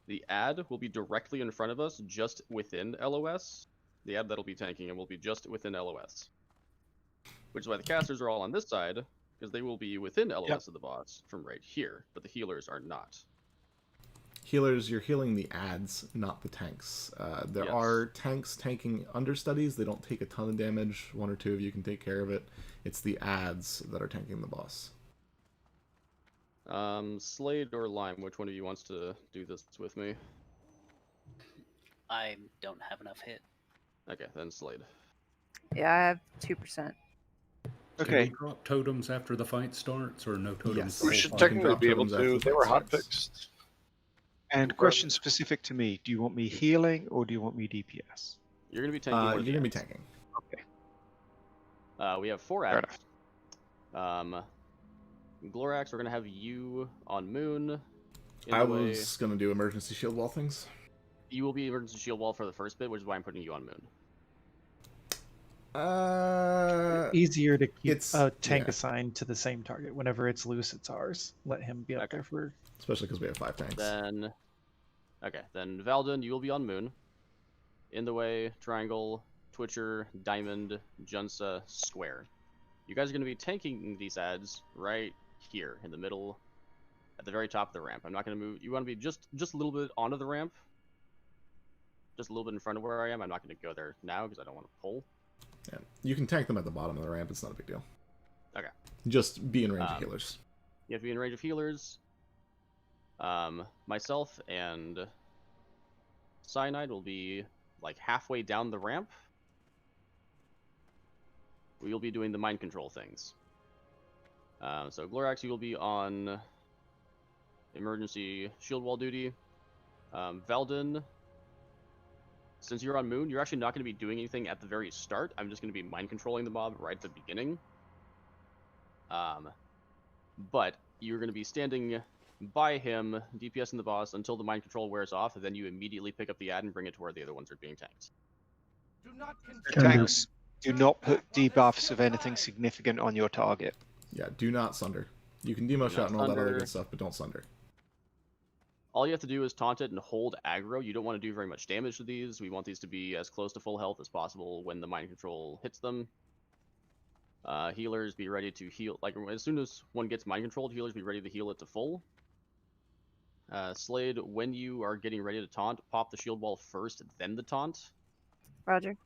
The ad will be directly in front of us, just within LOS. The ad that'll be tanking and will be just within LOS. Which is why the casters are all on this side, because they will be within LOS of the boss from right here, but the healers are not. Healers, you're healing the ads, not the tanks. There Yes. are tanks tanking understudies. They don't take a ton of damage. One or two of you can take care of it. It's the ads that are tanking the boss. Slade or Lime, which one of you wants to do this with me? I don't have enough hit. Okay, then Slade. Yeah, I have 2%. Can we drop totems after the fight starts, or no totems? Yes. the We whole should fight? technically be able to. They were hot starts. fixed. And question specific to me: do you want me healing or do you want me DPS? You're gonna be tanking. You're gonna be tanking. Okay. We have 4 ads. Glorax, we're gonna have you on Moon. I was gonna do emergency shield wall things. You will be emergency shield wall for the first bit, which is why I'm putting you on Moon. Easier to keep it's a tank assigned to the same target. Whenever it's loose, it's ours. Let him be up there for. Especially because we have 5 tanks. Then Valdin, you will be on Moon. In the way, Triangle, Twitcher, Diamond, Junsa, Square. You guys are going to be tanking these ads right here in the middle, at the very top of the ramp. I'm not going to move. You want to be just a little bit onto the ramp, just a little bit in front of where I am. I'm not going to go there now because I don't want to pull. Yeah, you can tank them at the bottom of the ramp. It's not a big deal. Okay. Just be in range of healers. You have to be in range of healers. Myself and Cyanide will be like halfway down the ramp. We will be doing the mind control things. So Glorax, you will be on emergency shield wall duty. Valdin, since you're on Moon, you're actually not going to be doing anything at the very start. I'm just going to be mind controlling the mob right at the beginning. But you're going to be standing by him, DPS in the boss, until the mind control wears off, and then you immediately pick up the ad and bring it to where the other ones are being tanked. Tanks, do not put debuffs of anything significant on your target. Yeah, do not sunder. You can demo shot and all that other good stuff, but don't sunder. All you have to do is taunt it and hold aggro. You don't want to do very much damage to these. We want these to be as close to full health as possible when the mind control hits them. Healers, be ready to heal. Like, as soon as one gets mind controlled, healers be ready to heal it to full. Slade, when you are getting ready to taunt, pop the shield wall first, then the taunt. Roger.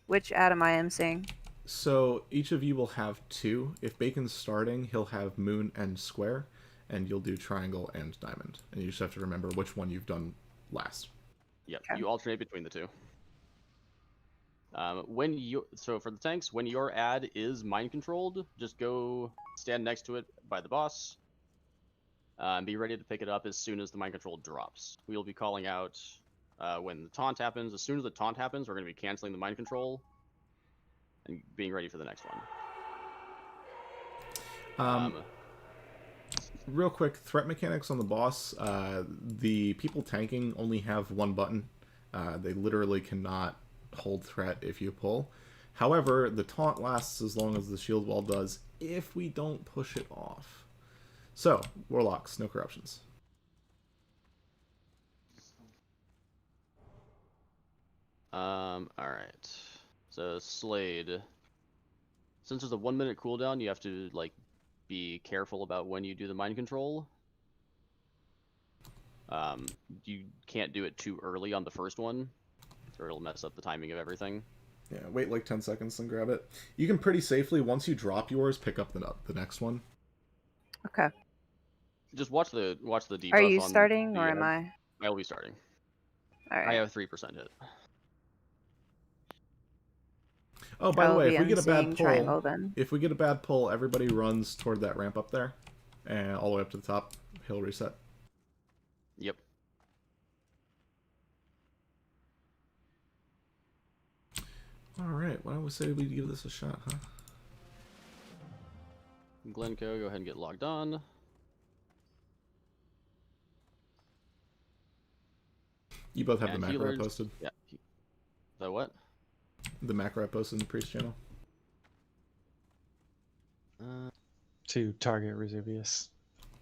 Which ad am I emceeing? So each of you will have 2. If Bacon's starting, he'll have Moon and Square, and you'll do Triangle and Diamond. And you just have to remember which one you've done last. Yep, you alternate between the 2. So for the tanks, when your ad is mind controlled, just go stand next to it by the boss. And be ready to pick it up as soon as the mind control drops. We will be calling out when the taunt happens. As soon as the taunt happens, we're going to be canceling the mind control and being ready for the next one. Real quick, threat mechanics on the boss. The people tanking only have 1 button. They literally cannot hold threat if you pull. However, the taunt lasts as long as the shield wall does if we don't push it off. So, Warlocks, no corruptions. Alright. So, Slade. Since there's a 1-minute cooldown, you have to, like, be careful about when you do the mind control. You can't do it too early on the first one, or it'll mess up the timing of everything. Yeah, wait like 10 seconds and grab it. You can pretty safely, once you drop yours, pick up the next one. Okay. Just watch the debuff. Are you on starting the or am I? I will be starting. All right. I have 3% hit. Oh, by the way, if we get a bad Triangle, pull, everybody runs toward that ramp up there, and all the way up to the top. Hill reset. Yep. All right. Why don't we say we give this a shot, huh? Glencoe, go ahead and get logged on. You both have And the macro healers, I posted. Yeah. The what? The macro I posted in the priest channel. To target Reservius.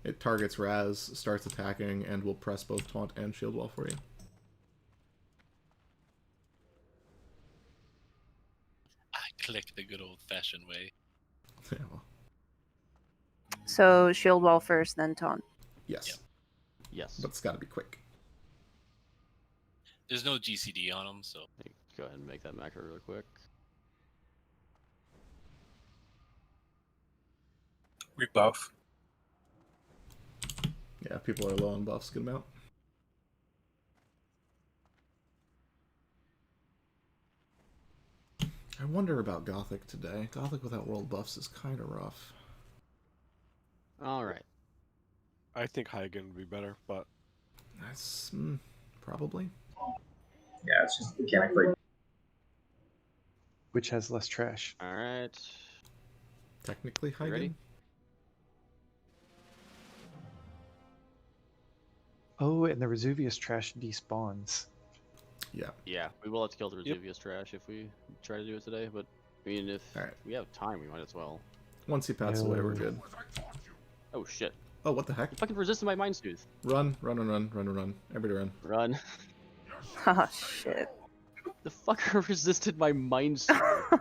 It targets Raz, starts attacking, and will press both taunt and shield wall for you. I click the good old-fashioned way. Yeah, well. So shield wall first, then taunt. Yes. Yep. Yes. But it's got to be quick. There's no GCD on them, so... Go ahead and make that macro real quick. Rebuff. Yeah, if people are low on buffs, get them out. I wonder about Gothic today. Gothic without world buffs is kind of rough. Alright. I think Heigen would be better, but... That's... probably. Yeah, it's just mechanically. Which has less trash. Alright. Technically You ready? Heigen? Oh, and the Vesuvius trash despawns. Yeah. Yeah, we will have to kill the Vesuvius trash if we try to do it today, but I mean, if we have time, we might as well. Once he pats away, we're good. Oh shit. Oh, what the heck? You fucking resisted my Mind Soothe. Run, run, run, run, run, run. Everybody run. Run. Oh shit. The fucker resisted my Mind Soothe.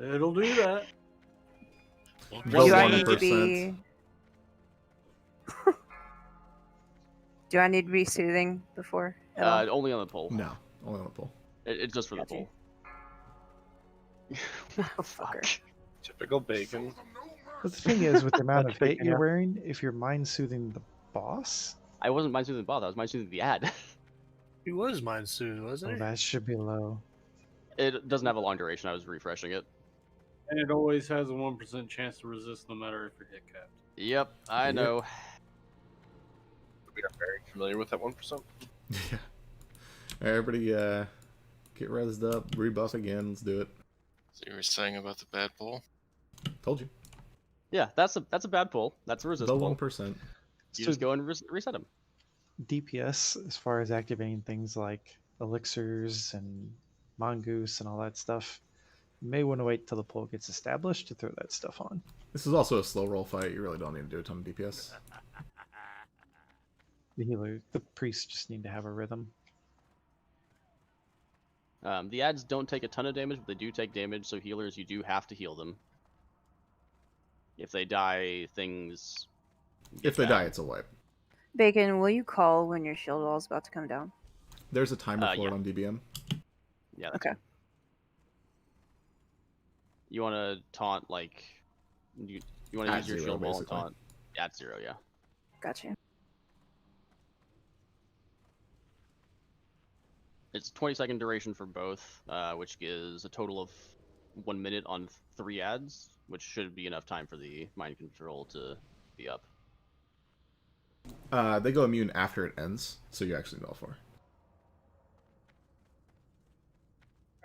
It'll do that. Do I need to be... Do I need resoothing before? at all? Only on the pole. No, only on the pole. It's just for the pole. Fuck. Typical bacon. But the thing is, with the amount of hit you're wearing, if you're mind soothing the boss, I wasn't Mind Soothing the boss, I was Mind Soothing the ad. He was Mind Soothed, wasn't oh, he? that should be low. It doesn't have a long duration, I was refreshing it. And it always has a 1% chance to resist no matter if you're hit capped. Yep, I know. We are very familiar with that 1%. Yeah. Alright, everybody get rezzed up, rebuff again, let's do it. So you were saying about the bad pull? Told you. Yeah, that's a bad pull. That's a The resistable. 1%. You just go and reset him. DPS, as far as activating things like elixirs and mongoose and all that stuff, you may want to wait till the pull gets established to throw that stuff on. This is also a slow roll fight, you really don't need to do a ton of DPS. The healer, the priests just need to have a rhythm. The ads don't take a ton of damage, but they do take damage, so healers, you do have to heal them. If they die, things... If they die, it's a wipe. Bacon, will you call when your shield wall is about to come down? There's a timer for yeah. it on DBM. Yeah. Okay. You want to taunt, like... You want to At use your 0, shield wall and basically. taunt. At 0, yeah. Gotcha. It's 20-second duration for both, which gives a total of 1 minute on 3 ads, which should be enough time for the mind control to be up. They go immune after it ends, so you actually null for.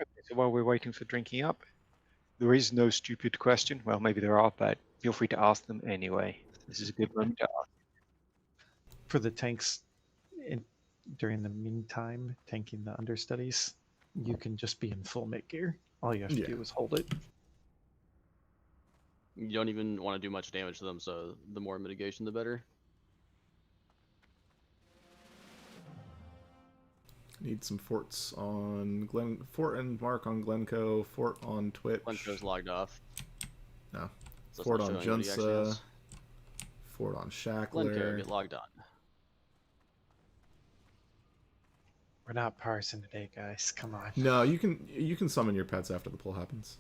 Okay, so while we're waiting for drinking up, there is no stupid question. Well, maybe there are, but feel free to ask them anyway. This is a good moment to ask. For the tanks, during the meantime, tanking the understudies, you can just be in full mid gear. All you have to do is hold it. You don't even want to do much damage to them, so the more mitigation, the better. Need some forts on Fort and Mark on Glencoe, Fort on Twitch. Glencoe's logged off. No. So Fort it's on not showing what he actually Junsa. has. Fort on Glencoe, Shackler. get logged on. We're not parsing today, guys. Come on. No, you can summon your pets after the pull happens.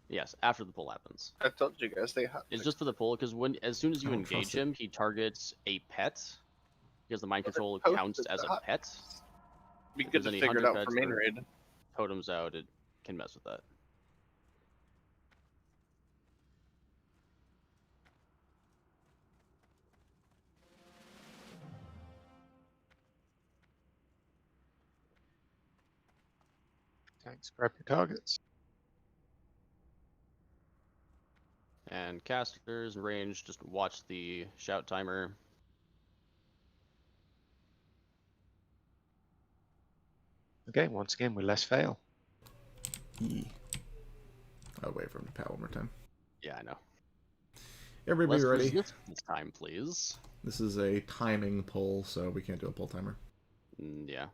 Yes, after the pull happens. I told you guys they have. It's just for the pull, because as soon as you I don't engage trust it. him, he targets a pet, because the mind Well, control they're counts as a posted pet. Be If good there's to any figure it hunter out for pets main or raid. Totems out, it can mess with that. Thanks, grab your targets. And casters and range, just watch the shout timer. Okay, once again, we're less fail. I'll wait for him to pat one more time. Yeah, I know. Everybody Less ready? resistance this time, please. This is a timing pull, so we can't do a pull timer. Yeah.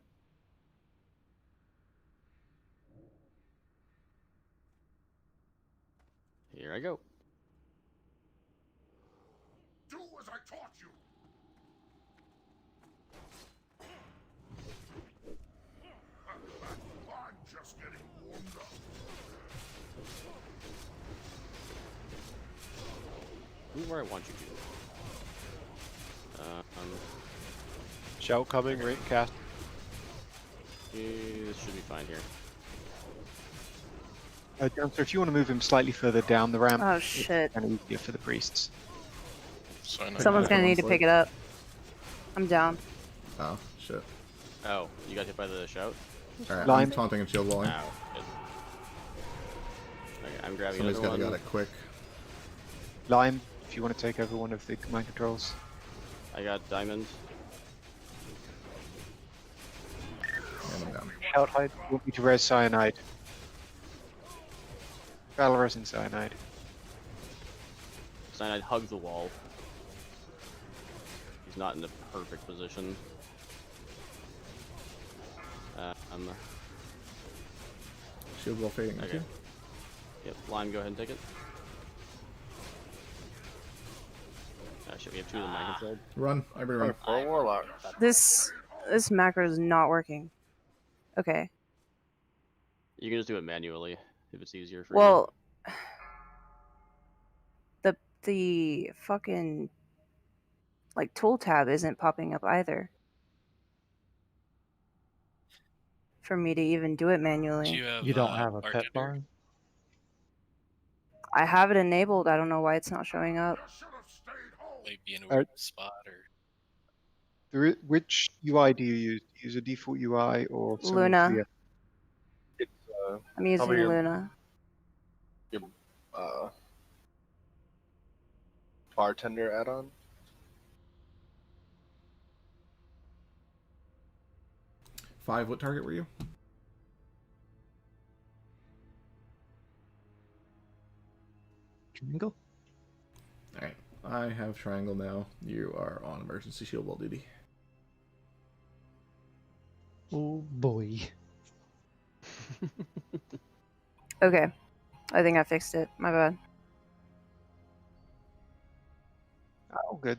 Here I go. Do as I taught you. I'm just getting warmed up. Move where I want you to. Shout coming, right cast. This should be fine here. Dancer, if you want to move him slightly further down the ramp, Oh shit. and easier for the priests. Someone's gonna need to pick it up. I'm down. Oh, shit. Oh, you got hit by the shout? Alright, Line. I'm taunting and shield walling. Ow. Good. Okay, I'm grabbing Somebody's another got one. it quick. Lime, if you want to take over one of the mind controls. I got diamond. And I'm down. Shout hide. You want me to res cyanide? Valorous and cyanide. Cyanide hugs the wall. He's not in the perfect position. Shield wall fading. Okay. Yep, Lime, go ahead and take it. Shit, we have two of them mind controlled. Run, everyone. For Warlock. This macro is not working. Okay. You can just do it manually if it's easier for you. Well, the fucking like tool tab isn't popping up either. For me to even do it manually. You don't have a pet barn? I have it enabled. I don't know why it's not showing up. Maybe in a weird spot or. Which UI do you use? Do you use a default UI or Luna. Clear? It's I'm using probably Luna. Your bartender add-on. Five, what target were you? Triangle? Alright, I have triangle now. You are on emergency shield wall duty. Oh boy. Okay. I think I fixed it. My bad. Oh, good.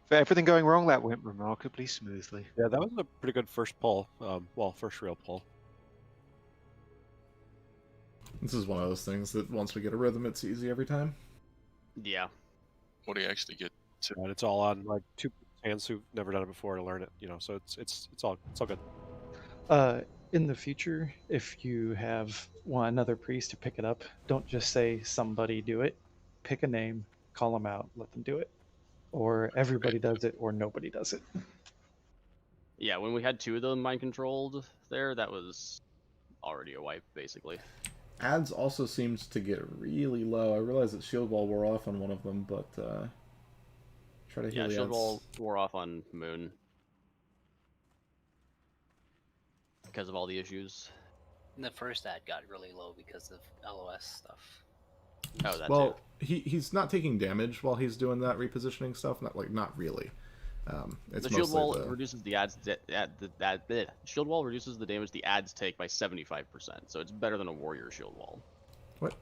For everything going wrong, that went remarkably smoothly. Yeah, that was a pretty good first pull. Well, first real pull. This is one of those things that once we get a rhythm, it's easy every time. Yeah. What do you actually get to? And it's all on like two hands who've never done it before to learn it, you know. So it's all good. In the future, if you want another priest to pick it up, don't just say somebody do it. Pick a name, call them out, let them do it. Or everybody does it, or nobody does it. Yeah, when we had two of them mind controlled there, that was already a wipe, basically. Ads also seems to get really low. I realize that shield wall wore off on one of them, but try to heal the shield ads. wall wore off on Moon because of all the issues. And the first ad got really low because of LOS stuff. Oh, that Well, too. he's not taking damage while he's doing that repositioning stuff. Not really. It's The shield wall mostly reduces the ads. Shield wall reduces the damage the ads take by 75%, so it's better than a warrior shield wall. What?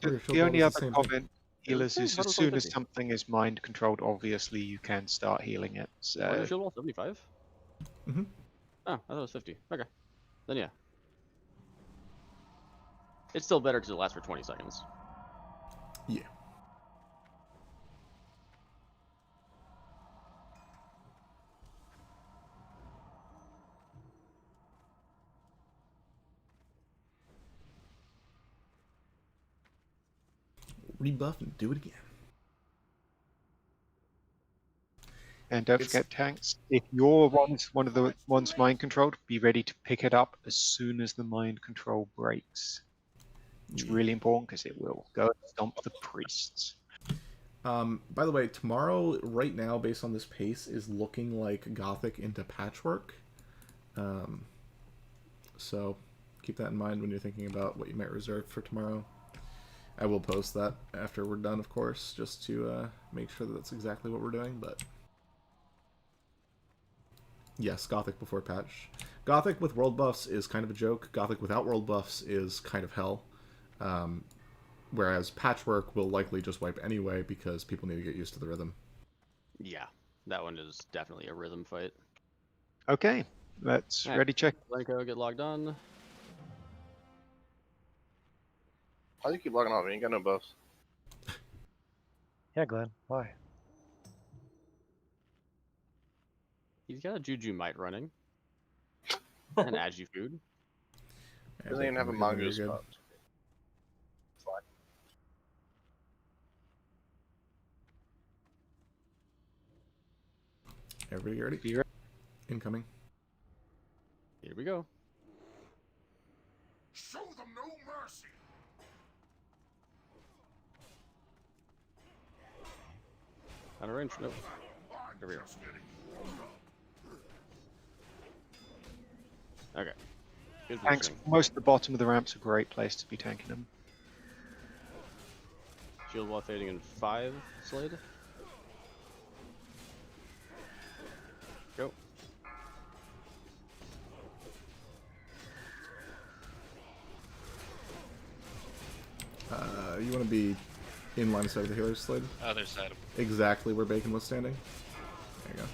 The only other comment, healers, is as soon as something is mind controlled, obviously you can start healing it. Warrior So shield wall 75. Mm-hmm. Oh, I thought it was 50. Okay, then yeah, it's still better because it lasts for 20 seconds. Yeah. Rebuff and do it again. and don't forget tanks. If your one of the ones mind controlled, be ready to pick it up as soon as the mind control breaks. It's really important because it will go and stomp the priests. By the way, tomorrow, right now, based on this pace, is looking like Gothic into Patchwork. So keep that in mind when you're thinking about what you might reserve for tomorrow. I will post that after we're done, of course, just to make sure that that's exactly what we're doing, but... Yes, Gothic before patch. Gothic with world buffs is kind of a joke. Gothic without world buffs is kind of hell. Whereas Patchwork will likely just wipe anyway because people need to get used to the rhythm. Yeah, that one is definitely a rhythm fight. Okay, let's ready check. Lenko, get logged on. How do you keep logging off? You ain't got no buffs. Yeah, Glenn. Why? He's got a Juju Might running. And Agi food. Doesn't even have a Mongoose buff. Everybody ready? Be ready. Incoming. Here we go. Show them no mercy. Out of range. Nope. Here we go. Okay. Good Tanks, positioning. most of the bottom of the ramp's a great place to be tanking them. Shield wall fading in 5, Slade. Go. You want to be in line of sight of the healers, Slade? Other side of Exactly where Bacon was standing. There you go.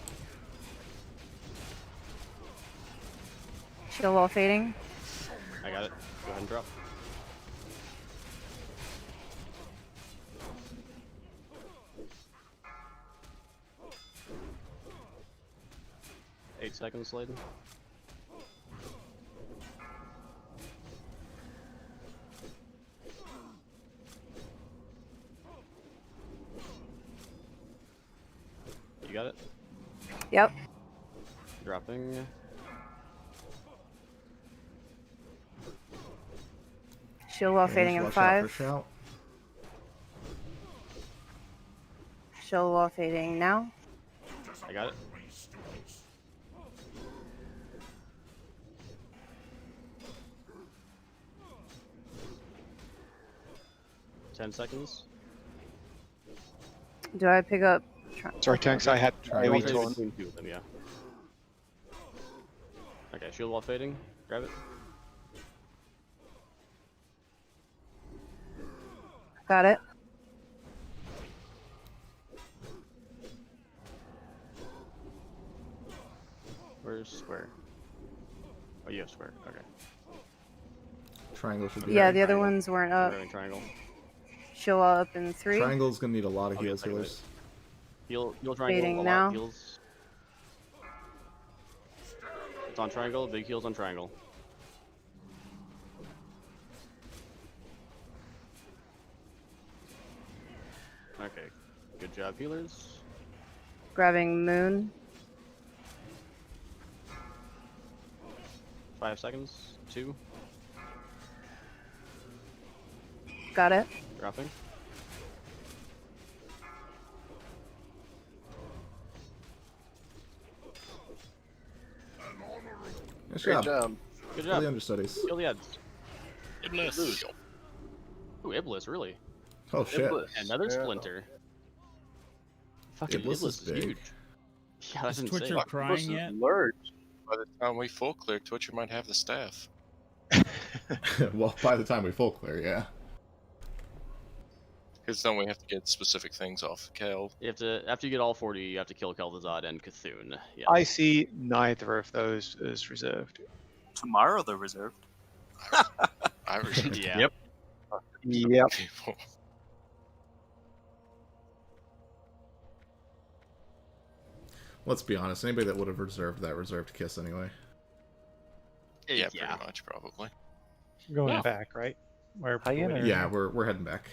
Shield wall fading. I got it. Go ahead and drop. Eight seconds, Slade. You got it? Yep. Dropping. Shield wall fading in Watch out for 5. shout. Shield wall fading now. I got it. Ten seconds. Do I pick up? Sorry, tanks. I had Wall AoE fading torn. between two of them, yeah. Okay, shield wall fading. Grab it. Got it. Where's square? Oh, you have square. Okay. Triangle should be Yeah, ready. the other ones weren't up. We're in triangle. Shield wall up in 3. Triangle's gonna need a lot of I'll get heals, second healers. Heal triangle. Fading a lot. now. Heals. It's on triangle. Big heals on triangle. Okay. Good job, healers. Grabbing moon. 5 seconds. 2. Got it. Dropping. Nice Great job. job. Good Kill job. the understudies. Kill the ads. Iblis. Ooh, Iblis, really? Oh shit. Another Yeah. splinter. Fucking Iblis Iblis is is big. huge. Yeah, that's Is insane. Twitcher Fuck, crying Iblis is yet? large. By the time we full clear, Twitcher might have the staff. Well, by the time we full clear, yeah. Because then we have to get specific things off Kel. You have to, after you get all 40, you have to kill Kel'Thuzad and Cthulhu. Yeah. I see neither of those as reserved. Tomorrow they're reserved. I reserved Yeah. Yep. Yep. people. Let's be honest. Anybody that would have reserved that reserved kiss anyway. Yeah, pretty much, probably. Going Yeah. back, right? Where Hyena. Yeah, we're heading back.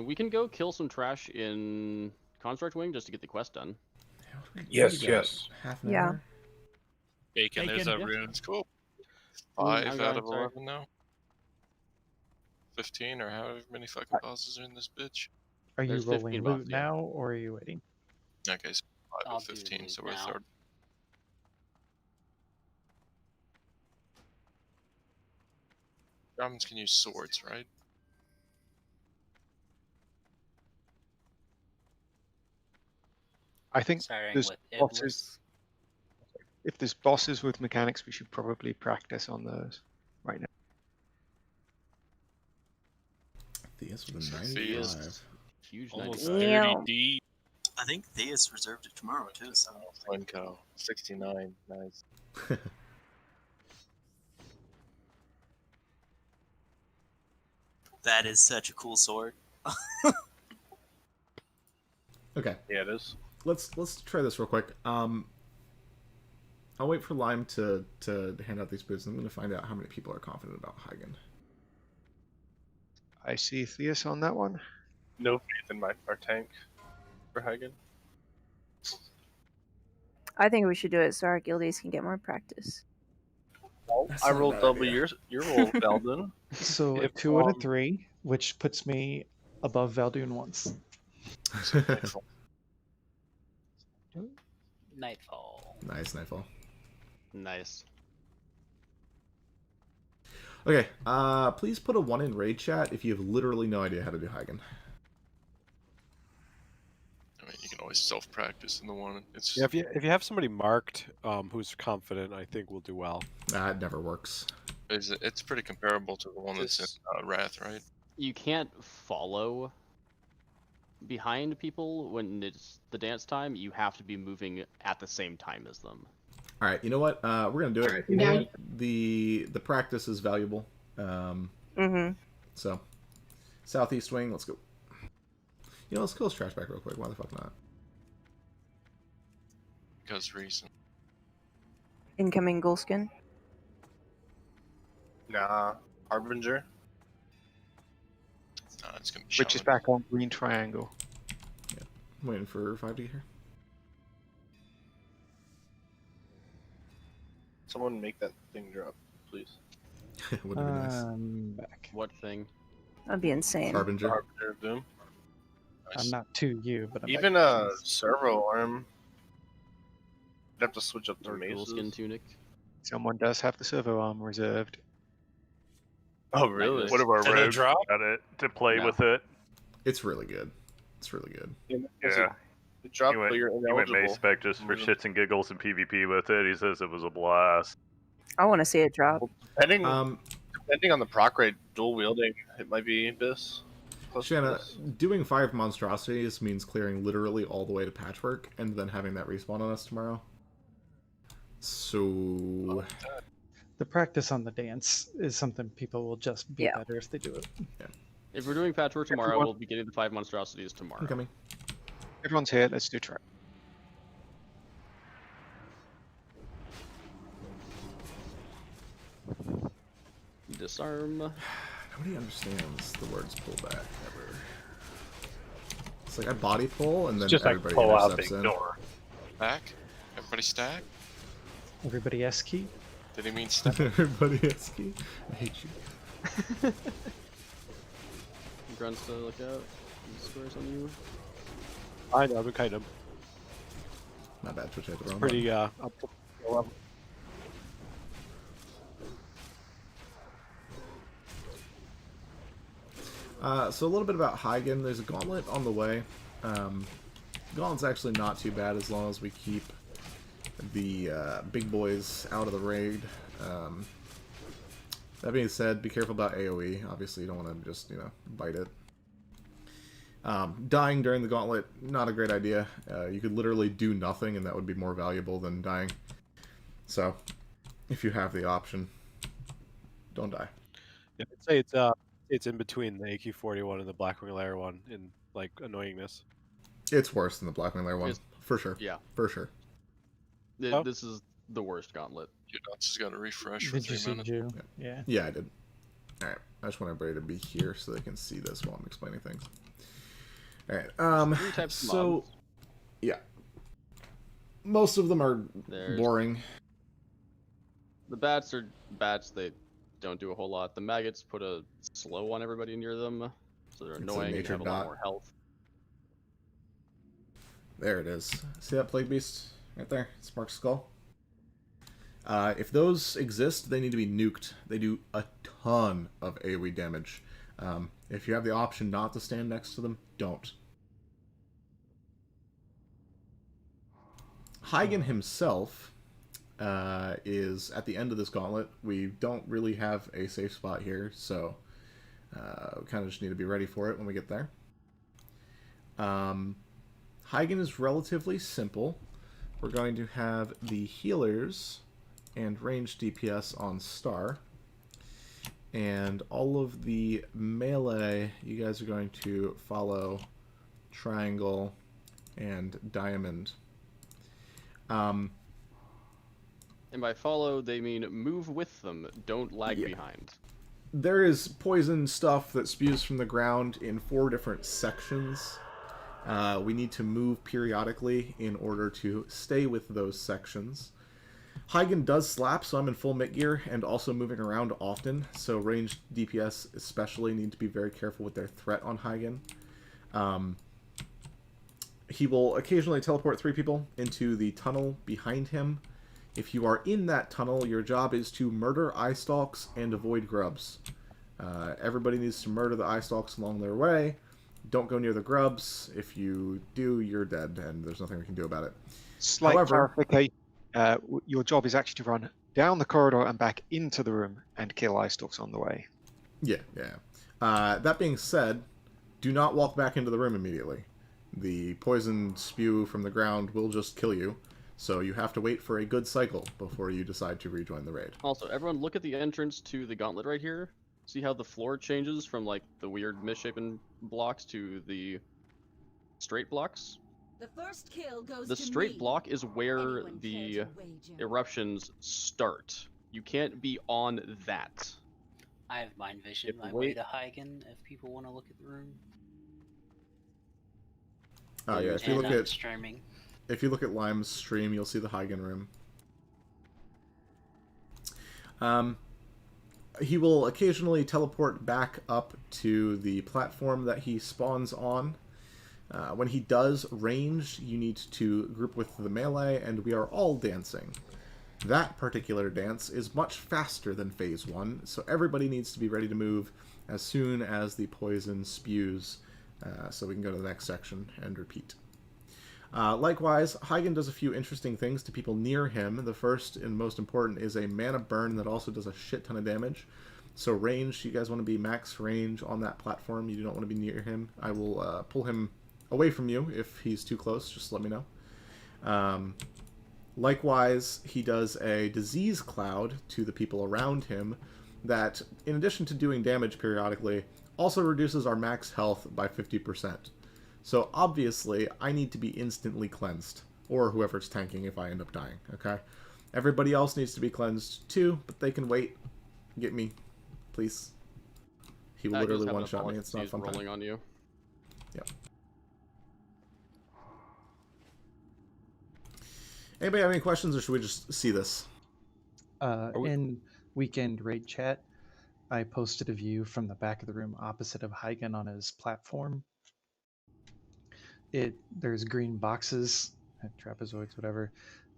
We can go kill some trash in Construct Wing just to get the quest done. Yes, We got yes. Half an Yeah. hour. Bacon, there's a Bacon, yeah. rune. It's cool. I'm 5 going, out of sorry. 11 now. 15 or however many fucking bosses are in this bitch. Are you There's rolling 15 loot buffs, yeah. now, or are you waiting? Okay, so 5 I'll of do 15, loot so we're now. third. Shamans can use swords, right? I think Starting there's with bosses. Iblis. If there's bosses with mechanics, we should probably practice on those right now. Theus with a Theus. 95. Huge Almost 95. 30 deep. I think Theus reserved it tomorrow too. So Flenco, 69, nice. that is such a cool sword. Okay. Yeah, it is. Let's try this real quick. I'll wait for Lime to hand out these boots, and I'm going to find out how many people are confident about Hagen. I see Theus on that one. No faith in our tank for Hagen. I think we should do it so our guildies can get more practice. Well, That's I not a rolled bad double idea. your roll, Veldon. So If, 2 out of 3, which puts me above Valdoon once. Nightfall. Nice, Nightfall. Nice. Okay, please put a 1 in raid chat if you have literally no idea how to do Hagen. I mean, you can always self-practice in the one. It's Yeah, if you have somebody marked who's confident, I think we'll do well. It never works. it's pretty comparable to the one that's in Wrath, right? You can't follow behind people when it's the dance time. You have to be moving at the same time as them. All right, you know what? We're gonna do it. Yeah. The practice is valuable. So, southeast wing. Let's go. You know, let's kill this trash back real quick. Why the fuck not? Because reason. Incoming Ghoulskin. Nah, Harbinger. Nah, it's gonna be Which is back on green triangle. I'm waiting for 5 to get here. Someone make that thing drop, please. Would have been nice. Back. What thing? That'd be insane. Harbinger. Harbinger of Doom. I'm not to you, but I'm Even back. a servo arm. You'd have to switch up to Or maces. Ghoulskin tunic. Someone does have the servo arm reserved. Oh, really? What of our Did it rogues drop? got it to play No. with it? It's really good. It's really good. Yeah. It dropped, He went, but you're he went ineligible. Mace Spec just for shits and giggles and PvP with it. He says it was a blast. I want to see it drop. Depending on the proc rate, dual wielding, it might be Abyss. Close to Shanna, Abyss. doing 5 monstrosities means clearing literally all the way to Patchwork and then having that respawn on us tomorrow. So... The practice on the dance is something people will just be better if they do it. Yeah. If we're doing Patchwork tomorrow, we'll be getting the 5 monstrosities tomorrow. I'm coming. Everyone's here. Let's do track. Disarm. Nobody understands the words pull back ever. It's like I body pull and then just like everybody pull out, intercepts they in. ignore. Back? Everybody stack? Everybody S key. Did he mean stack? Everybody is key. I hate you. Grunts to look out. Squares on you. I know, but kind of. Not bad, Twitch. I hit the It's wrong pretty button. up to the level. So a little bit about Hagen. There's a gauntlet on the way. Gauntlet's actually not too bad as long as we keep the big boys out of the raid. That being said, be careful about AoE. Obviously, you don't want to just, bite it. Dying during the gauntlet, not a great idea. You could literally do nothing, and that would be more valuable than dying. So, if you have the option, don't die. Yeah, I'd say it's in between the AQ-41 and the Blackwing Lair one in like annoyingness. It's worse than the Blackwing Lair one, for sure. Yeah. For sure. This is the worst gauntlet. Your nuts has got to refresh for Did you 3 see minutes. Jew? Yeah. Yeah, I did. Alright, I just want everybody to be here so they can see this while I'm explaining things. Alright, 3 types of so, mobs. yeah. Most of them are There's- boring. The bats are bats. They don't do a whole lot. The maggots put a slow on everybody near them, so they're It's a annoying and nature have a lot dot. more health. There it is. See that plague beast right there? Spark skull. If those exist, they need to be nuked. They do a ton of AoE damage. If you have the option not to stand next to them, don't. Hagen himself is at the end of this gauntlet. We don't really have a safe spot here, so we kind of just need to be ready for it when we get there. Hagen is relatively simple. We're going to have the healers and ranged DPS on Star. And all of the melee, you guys are going to follow Triangle and Diamond. And by follow, they mean move with them. Don't lag Yeah. behind. There is poison stuff that spews from the ground in 4 different sections. We need to move periodically in order to stay with those sections. Huygen does slap, so I'm in full mid gear and also moving around often, so ranged DPS especially need to be very careful with their threat on Huygen. He will occasionally teleport 3 people into the tunnel behind him. If you are in that tunnel, your job is to murder eye stalks and avoid grubs. Everybody needs to murder the eye stalks along their way. Don't go near the grubs. If you do, you're dead, and there's nothing we can do about it. Slight clarification. Your job is actually to run down the corridor and back into the room and kill eye stalks on the way. Yeah. That being said, do not walk back into the room immediately. The poison spew from the ground will just kill you, so you have to wait for a good cycle before you decide to rejoin the raid. Also, everyone look at the entrance to the gauntlet right here. See how the floor changes from like the weird misshapen blocks to the straight blocks? The first kill goes The to straight me. block is where Anyone the care to wager? eruptions start. You can't be on that. I have mind vision If my wait- way to Huygen if people want to look at the room. Oh yeah, if you And look I'm at streaming. if you look at Lime's stream, you'll see the Huygen room. He will occasionally teleport back up to the platform that he spawns on. When he does range, you need to group with the melee, and we are all dancing. That particular dance is much faster than Phase 1, so everybody needs to be ready to move as soon as the poison spews, so we can go to the next section and repeat. Likewise, Huygen does a few interesting things to people near him. The first and most important is a mana burn that also does a shit ton of damage. So range, you guys want to be max range on that platform. You do not want to be near him. I will pull him away from you if he's too close. Just let me know. Likewise, he does a disease cloud to the people around him that, in addition to doing damage periodically, also reduces our max health by 50%. So obviously, I need to be instantly cleansed, or whoever's tanking if I end up dying, okay? Everybody else needs to be cleansed too, but they can wait. Get me, please. He will literally one-shot me, it's not fun rolling time. on you. Yep. Anybody have any questions, or should we just see this? In weekend raid chat, I posted a view from the back of the room opposite of Huygen on his platform. There's green boxes, trapezoids, whatever,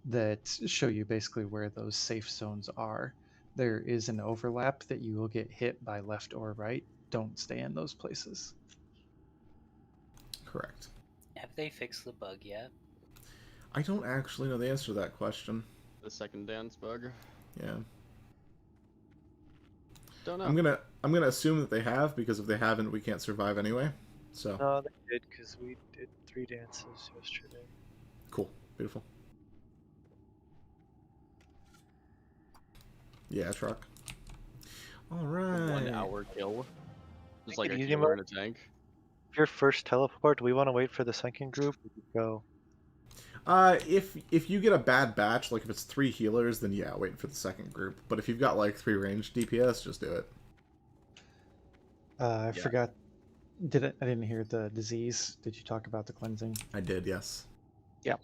that show you basically where those safe zones are. There is an overlap that you will get hit by left or right. Don't stay in those places. Correct. Have they fixed the bug yet? I don't actually know the answer to that question. The second dance bug. Yeah. Don't know. I'm gonna assume that they have, because if they haven't, we can't survive anyway. So No, they did because we did 3 dances yesterday. cool, beautiful. Yeah, truck. All right. 1 hour kill. Just like a Easy healer mode. in a tank. If your first teleport, do we want to wait for the second group? Or just go. If you get a bad batch, like if it's 3 healers, then yeah, wait for the second group. But if you've got like 3 ranged DPS, just do it. I forgot. I didn't hear the disease. Did you talk about the cleansing? I did, yes. Yeah.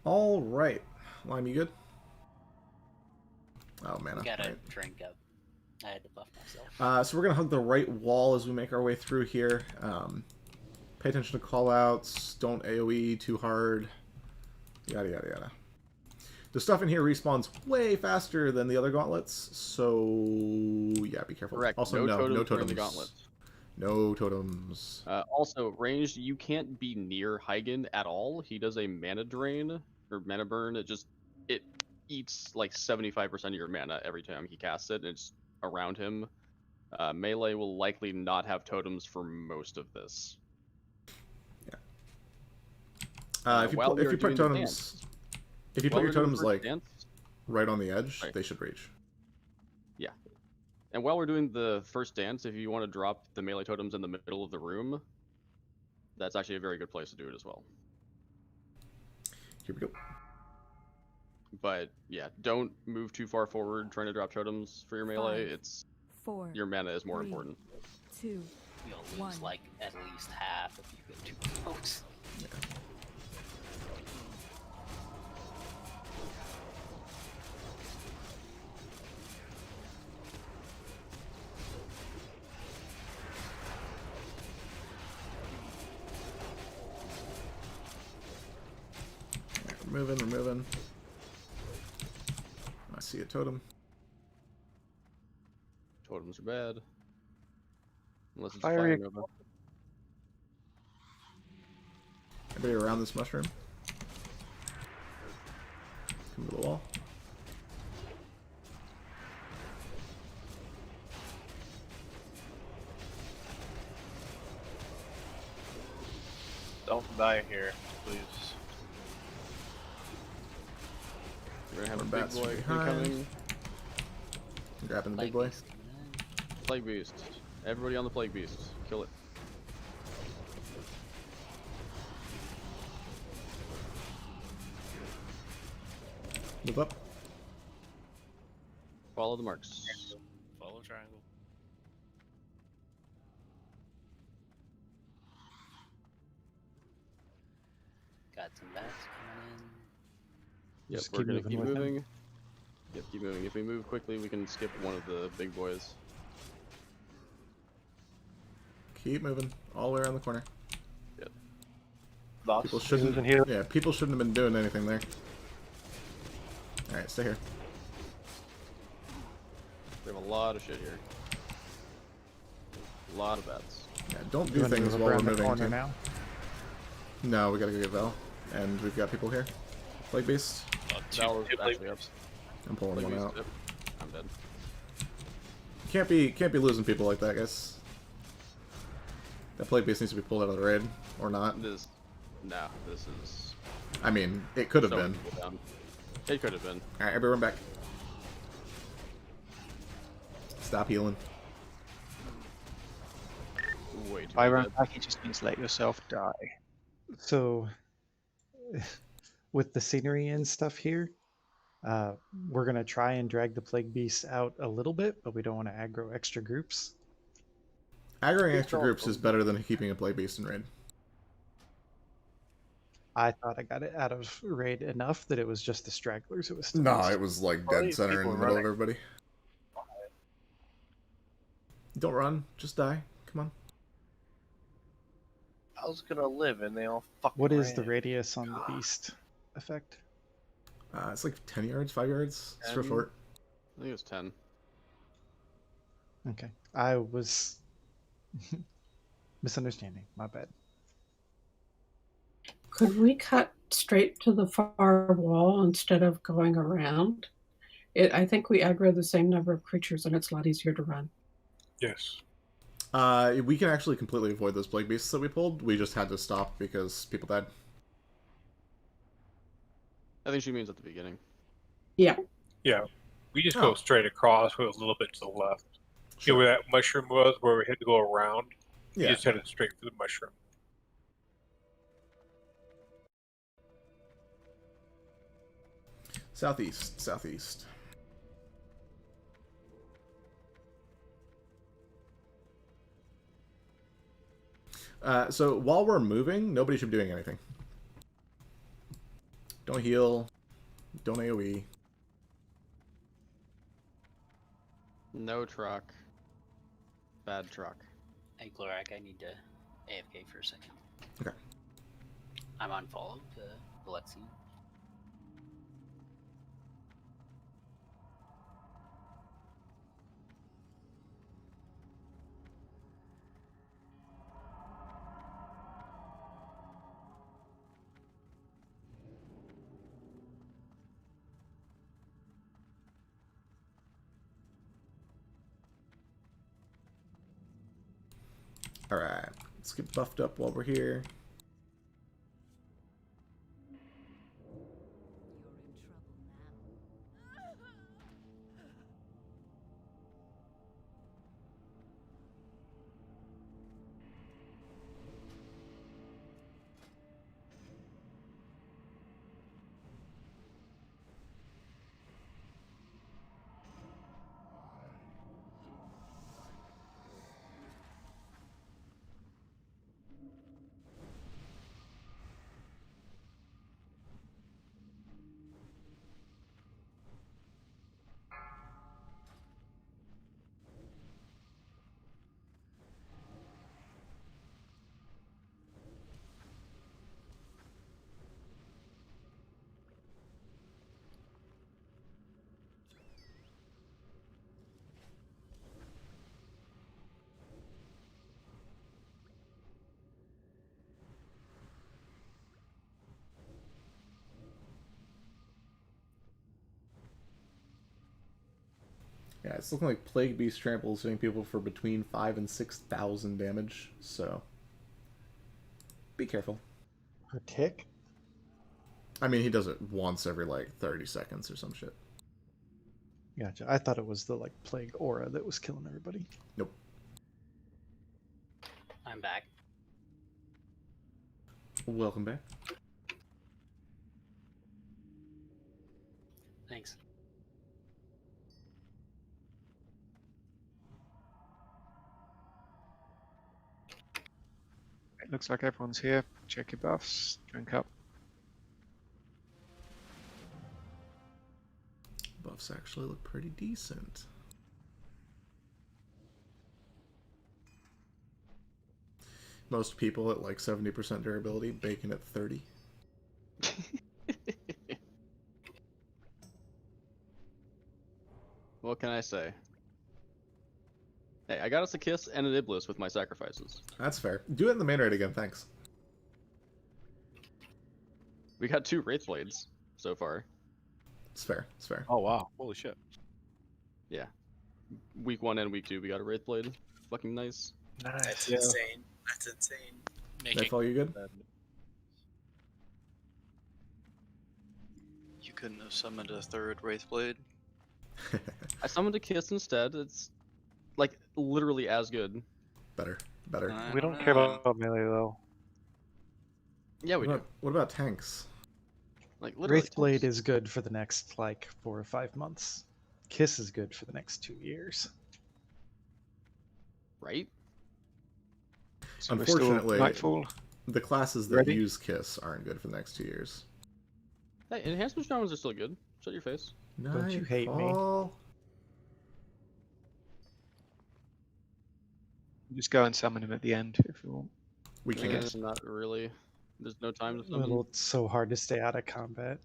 All right, Lime, you good? Oh man, Gotta right. drink up. I had to buff myself. So we're gonna hug the right wall as we make our way through here. Pay attention to callouts. Don't AOE too hard. Yada yada yada. The stuff in here respawns way faster than the other gauntlets, so yeah, be careful. Correct. Also, no no totems. Are in totems. the gauntlet. No totems. Also, ranged, you can't be near Huygen at all. He does a mana drain or mana burn. It eats like 75% of your mana every time he casts it, and it's around him. Melee will likely not have totems for most of this. If you put totems, if you put your totems like right on the edge, they should reach. Yeah. And while we're doing the first dance, if you want to drop the melee totems in the middle of the room, that's actually a very good place to do it as well. Here we go. But yeah, don't move too far forward trying to drop totems for your melee. 5, It's 4, your mana is more 3, important. 2, You'll lose 1. like at least half if you go too close. We're moving. I see a totem. Totems are bad. Unless it's Fire a fire your- nova. Everybody around this mushroom. Come to the wall. Don't die here, please. We're gonna have a One big bats boy behind. incoming. Grabbing the big boy. Plague beast. Everybody on the plague beast. Kill it. Move up. Follow the marks. Follow triangle. Got some bats coming in. Yep, Just we're keep gonna moving keep with him. moving. Yep, keep moving. If we move quickly, we can skip one of the big boys. Keep moving. All the way around the corner. Yep. People Healers shouldn't. in here. Yeah, people shouldn't have been doing anything there. All right, stay here. We have a lot of shit here. A lot of bats. Yeah, don't You do wanna things move while we're around the moving. corner Too. now? No, we gotta go get Val, and we've got people here. Plague beast. Val is actually up. I'm pulling Plague one beast, out. yep. I'm dead. Can't be losing people like that, guys. That plague beast needs to be pulled out of the raid, or not. This is. I mean, it could have so been. people down. It could have been. All right, everyone back. Stop healing. Way too By many round dead. back, it just means let yourself die. So, with the scenery and stuff here, we're gonna try and drag the plague beasts out a little bit, but we don't want to aggro extra groups. Aggroing extra groups is better than keeping a plague beast in raid. I thought I got it out of raid enough that it was just the stragglers. It was still No, missing. it was like All dead these center in people the middle of running. everybody. Don't run, just die. Come on. I was gonna live and they all fucking What is the ran. radius on the beast effect? It's like 10 yards, 5 yards. It's real 10. short. I think it was 10. Okay, I was misunderstanding. My bad. Could we cut straight to the far wall instead of going around? I think we aggro the same number of creatures and it's a lot easier to run. Yes. We can actually completely avoid those plague beasts that we pulled. We just had to stop because people died. I think she means at the beginning. Yeah. Yeah. We just go straight across with a little bit to the left. See where that mushroom was, where we had to go around? We Yeah. just headed straight for the mushroom. Southeast, southeast. So while we're moving, nobody should be doing anything. Don't heal. Don't AoE. No truck. Bad truck. Hey, Glorak, I need to AFK for a second. Okay. I'm unfollowed, Alexi. Alright, let's get buffed up while we're here. Yeah, it's looking like Plague Beast Trample is hitting people for between 5,000 and 6,000 damage, so be careful. Per tick? I mean, he does it once every, like, 30 seconds or some shit. Gotcha. I thought it was the like plague aura that was killing everybody. Nope. I'm back. Welcome back. Thanks. It looks like everyone's here. Check your buffs. Drink up. Buffs actually look pretty decent. Most people at like 70% durability, Bacon at 30. What can I say? Hey, I got us a kiss and an Iblis with my sacrifices. That's fair. Do it in the main raid again, thanks. We got 2 Wraith Blades so far. It's fair. It's fair. Oh wow! Holy shit! Yeah. Week 1 and week 2 we got a Wraith Blade. Fucking nice. That's insane. That's insane. Nightfall, you good? You couldn't have summoned a third Wraithblade? I summoned a kiss instead. It's like literally as good. Better. Better. We don't care about melee though. Yeah, we do. What about tanks? Like literally. Wraithblade is good for the next like 4 or 5 months. Kiss is good for the next 2 years. Right? So we're still Unfortunately, Nightfall. the classes that Ready? use Kiss aren't good for the next 2 years. Hey, enhancement genres are still good. Shut your face. Don't you hate me? Nightfall. Just go and summon him at the end if you want. We I can't. guess not really. There's no time to Well, summon. it's so hard to stay out of combat.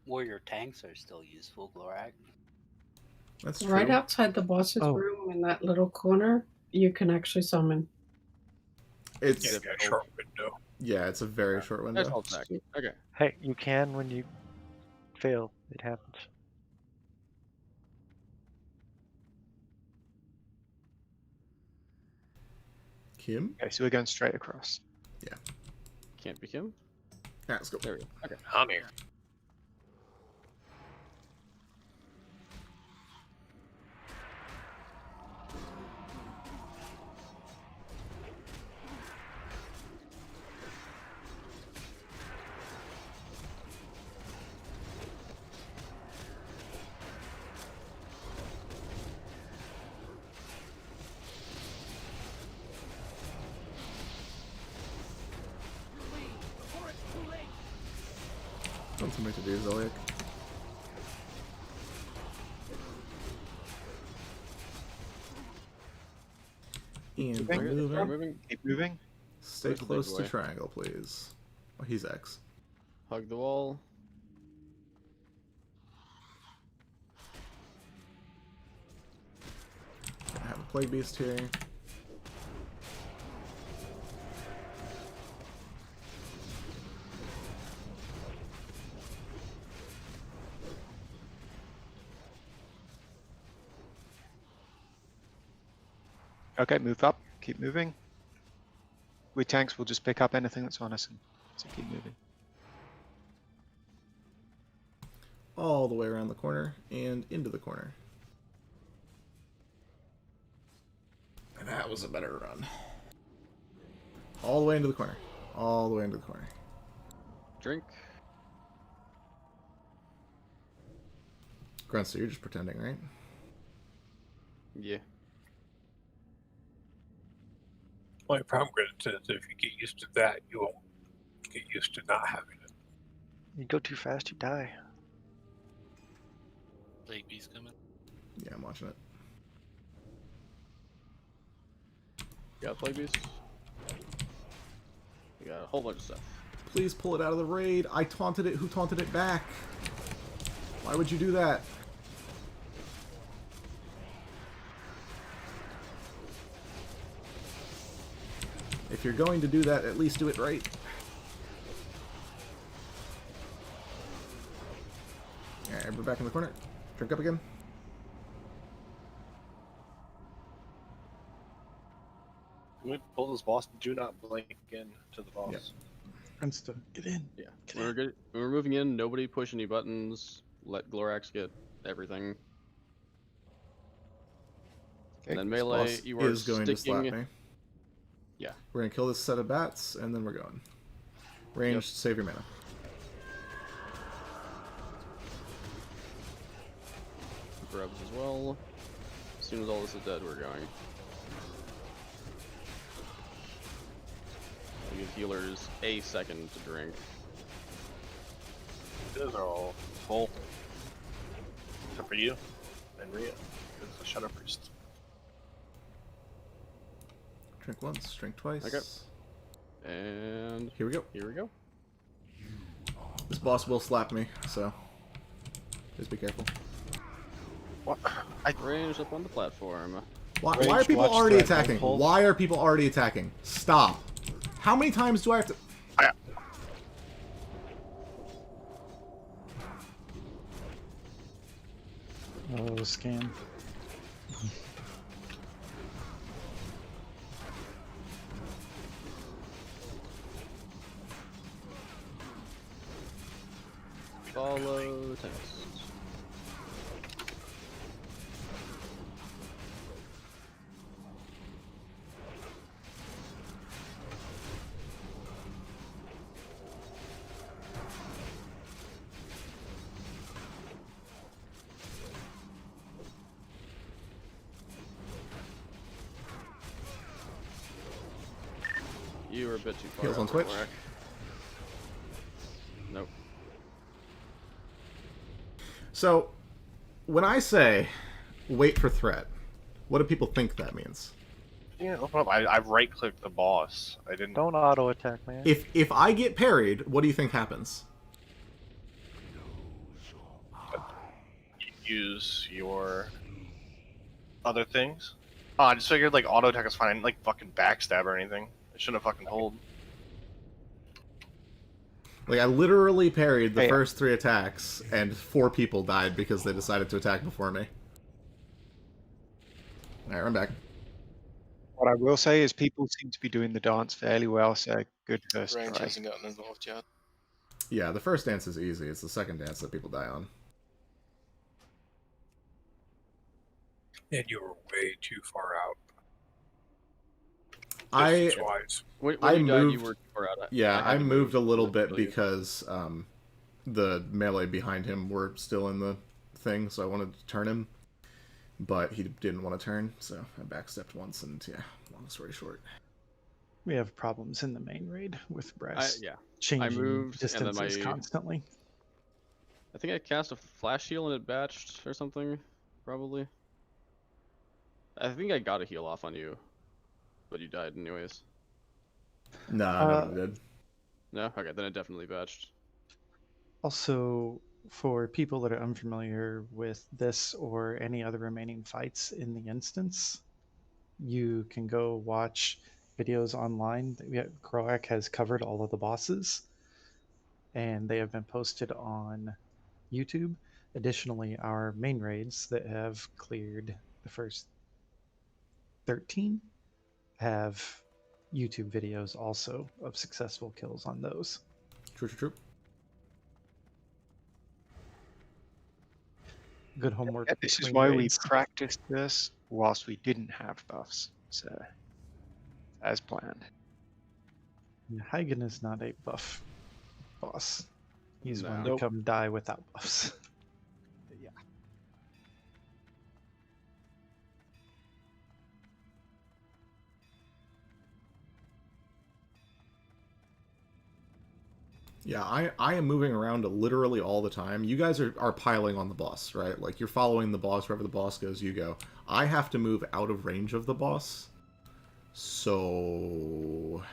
Warrior tanks are still useful, Glorak. That's true. Right outside the boss's Oh. room in that little corner, you can actually summon. It's Yeah, a short window. yeah, it's a very short That's window. all back. Okay. Hey, you can when you fail. It happens. Kim? Okay, so we're going straight across. Yeah. Can't be him. Yeah, let's go. There we go. Okay. I'm here. Don't tell me to do, Zoliac. And Moving. moving. Keep moving. Stay Where's the big close to boy? triangle, please. Oh, he's X. Hug the wall. I have a Plague Beast here. Okay, move up. Keep moving. With tanks, we'll just pick up anything that's on us and so keep moving. All the way around the corner and into the corner. And that was a better run. All the way into the corner. All the way into the corner. Drink. Grunster, you're just pretending, right? Yeah. My problem is if you get used to that, you won't get used to not having it. You go too fast, you die. Plague Beast coming. Yeah, I'm watching it. You got Plague Beast. You got a whole bunch of stuff. Please pull it out of the raid. I taunted it. Who taunted it back? Why would you do that? If you're going to do that, at least do it right. Alright, we're back in the corner. Drink up again. When we pull this boss, do not blink in to the boss. Yep. Princeton, get in. Yeah. When we're moving in, nobody push any buttons. Let Glorax get everything. And then This melee, boss you are is going to slap me. Yeah. We're gonna kill this set of bats, and then we're going. Ranged, save your mana. Grubs as well. As soon as all this is dead, we're going. I'll give healers a second to drink. Those are all full. Except for you and Rhea. It's a Shadow Priest. Drink once, drink twice. Okay. And here we go. Here we go. This boss will slap me, so just be careful. What? Ranged up on the platform. Why are people already attacking? Why are people already attacking? Stop. How many times do I have to... Oh, scam. Follow text. You were a bit too far. Heals on out, Twitch. Warwick. Nope. So, when I say wait for threat, what do people think that means? Yeah, no problem. I right-clicked the boss. I didn't. Don't auto attack, man. If I get parried, what do you think happens? Use your other things. Oh, I just figured like auto attack is fine. I didn't like fucking backstab or anything. I shouldn't have fucking hold. Like, I literally parried the first 3 attacks, and 4 people died because they decided to attack before me. Alright, I'm back. What I will say is people seem to be doing the dance fairly well, so good first Range try. hasn't gotten involved yet. Yeah, the first dance is easy. It's the second dance that people die on. And you were way too far out. I Distance-wise. When you died, you were too far out. Yeah, I had to moved a move little to bit kill you. because the melee behind him were still in the thing, so I wanted to turn him. But he didn't want to turn, so I backstepped once, and yeah, long story short. We have problems in the main raid with Brass Yeah. changing moved, and then distances constantly. I think I cast a flash heal and it batched or something, probably. I think I got a heal off on you, but you died anyways. Nah, nobody did. No? Okay, then it definitely batched. Also, for people that are unfamiliar with this or any other remaining fights in the instance, you can go watch videos online. Croak has covered all of the bosses, and they have been posted on YouTube. Additionally, our main raids that have cleared the first 13 have YouTube videos also of successful kills on those. True. Good homework. This is between why we raids. practiced this whilst we didn't have buffs, so as planned. Hagen is not a buff boss. He's one Nope. to come die without buffs. Yeah, I am moving around literally all the time. You guys are piling on the boss, right? Like, you're following the boss. Wherever the boss goes, you go. I have to move out of range of the boss. So...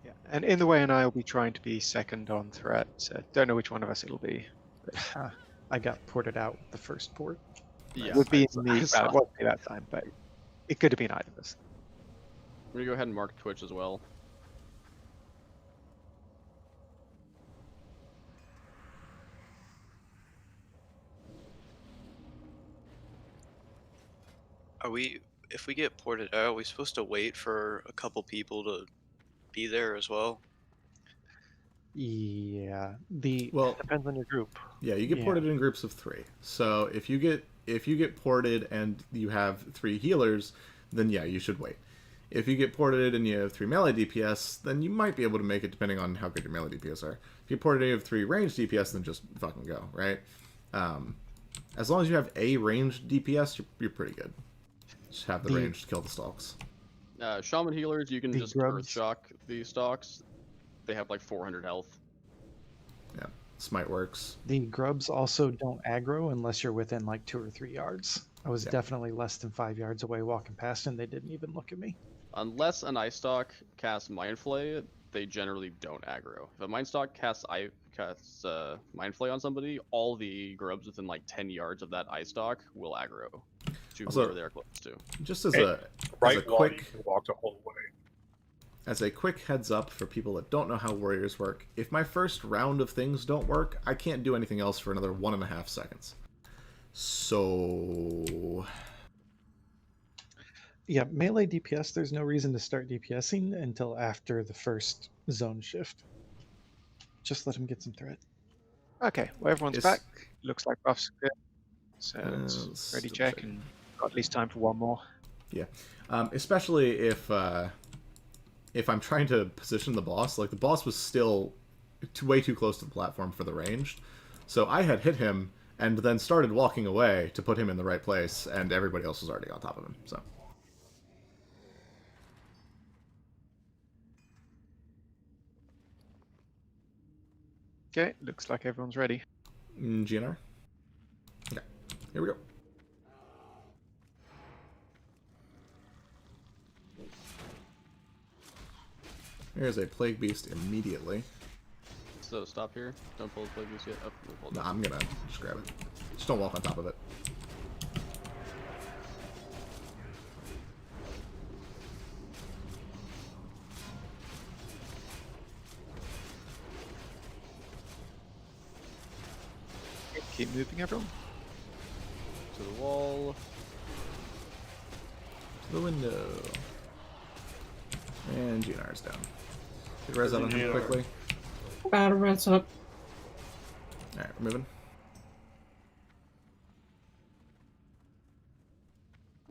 Yeah, and in the way, and I will be trying to be second on threat, so don't know which one of us it'll be. I got ported out with the first port. It would be me, it won't be that time, but it could have been either of us. I'm gonna go ahead and mark Twitch as well. Are we if we get ported out, are we supposed to wait for a couple people to be there as well? Yeah. Well, depends on your group. Yeah, you get ported in groups of 3. So if you get ported and you have 3 healers, then yeah, you should wait. If you get ported and you have 3 melee DPS, then you might be able to make it depending on how good your melee DPS are. If you get ported and you have 3 ranged DPS, then just fucking go, right? As long as you have a ranged DPS, you're pretty good. Just have the range to kill the stalks. Shaman healers, you can The just grubs. earth shock the stalks. They have like 400 health. Yeah, smite works. The grubs also don't aggro unless you're within like 2 or 3 yards. I was definitely less than 5 yards away walking past and they didn't even look at me. Unless an ice stalk casts Mind Flay, they generally don't aggro. If a Mind Stalk casts Mind Flay on somebody, all the grubs within like 10 yards of that ice stalk will aggro to Also, whoever they're close to. Just as Hey, a right while quick you can walk the whole way. As a quick heads up for people that don't know how warriors work, if my first round of things don't work, I can't do anything else for another 1.5 seconds. So... Yeah, melee DPS, there's no reason to start DPSing until after the first zone shift. Just let him get some threat. Okay, well everyone's back. Looks like buffs are good. So let's let's ready double check check. and got at least time for one more. Yeah, especially if I'm trying to position the boss, like the boss was still way too close to the platform for the ranged, so I had hit him and then started walking away to put him in the right place, and everybody else was already on top of him. So Okay, looks like everyone's ready. GNR. Okay, here we go. There's a plague beast immediately. So stop here. Don't pull the plague beast yet. Oh, we'll pull it No, down. I'm gonna just grab it. Just don't walk on top of it. Keep moving, everyone. To the wall. To the window. And GNR's down. Get res out on him quickly. Battle res up. Alright, we're moving.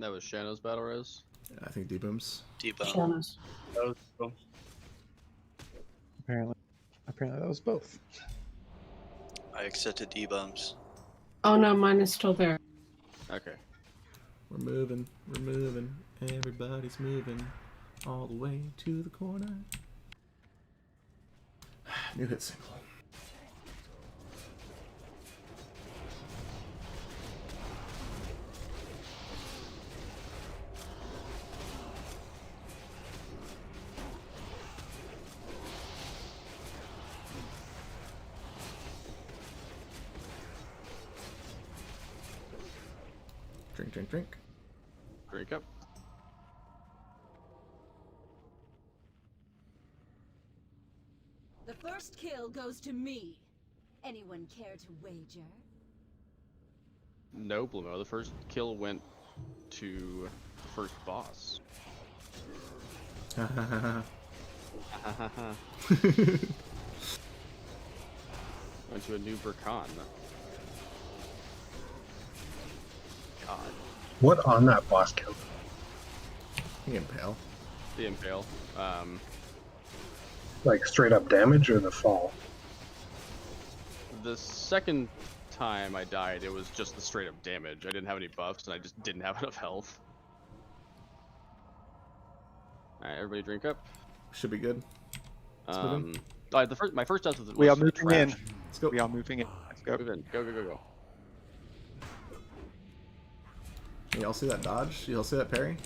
That was Shano's battle res. I think D-booms. Shannon's. Apparently that was both. I accepted debumps. Oh no, mine is still there. Okay. We're moving. We're moving. Everybody's moving. All the way to the corner. New hit single. Drink, drink, drink. Drink up. The first kill goes to me. Anyone care to wager? No, Blumo. The first kill went to the first boss. Went to a new Burkan. God. What on that boss kill? The Impale. The Impale. Like straight up damage or the fall? The second time I died, it was just the straight up damage. I didn't have any buffs, and I just didn't have enough health. Alright, everybody drink up. Should be good. My first death was We are the moving trash. in. Let's go. We are moving in. Let's go. Move in. Go, go, go, go. Y'all see that dodge? Y'all see that parry?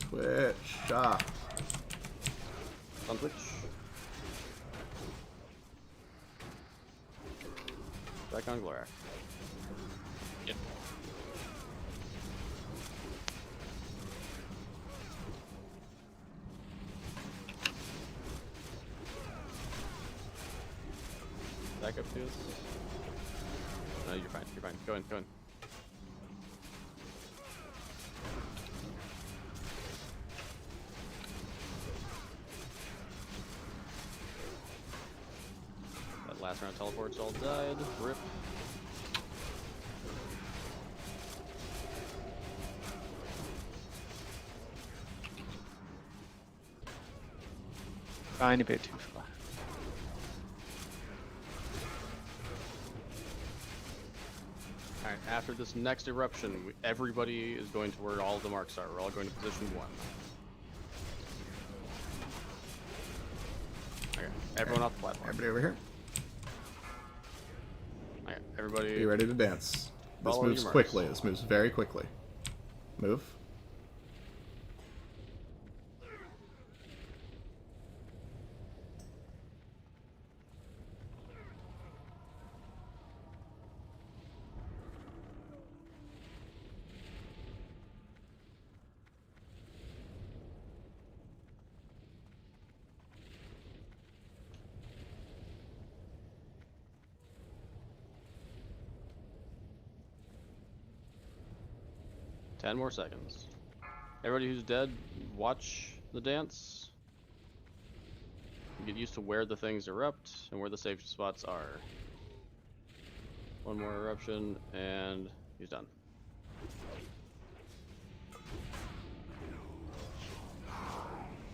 Twitch. Ah. On Twitch. Back on Glorak. Yep. back up to us. No, you're fine. You're fine. Go in. Go in. That last round teleports all died. Rip. Tiny bit too far. Alright, after this next eruption, everybody is going to where all the marks are. We're all going to position 1. Okay, everyone off the platform. Everybody over here. Okay, everybody. Be ready to dance. This Follow moves your marks. quickly. This moves very quickly. Move. Ten more seconds. Everybody who's dead, watch the dance. Get used to where the things erupt and where the safe spots are. One more eruption, and he's done.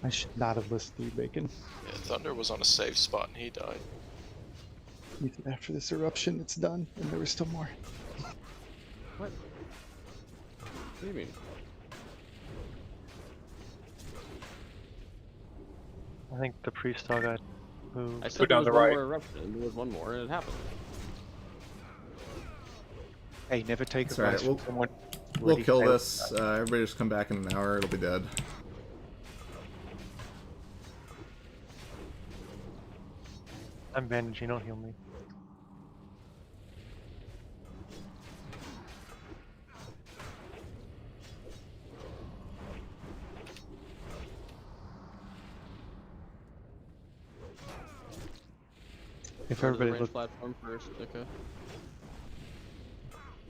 I should not have listened to you, Bacon. Yeah, Thunder was on a safe spot and he died. Ethan, after this eruption, it's done, and there was still more. What? What do you mean? I think the priest all got moved. I said there was one more eruption, and there was one more, and it happened. Hey, never take That's right. advice from someone. We'll already kill failed. this. Everybody just come back in an hour. It'll be dead. I'm bandaging, don't heal me. If Go to the everybody range look, platform first, okay.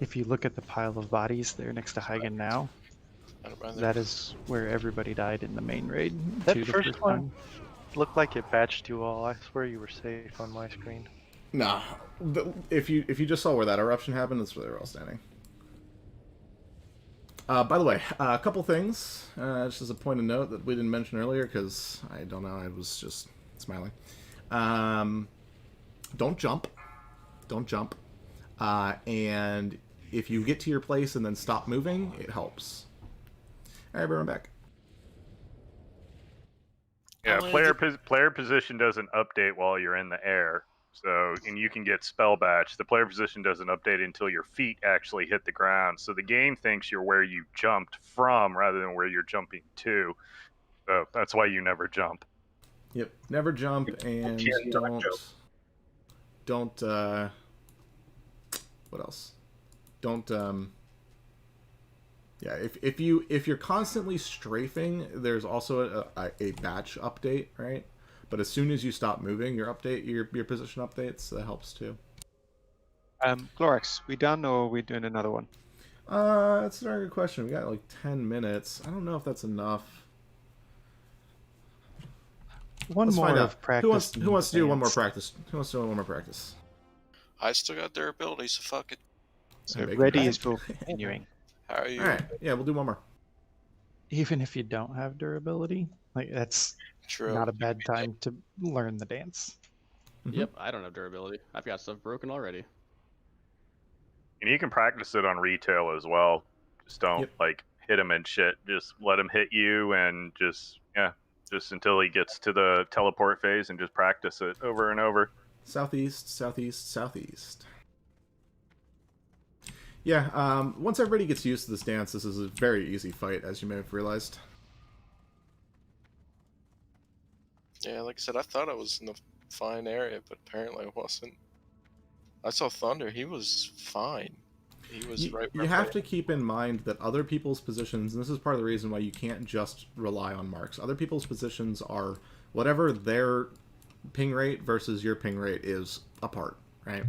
if you look at the pile of bodies there next to Hagen now, that is where everybody died in the main raid. That the first one time. looked like it batched you all. I swear you were safe on my screen. Nah. If you just saw where that eruption happened, that's where they were all standing. By the way, a couple things. Just as a point of note that we didn't mention earlier, because I don't know, I was just smiling. Don't jump. Don't jump. And if you get to your place and then stop moving, it helps. Alright, everyone back. Yeah, player position doesn't update while you're in the air. So, and you can get spell batch. The player position doesn't update until your feet actually hit the ground. So the game thinks you're where you jumped from rather than where you're jumping to. So that's why you never jump. Yep, never jump and don't what else? Don't yeah, if you're constantly strafing, there's also a batch update, right? But as soon as you stop moving, your position updates. That helps too. Glorex, we done or are we doing another one? That's a very good question. We got like 10 minutes. I don't know if that's enough. Let's find out. of practice. Who wants to do one more practice? Who wants to do one more practice? I still got durability, so fuck it. So ready is for continuing. How are you? All right. Yeah, we'll do one more. Even if you don't have durability, like that's not a bad time to learn the dance. Yep, I don't have durability. I've got stuff broken already. And you can practice it on retail as well. Just don't like hit him and shit. Just let him hit you and just until he gets to the teleport phase and just practice it over and over. Southeast, southeast, southeast. Yeah, once everybody gets used to this dance, this is a very easy fight, as you may have realized. Yeah, like I said, I thought I was in the fine area, but apparently I wasn't. I saw Thunder. He was fine. He was right where You have to keep in mind that other people's positions, and this is part of the reason why you can't just rely on marks. Other people's positions are whatever their ping rate versus your ping rate is apart. right?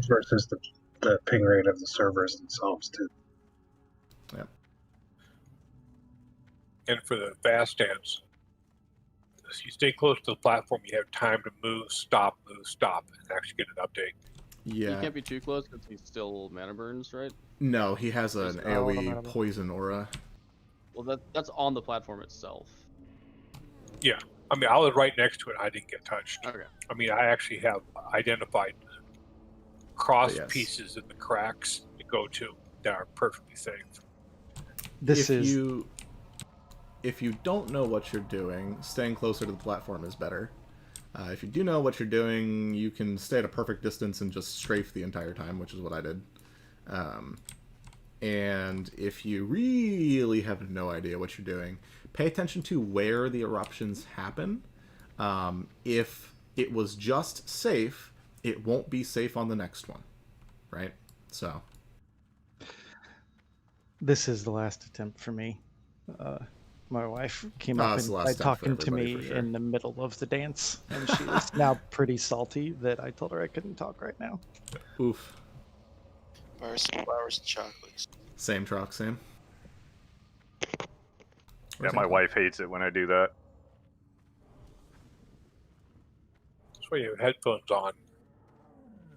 Versus the ping rate of the servers themselves too. Yep. And for the fast stance, if you stay close to the platform, you have time to move, stop, and actually get an update. Yeah. You can't be too close because he's still mana burns, right? No, he has an AoE mana burn. poison aura. Well, that's on the platform itself. Yeah, I mean, I was right next to it. I didn't get touched. Okay. I mean, I actually have identified cross Yes. pieces in the cracks to go to that are perfectly safe. If you don't know what you're doing, staying closer to the platform is better. If you do know what you're doing, you can stay at a perfect distance and just strafe the entire time, which is what I did. And if you really have no idea what you're doing, pay attention to where the eruptions happen. If it was just safe, it won't be safe on the next one, right? So this is the last attempt for me. My wife came up and tried talking to me in the middle of the dance, and she is now pretty salty that I told her I couldn't talk right now. Oof. Buy some flowers and chocolates. Same truck, same. Yeah, my wife hates it when I do that. That's why you have headphones on.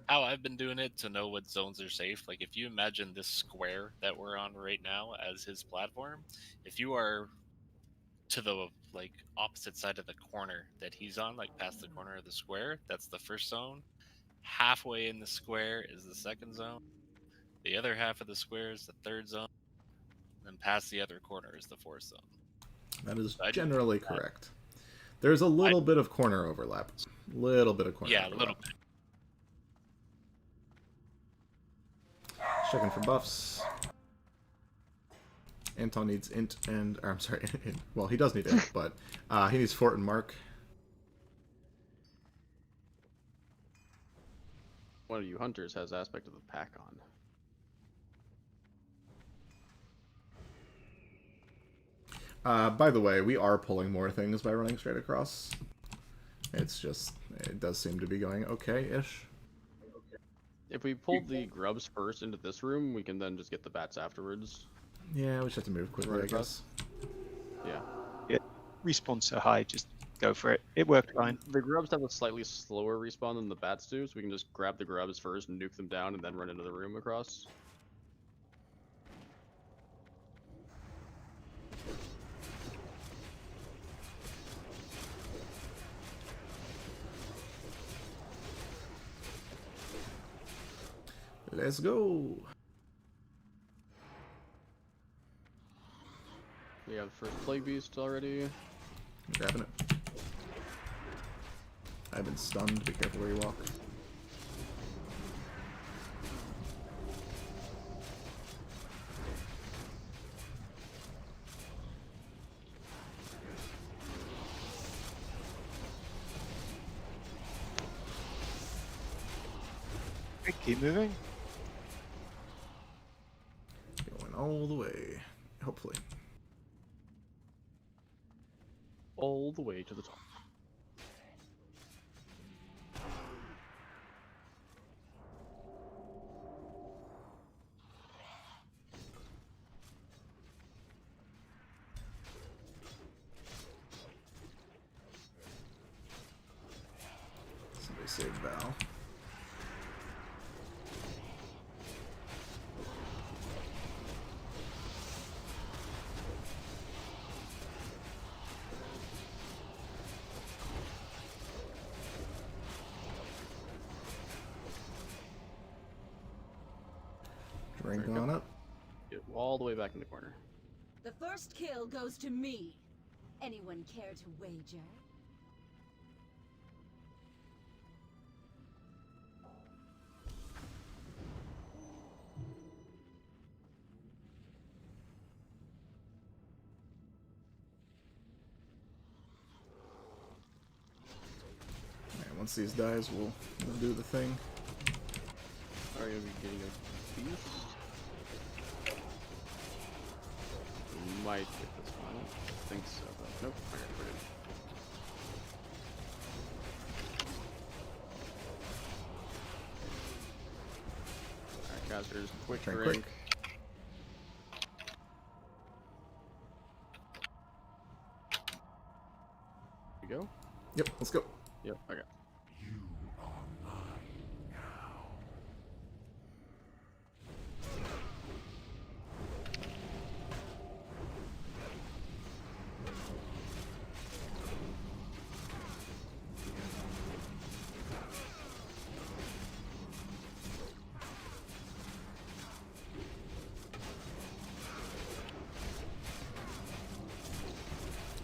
How I've been doing it to know what zones are safe. Like, if you imagine this square that we're on right now as his platform, if you are to the opposite side of the corner that he's on, like past the corner of the square, that's the first zone. Halfway in the square is the second zone. The other half of the square is the third zone. And then past the other corner is the fourth zone. That is generally correct. There's a little bit of corner overlap. Little bit of corner overlap. Yeah, a little bit. Checking for buffs. Anton needs int and... Or, I'm sorry. Well, he does need int, but he needs fort and mark. One of you hunters has aspect of the pack on. By the way, we are pulling more things by running straight across. It's just... It does seem to be going okay-ish. If we pull the grubs first into this room, we can then just get the bats afterwards. Yeah, we just have to move quickly, I guess. Yeah. Yeah, respawn so high, just go for it. It worked fine. The grubs have a slightly slower respawn than the bats do, so we can just grab the grubs first and nuke them down and then run into the room across. Let's go. We have the first plague beast already. I'm grabbing it. I've been stunned. Be careful where you walk. Keep moving. Going all the way. Hopefully. All the way to the top. Somebody save Val. Drink on up. Get all the way back in the corner. The first kill goes to me. Anyone care to wager? Alright, once these dies, we'll do the thing. Are you gonna be getting a beast? We might get this one. I don't think so, but nope. Okay, we're good. Casters, quick Drink drink. quick. You go? Yep, let's go. Yep, okay.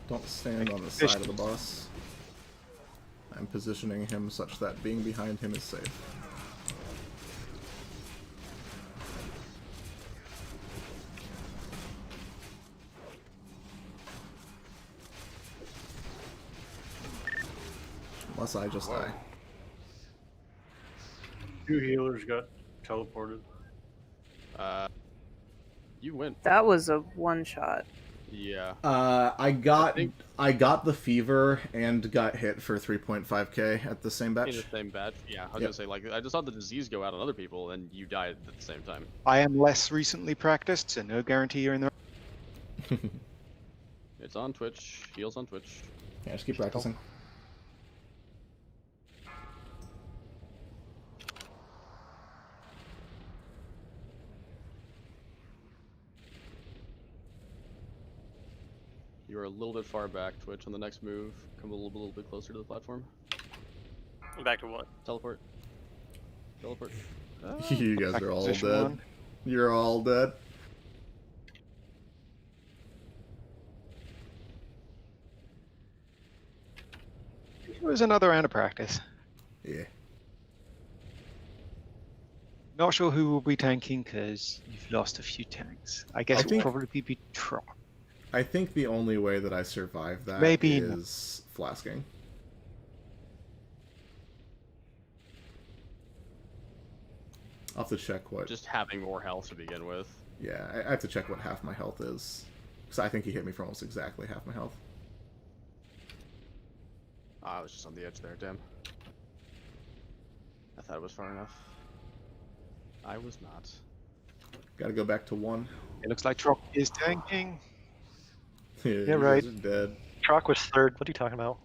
Don't stand on the side of the boss. I'm positioning him such that being behind him is safe. Unless I just die. 2 healers got teleported. You win. That was a one shot. Yeah. I got the fever and got hit for 3.5k at the same In batch. the same batch. Yeah, I was Yep. gonna say, like, I just saw the disease go out on other people, and you died at the same time. I am less recently practiced, so no guarantee you're in the. It's on Twitch. Heals on Twitch. Yeah, just keep practicing. You are a little bit far back, Twitch. On the next move, come a little bit closer to the platform. Back to what? Teleport. Teleport. You guys are all dead. One. You're all dead. It was another round of practice. Yeah. Not sure who will be tanking because you've lost a few tanks. I guess it will probably be Trock. I think the only way that I survive that Maybe is flasking. I'll have to check what... Just having more health to begin with. Yeah, I have to check what half my health is. Because I think he hit me for almost exactly half my health. Oh, I was just on the edge there, damn. I thought it was far enough. I was not. Gotta go back to 1. It looks like Trock is tanking. Yeah, Yeah, you right. guys are dead. Trock was third. What are you talking about?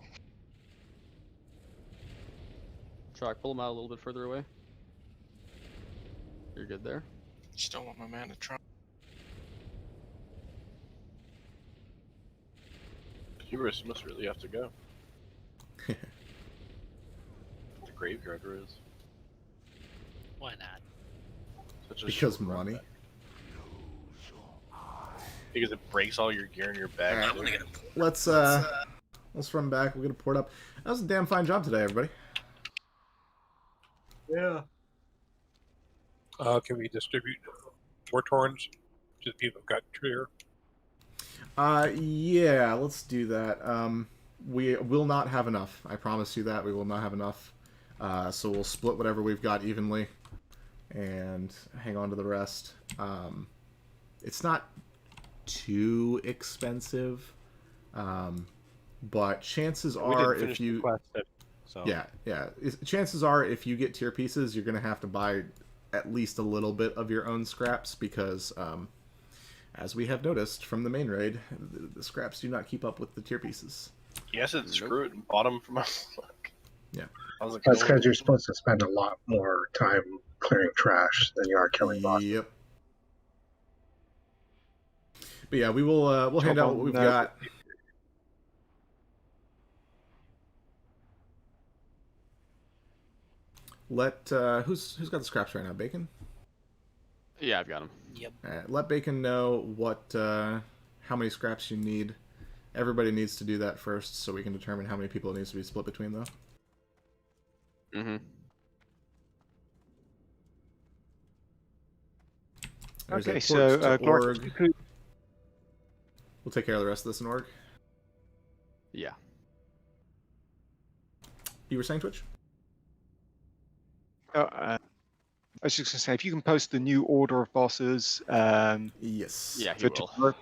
Trock, pull him out a little bit further away. You're good there. Just don't want my man to try. Hubris must really have to go. The graveyarder is. Why not? Such a Because short run money. back. Because it breaks all your gear in your bag. Alright, let's run back. We're gonna port up. That was a damn fine job today, everybody. Yeah. Can we distribute more torrents to the people who got clear? Yeah, let's do that. We will not have enough. I promise you that. We will not have enough. So we'll split whatever we've got evenly and hang on to the rest. It's not too expensive, but chances are if you... So. Yeah. Chances are if you get tier pieces, you're going to have to buy at least a little bit of your own scraps because... as we have noticed from the main raid, the scraps do not keep up with the tier pieces. Yes, it's screw it and bought them from us. Yeah. That's because you're supposed to spend a lot more time clearing trash than you are killing bosses. Yep. But yeah, we will we'll hand out what we've got. Let who's got the scraps right now? Bacon? Yeah, I've got them. Yep. Let Bacon know what how many scraps you need. Everybody needs to do that first, so we can determine how many people it needs to be split between, though. Mm-hmm. There's Okay, a so torch to Clark, org. We'll take care of the rest of this in org. Yeah. You were saying, Twitch? I was just going to say, if you can post the new order of bosses, yes, yeah, he for will. tomorrow,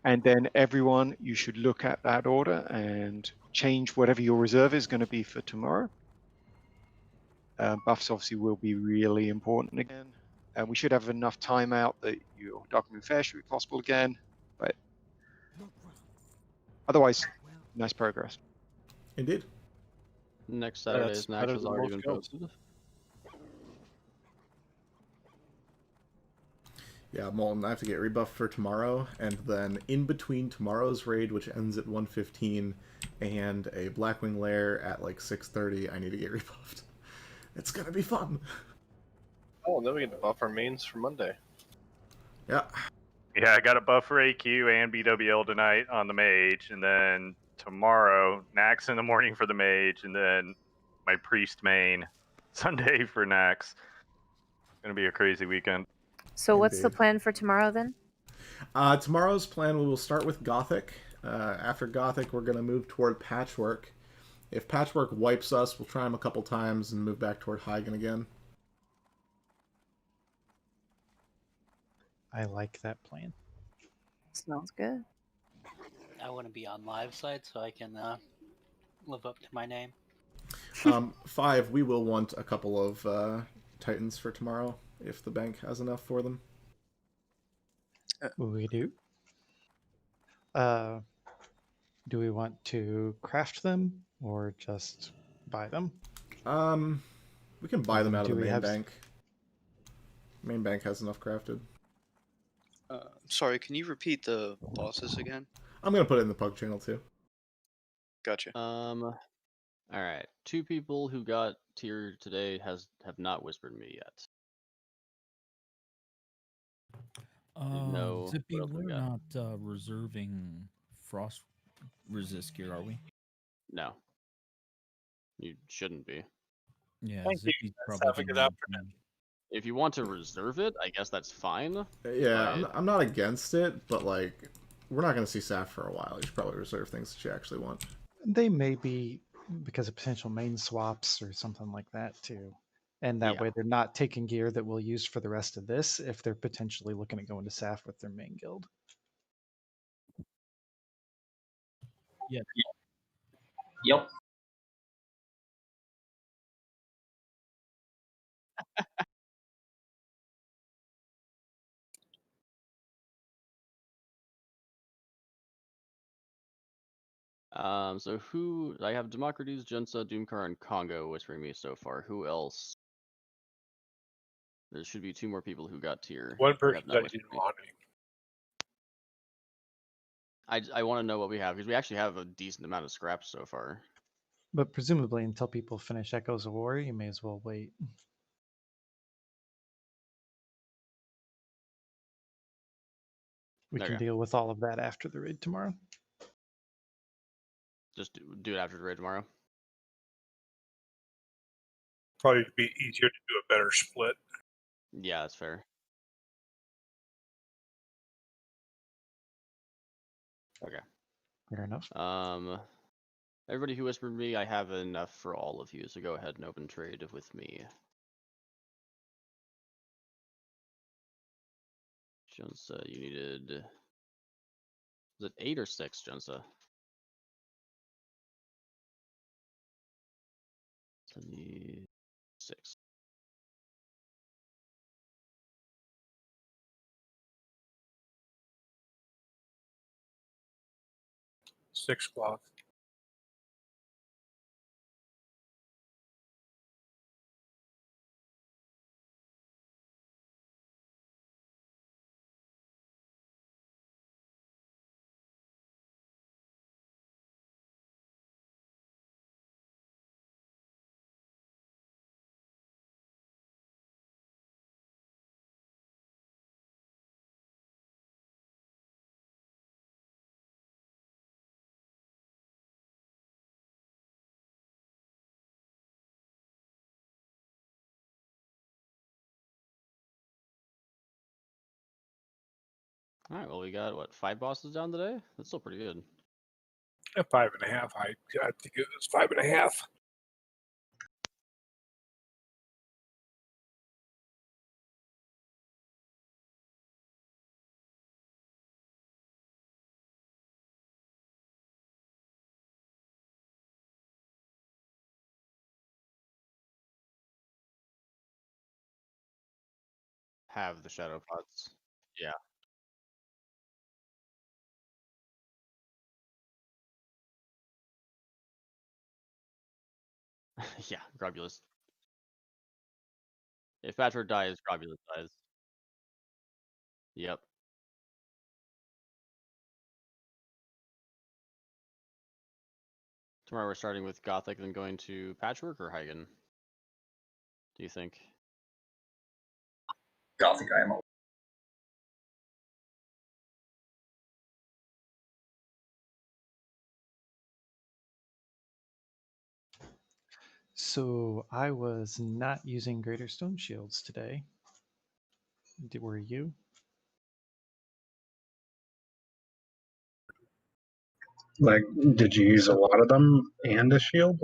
and then everyone, you should look at that order and change whatever your reserve is going to be for tomorrow. Buffs obviously will be really important again. and we should have enough time out that your document fair should be possible again. But otherwise, nice progress. Indeed. Next Yeah, Saturday's it's NAXX better has than already most been guilds. posted. Yeah, Molten, I have to get rebuffed for tomorrow, and then in between tomorrow's raid, which ends at 1:15, and a Blackwing Lair at like 6:30, I need to get rebuffed. It's gonna be fun. Oh, then we get to buff our mains for Monday. Yeah. Yeah, I got a buff for AQ and BWL tonight on the mage, and then tomorrow, Nax in the morning for the mage, and then my priest main Sunday for Nax. Gonna be a crazy weekend. So what's the Indeed. plan for tomorrow then? Tomorrow's plan, we will start with Gothic. After Gothic, we're going to move toward Patchwork. If Patchwork wipes us, we'll try him a couple times and move back toward Hagen again. I like that plan. Sounds good. I want to be on live side so I can live up to my name. 5, we will want a couple of Titans for tomorrow, if the bank has enough for them. We do. Do we want to craft them or just buy them? We can buy them out of Do the we main have- bank. Main bank has enough crafted. Sorry, can you repeat the bosses again? I'm going to put it in the PUG channel too. Gotcha. All right. 2 people who got tier today have not whispered me yet. No. Zippy, what else we we're got? not reserving frost resist gear, are we? No. You shouldn't be. Yeah, Thank you. Zippy's Let's probably have a gonna good need afternoon. If you want to reserve it, I guess that's fine. Yeah, but- I'm not against it, but like, we're not going to see Saf for a while. You should probably reserve things that you actually want. They may be because of potential main swaps or something like that too. And that Yeah. way they're not taking gear that we'll use for the rest of this if they're potentially looking at going to SAF with their main guild. Yeah. Yep. So who I have Democrates, Junsa, Doomcar, and Congo whispering me so far. Who else? There should be 2 more people who got tier. One who person have not said he whispered didn't me. want any. I want to know what we have because we actually have a decent amount of scraps so far. But presumably until people finish Echoes of War, you may as well wait. We can Okay. deal with all of that after the raid tomorrow. Just do it after the raid tomorrow. Probably be easier to do a better split. Yeah, that's fair. Okay. Fair enough. Everybody who whispered me, I have enough for all of you, so go ahead and open trade with me. Junsa, you needed... Was it 8 or 6, Junsa? 76. Six cloth. Alright, well we got, what, 5 bosses down today? That's still pretty good. 5.5. I think it was 5.5. have the shadow pots. Yeah. Yeah, Grobulus. If Patchwork dies, Grobulus dies. Yep. Tomorrow we're starting with Gothic, then going to Patchwork or Hagen? Do you think? Gothic IMO. So I was not using Greater Stone Shields today. Were you? Like, did you use a lot of them and a shield?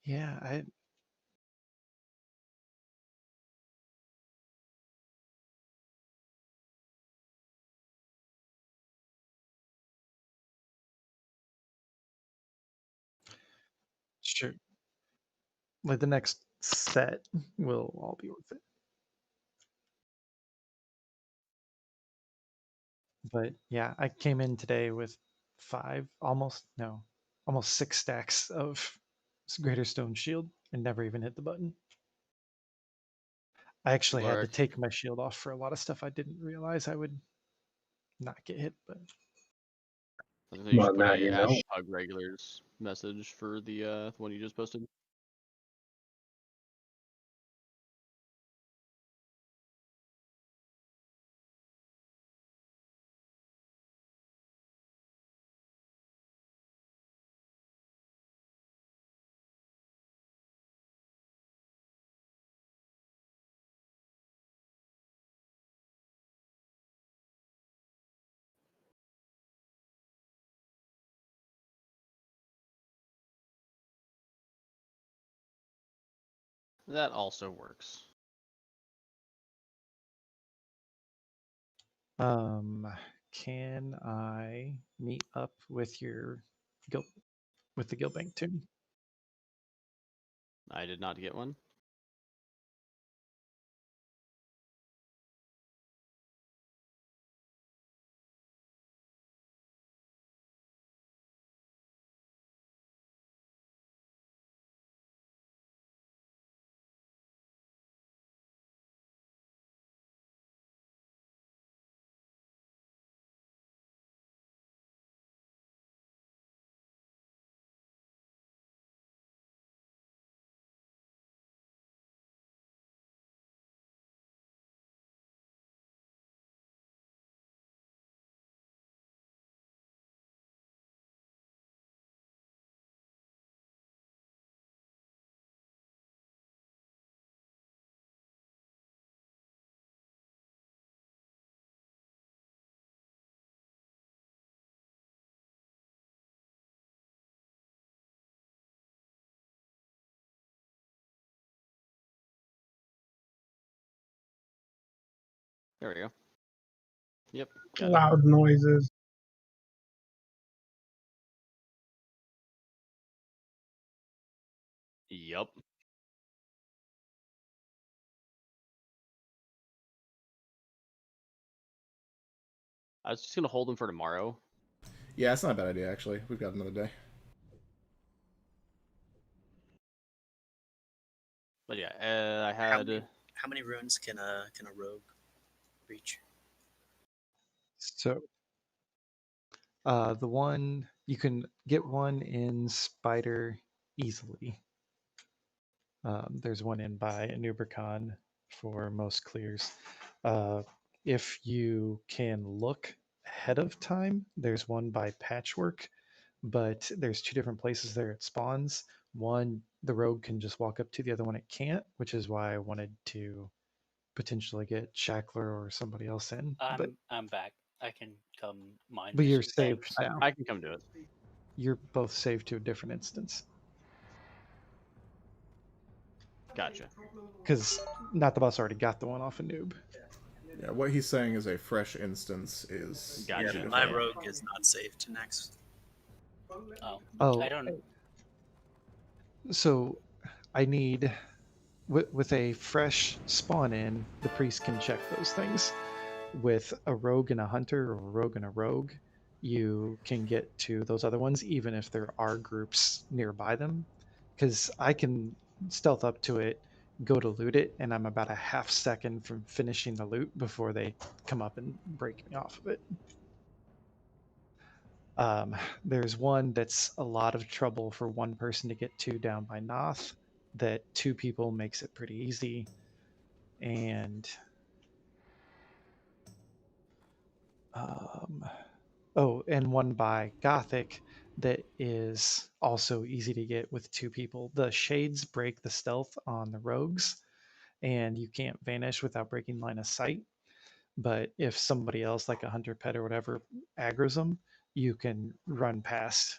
Yeah, I sure. Like the next set will all be worth it. But yeah, I came in today with almost 6 stacks of Greater Stone Shield and never even hit the button. I actually had to Lark. take my shield off for a lot of stuff I didn't realize I would not get hit, but I think you Well, should put now a you know. #PUG regulars message for the one you just posted. That also works. can I meet up with your with the Gilbank tune? I did not get one. There we go. Yep. Got Loud noises. it. Yep. I was just gonna hold them for tomorrow. Yeah, it's not a bad idea actually. We've got another day. But yeah, I had. How many runes can a rogue reach? So the one you can get one in Spider easily. There's one in by Anubercon for most clears. If you can look ahead of time, there's one by Patchwork, but there's 2 different places there it spawns. One, the rogue can just walk up to, the other one it can't, which is why I wanted to potentially get Shackler or somebody else in. But I'm back. I can come mine. but for you're some saved tanks. now. I can come do it. You're both saved to a different instance. Gotcha. Because Not the Boss already got the one off a noob. Yeah, what he's saying is a fresh instance is. Gotcha. Yeah, my rogue is not saved to NAXX. Oh, I don't. So I need with a fresh spawn in, the priest can check those things. With a rogue and a hunter, or a rogue and a rogue, you can get to those other ones even if there are groups nearby them. Because I can stealth up to it, go to loot it, and I'm about a half second from finishing the loot before they come up and break me off of it. There's one that's a lot of trouble for one person to get to down by Noth, that two people makes it pretty easy. And and one by Gothic that is also easy to get with two people. The shades break the stealth on the rogues, and you can't vanish without breaking line of sight. But if somebody else, like a hunter pet or whatever, aggroes them, you can run past